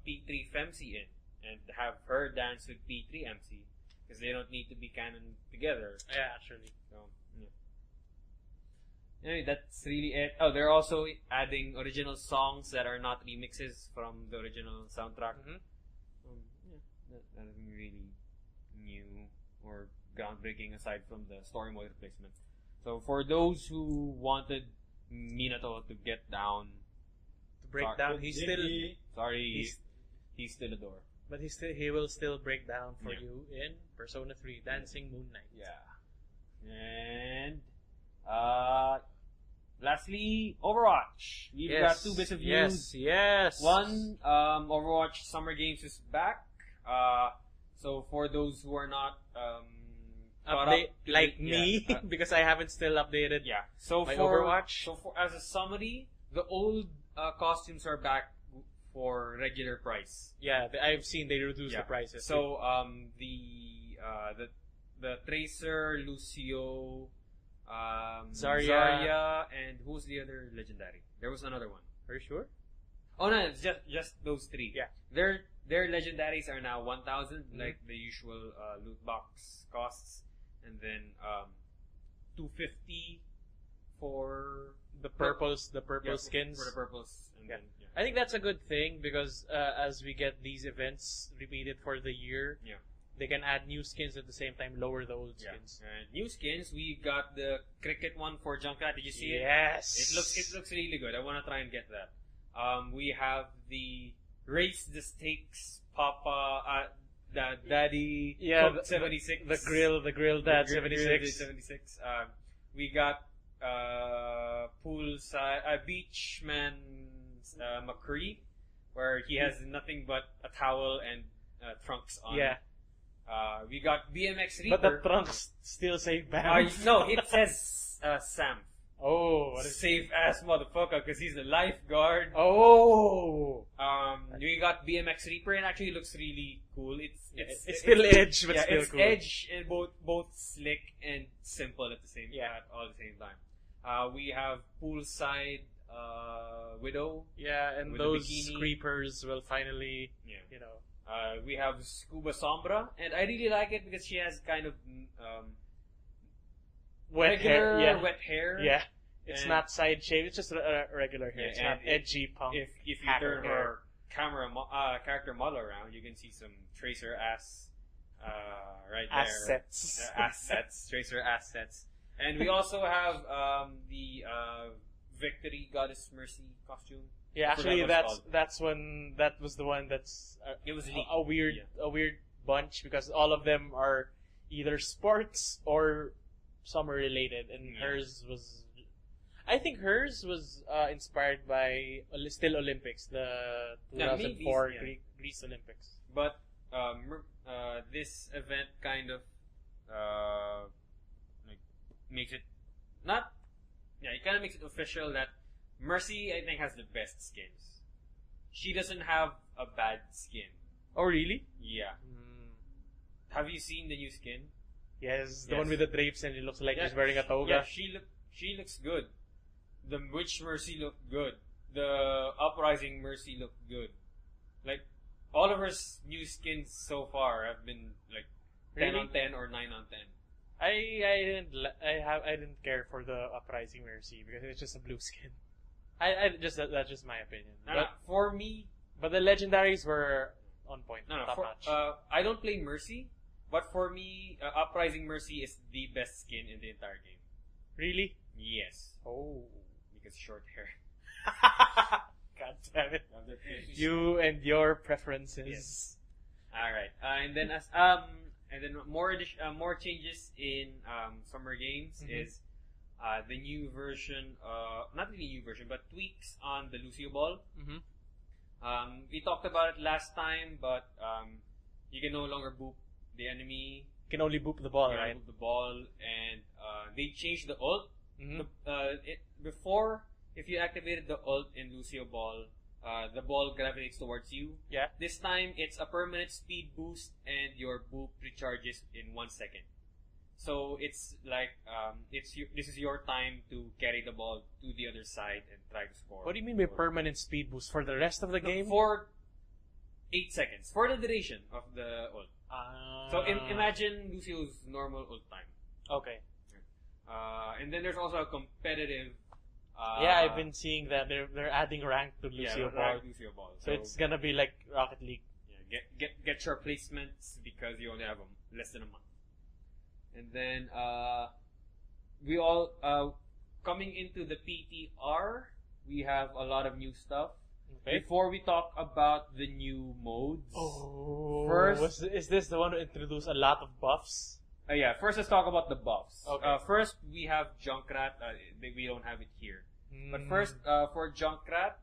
P3 Femc in and have her dance with P3 MC because they don't need to be canon together. Yeah, actually. So, yeah. Anyway, that's really it. Oh, they're also adding original songs that are not remixes from the original soundtrack. Nothing really new or groundbreaking aside from the story mode replacement. So for those who wanted Minato to get down, to break down, he's still he's still a door. But he will still break down for you in Persona 3 Dancing Moon Knight. Yeah. And lastly, Overwatch. We've got 2 bits of news. Yes. One, Overwatch Summer Games is back. So for those who are not update like me because I haven't still updated. Yeah. So my for Overwatch. So for as a summary, the old costumes are back for regular price. Yeah, I've seen they reduced the prices. So the Tracer, Lucio, Zarya, and who's the other legendary? There was another one. Are you sure? Oh no, it's just those 3. Yeah. Their legendaries are now 1,000, like the usual loot box costs, and then 250 for the purple skins. For the purples. And then, I think that's a good thing because as we get these events repeated for the year, they can add new skins at the same time, lower the old skins. And new skins, we got the cricket one for Junkrat. Did you see it? Yes. It looks really good. I want to try and get that. We have the Race the Stakes Papa the Daddy Cook 76. The grill dad 76. 76. We got poolside Beachman McCree, where he has nothing but a towel and trunks on. Yeah. We got BMX Reaper. But the trunks still say Bam. No, it says Sam. Oh, what a safe ass motherfucker because he's the lifeguard. Oh. We got BMX Reaper and actually looks really cool. It's still edge, but still it's cool. Edge and both slick and simple at the same all at the same time. We have poolside Widow. Yeah, and those creepers will finally, you know. We have Scuba Sombra, and I really like it because she has kind of wet hair. Yeah, it's not side shaved. It's just a regular hair. It's not edgy punk. If you turn her character model around, you can see some Tracer ass right there. Assets. Tracer assets. And we also have the Victory Goddess Mercy costume. Yeah, actually, that was the one that's it was a weird bunch because all of them are either sports or some are related, and hers was. I think hers was inspired by still Olympics, the 2004 Greece Olympics. But this event kind of like makes it not. Yeah, it kind of makes it official that Mercy, I think, has the best skins. She doesn't have a bad skin. Oh, really? Yeah. Have you seen the new skin? Yes, the one with the drapes and it looks like she's wearing a toga. Yeah, she looks good. The Witch Mercy looked good. The Uprising Mercy looked good. Like, all of her new skins so far have been like 10 on 10 or 9 on 10. I didn't care for the Uprising Mercy because it's just a blue skin. That's just my opinion. But for me, but the legendaries were on point. Top notch. I don't play Mercy, But for me, Uprising Mercy is the best skin in the entire game. Really? Yes. Oh. Because short hair. God damn it. You and your preferences. Yes. Alright. And then more changes in summer games is the new version, not really new version, but tweaks on the Lucio Ball. We talked about it last time, but you can no longer boop the enemy. You can only boop the ball, You can right? boop the ball, and they changed the ult. Before, if you activated the ult in Lucio Ball, the ball gravitates towards you. Yeah. This time, it's a permanent speed boost, and your boop recharges in 1 second. So it's like this is your time to carry the ball to the other side and try to score. What do you mean by permanent speed boost? For the rest of the game? For 8 seconds. For the duration of the ult. So imagine Lucio's normal ult time. Okay. And then there's also a competitive. Yeah, I've been seeing that they're adding rank to Lucio Ball. Lucio Ball. So it's gonna be like Rocket League. Yeah, get your placements because you only have less than a month. And then we all coming into the PTR, we have a lot of new stuff. Okay. Before we talk about the new modes, first is this the one to introduce a lot of buffs? First let's talk about the buffs. Okay. First we have Junkrat. We don't have it here. But first, for Junkrat,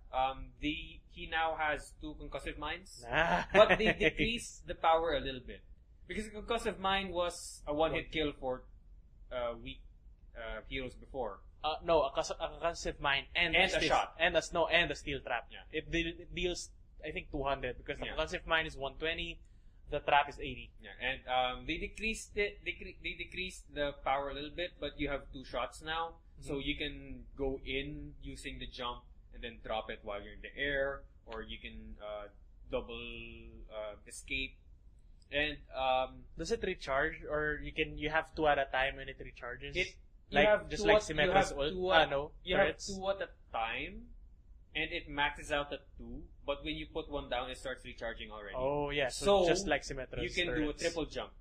he now has 2 concussive mines, but they decreased the power a little bit. Because concussive mine was a one-hit kill for weak heroes before. No, a concussive mine and a shot. And a steel trap. Yeah. It deals, I think, 200 because the concussive mine is 120, the trap is 80. Yeah, and they decreased it. They decreased the power a little bit, but you have 2 shots now, so you can go in using the jump and then drop it while you're in the air, or you can double escape. And does it recharge, or you have 2 at a time and it recharges? You have Symmetra's ult. You have 2 at a time, and it maxes out at 2. But when you put 1 down, it starts recharging already. Oh yeah, so just like Symmetra's. You can do a triple jump.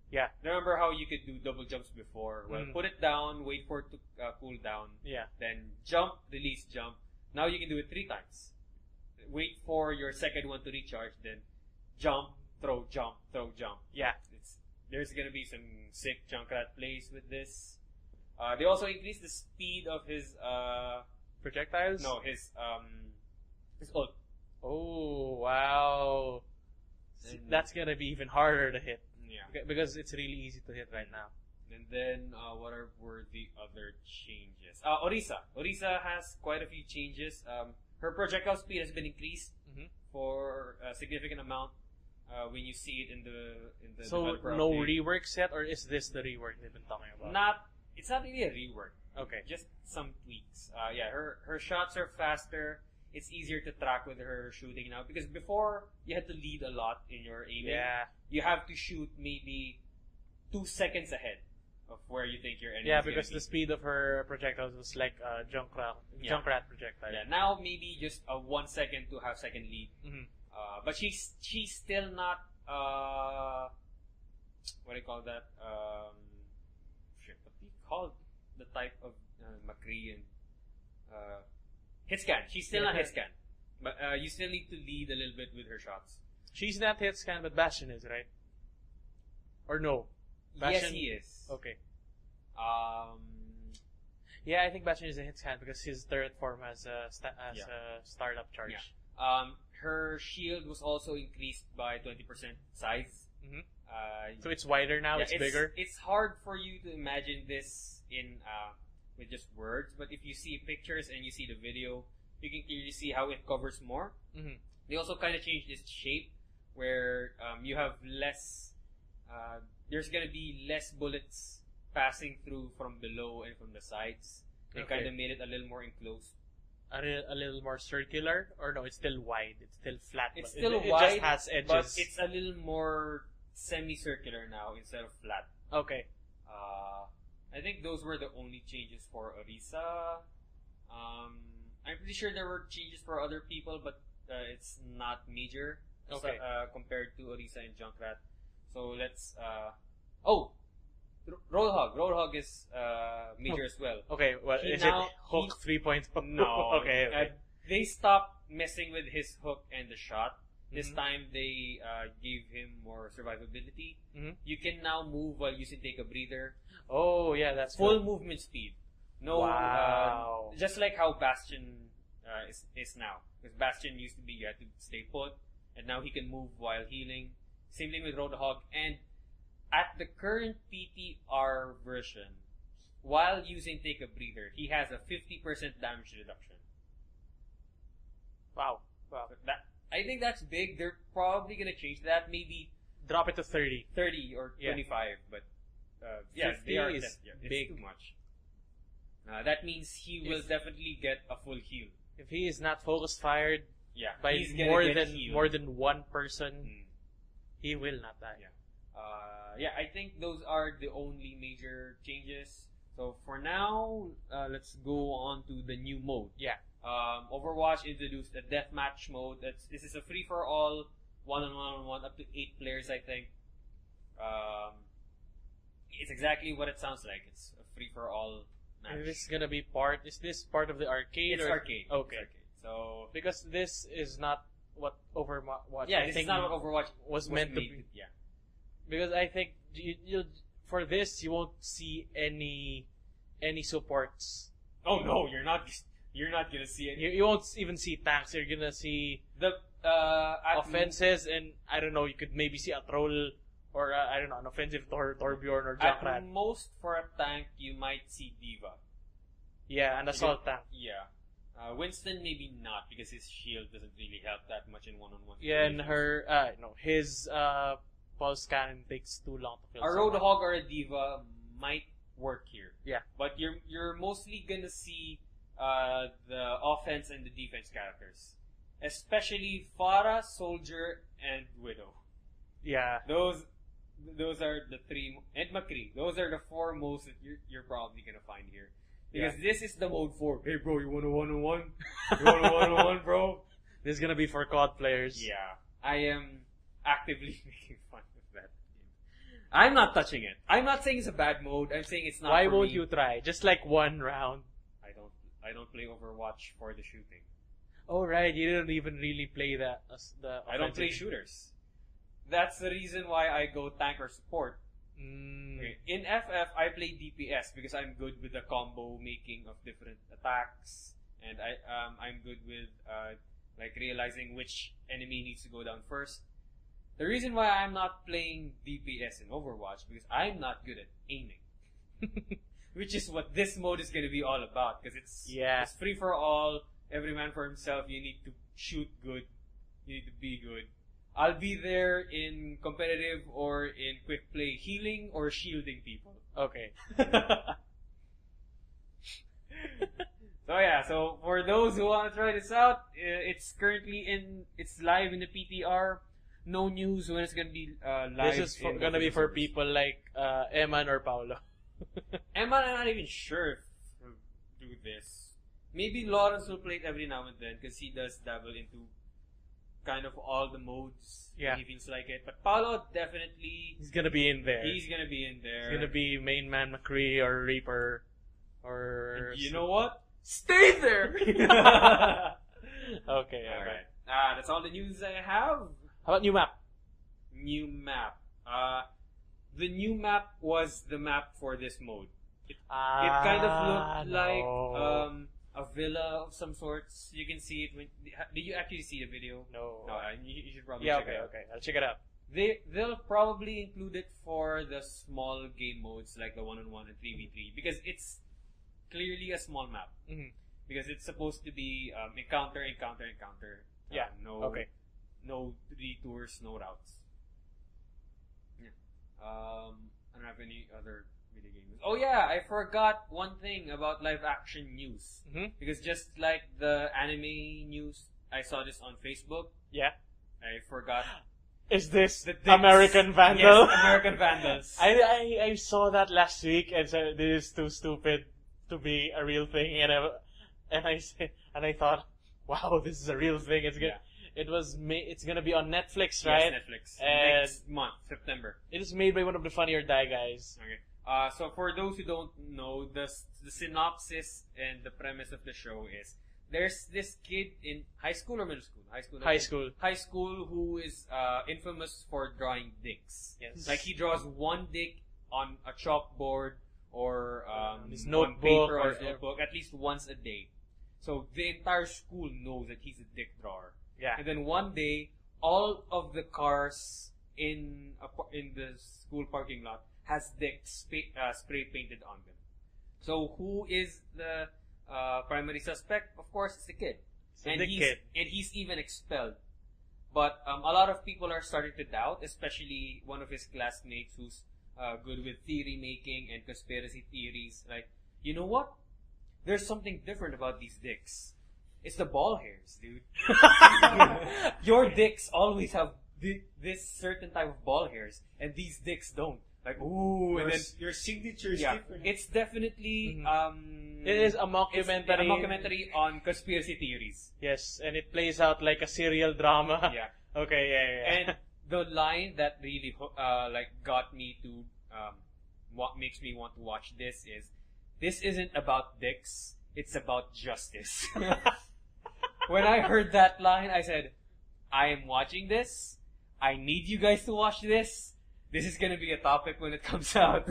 Yeah. Remember how you could do double jumps before? Well, put it down, wait for it to cool down. Yeah. Then jump, release, jump. Now you can do it 3 times. Wait for your second one to recharge, then jump, throw, jump, throw, jump. Yeah. There's gonna be some sick Junkrat plays with this. They also increased the speed of his projectiles? No, his ult. Oh wow. That's gonna be even harder to hit. Yeah. Because it's really easy to hit right now. And then what were the other changes? Orisa has quite a few changes. Her projectile speed has been increased for a significant amount. When you see it in the so no rework set, or is this the rework they've been talking about? It's not really a rework. Okay. Just some tweaks. Her shots are faster. It's easier to track with her shooting now, because before you had to lead a lot in your aiming. Yeah. You have to shoot maybe 2 seconds ahead of where you think your enemy is. Yeah, because the speed of her projectiles was like Junkrat projectile. Yeah. Now maybe just a 1 second to half second lead. But she's still not what do you call that? What do you call the type of McCree and hit scan? She's still not hit scan, but you still need to lead a little bit with her shots. She's not hit scan, but Bastion is, right? Or no? Bastion? Yes, he is. Okay. Yeah, I think Bastion is a hit scan because his third form has a startup charge. Yeah. Her shield was also increased by 20% size. So it's wider now. It's bigger. It's hard for you to imagine this in with just words, but if you see pictures and you see the video, you can clearly see how it covers more. They also kind of changed its shape, where you have less. There's gonna be less bullets passing through from below and from the sides. They kind of made it a little more enclosed. A little more circular, or no? It's still wide. It's still flat. It's still wide. It just has edges. But it's a little more semicircular now instead of flat. Okay. I think those were the only changes for Orisa. I'm pretty sure there were changes for other people, but it's not major compared to Orisa and Junkrat. So let's oh, Roadhog. Roadhog is major as well. Okay, well, He is now- it hook 3.0? No. Okay. They stopped messing with his hook and the shot. This Mhm. time they gave him more survivability. Mhm. You can now move while using take a breather. Oh, yeah, that's Full good. movement speed. No, Wow. just like how Bastion is now. Because Bastion used to be you had to stay put, and now he can move while healing. Same thing with Roadhog. And at the current PTR version, while using take a breather, he has a 50% damage reduction. Wow. That I think that's big. They're probably gonna change that. Maybe Drop it to 30. 30 or Yeah. 25, but yeah, 50 they are is it's big. too much. That means he will definitely get a full heal. If he is not focus fired Yeah, by he's gonna more get than healed. more than one person, Mm. he will not die. Yeah. Yeah, I think those are the only major changes. So for now, let's go on to the new mode. Yeah. Overwatch introduced a deathmatch mode. This is a free for all, one up to 8 players, I think. It's exactly what it sounds like. It's a free for all match. And this is gonna be is this part of the arcade? It's or? arcade. Okay. It's arcade. So Because this is not what Overwatch yeah, I this think is not what Overwatch was meant to made be. Yeah. Because I think you for this you won't see any supports. Oh no, you're not gonna see it. You won't even see tanks. You're gonna see The offenses, and I don't know. You could maybe see a troll or I don't know, an offensive Torbjorn or At Junkrat. most, for a tank, you might see Diva. Yeah, an assault tank. Yeah. Winston maybe not because his shield doesn't really help that much in one-on-one. Yeah, and his pulse cannon takes too long to kill. A someone. Roadhog or a Diva might work here. Yeah. But you're mostly gonna see the offense and the defense characters, especially Pharah, Soldier, and Widow. Yeah. Those are the three, and McCree. Those are the 4 most that you're probably gonna find here. Because this is the mode for, hey bro, you want a one-on-one? You want a one-on-one, bro? This is gonna be for COD players. Yeah. I am actively making fun of that game. I'm not touching it. I'm not saying it's a bad mode. I'm saying it's not Why for won't me. you try? Just like one round. I don't play Overwatch for the shooting. Oh right, you didn't even really play the I don't play offensive. shooters. That's the reason why I go tank or support. Okay. In FF, I play DPS because I'm good with the combo making of different attacks, and I'm good with like realizing which enemy needs to go down first. The reason why I'm not playing DPS in Overwatch because I'm not good at aiming, which is what this mode is going to be all about. Because it's free for all, every man for himself. You need to shoot good, you need to be good. I'll be there in competitive or in quick play, healing or shielding people. Okay. So for those who want to try this out, it's live in the PTR. No news when it's gonna be live. This is gonna be for people like Eman or Paolo. Emma, I'm not even sure if he'll do this. Maybe Lawrence will play it every now and then because he does dabble into kind of all the modes when he feels like it. But Paolo definitely He's gonna be in there. He's gonna be in there. He's gonna be main man McCree or Reaper or And you know what? stay there. Okay, Alright. That's all the news I have. How about new map? New map. The new map was the map for this mode. It kind of looked like a villa of some sorts. You can see it. Did you actually see the video? No. No, you should probably check it out. Okay. I'll check it out. They'll probably include it for the small game modes like the 1-on-1 and 3v3 because it's clearly a small map. Mm-hmm. Because it's supposed to be encounter. No detours, no routes. Yeah. I don't have any other video games. Oh yeah, I forgot one thing about live action news. Mm-hmm. Because just like the anime news, I saw this on Facebook. Yeah. I forgot. Is this The Dicks. American Vandal? Yes, American Vandals. I saw that last week and said this is too stupid to be a real thing, and I thought, wow, this is a real thing. It's gonna be on Netflix, right? Yes, Netflix. And Next month, September. it is made by one of the Funny or Die guys. Okay. So for those who don't know, the synopsis and the premise of the show is there's this kid in high school or middle school? High school who is infamous for drawing dicks. Yes. Like he draws one dick on a chalkboard or his on notebook paper or or his notebook at least once a day. So the entire school knows that he's a dick drawer. Yeah. And then one day, all of the cars in the school parking lot has dicks spray painted on them. So who is the primary suspect? Of course, it's the kid. And he's even expelled. But a lot of people are starting to doubt, especially one of his classmates who's good with theory making and conspiracy theories. Like, you know what? There's something different about these dicks. It's the ball hairs, dude. Your dicks always have this certain type of ball hairs, and these dicks don't. Like, ooh, and then your signature is different. It's definitely it is a mockumentary. It's a mockumentary on conspiracy theories. Yes, and it plays out like a serial drama. Yeah. Okay, yeah. And the line that really got me to what makes me want to watch this is, this isn't about dicks, it's about justice. When I heard that line, I said, I am watching this. I need you guys to watch this. This is gonna be a topic when it comes out.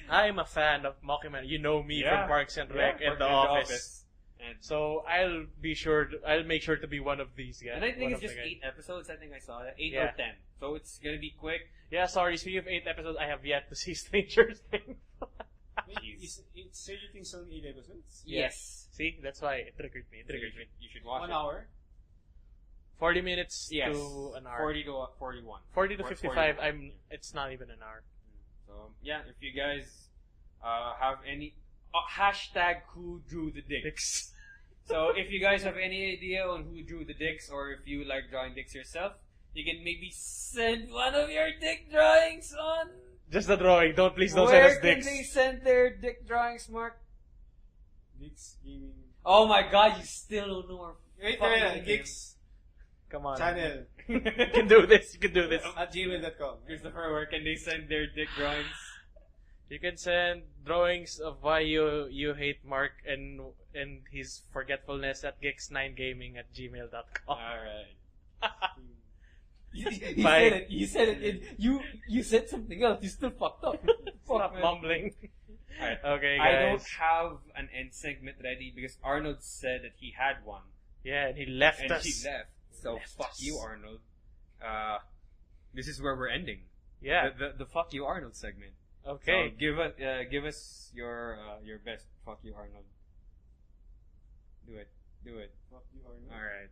I'm a fan of mockumentary. You know me from Parks and Rec and The Office. And so I'll make sure to be one of these guys. And I think it's just 8 episodes. I think I saw that 8 or 10. So it's gonna be quick. Yeah, sorry. Speaking of 8 episodes, I have yet to see Stranger Things. It's Stranger Things only 8 episodes? Yes. See, that's why it triggered me. You should watch 1 hour. 40 minutes to an hour. 40 to 41. 40 to 55. It's not even an hour. So yeah, if you guys have any hashtag who drew the dicks. So if you guys have any idea on who drew the dicks, or if you like drawing dicks yourself, you can maybe send one of your dick drawings on. Just the drawing. Don't send us dicks. Where can they send their dick drawings, Mark? Geeks Gaming. Oh my God! You still don't know our Wait, Geeks. Come on. Channel. You can do this. At gmail.com. Christopher, where can they send their dick drawings? You can send drawings of why you hate Mark and his forgetfulness at GIXcast@gmail.com. Alright. You said it. You said something else. You still fucked up. Stop mumbling. Alright. Okay, guys. I don't have an end segment ready because Arnold said that he had one. Yeah, and he left us. He left. So fuck you, Arnold. This is where we're ending. Yeah. The fuck you, Arnold segment. Okay. So give us your best fuck you, Arnold. Do it. Fuck you, Arnold. All right.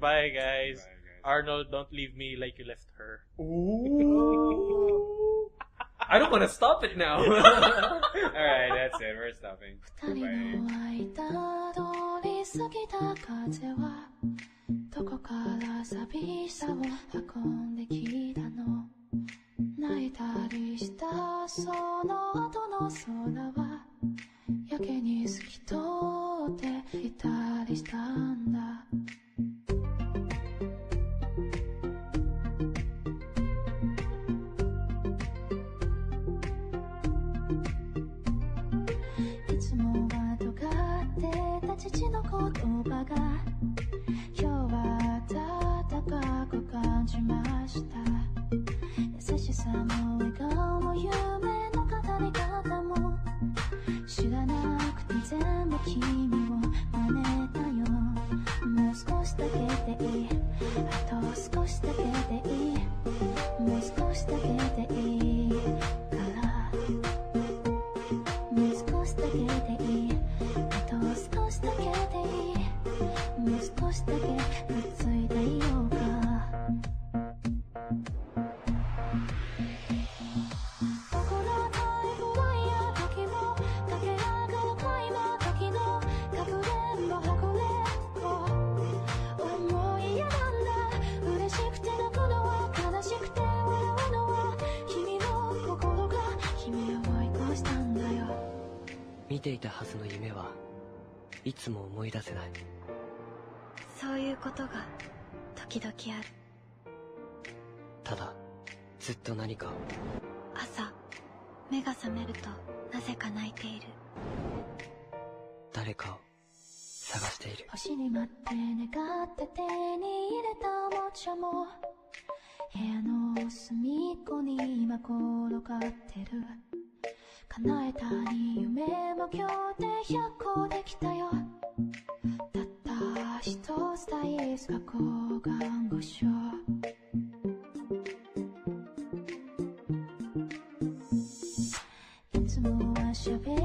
Bye, guys. Arnold, don't leave me like you left her. Ooh. I don't want to stop it now. All right, that's it. We're stopping. Bye. 泣いたりしたその後の空はやけに透き通っていたりしたんだいつもは尖ってた父の言葉が今日は温かく感じました優しさも笑顔も夢の語り方も知らなくて全部君を真似たよもう少しだけでいいあと少しだけでいいもう少しだけでいいからもう少しだけでいいあと少しだけでいいもう少しだけくっついていようか見ていたはずの夢はいつも思い出せないそういうことが時々ある。ただずっと何かを。朝目が覚めるとなぜか泣いている。誰かを探している。星に待って願って手に入れたおもちゃも部屋の隅っこに今転がってる。叶えたに夢も今日で100個できたよ。たった一つ大好学校看護師。いつもは喋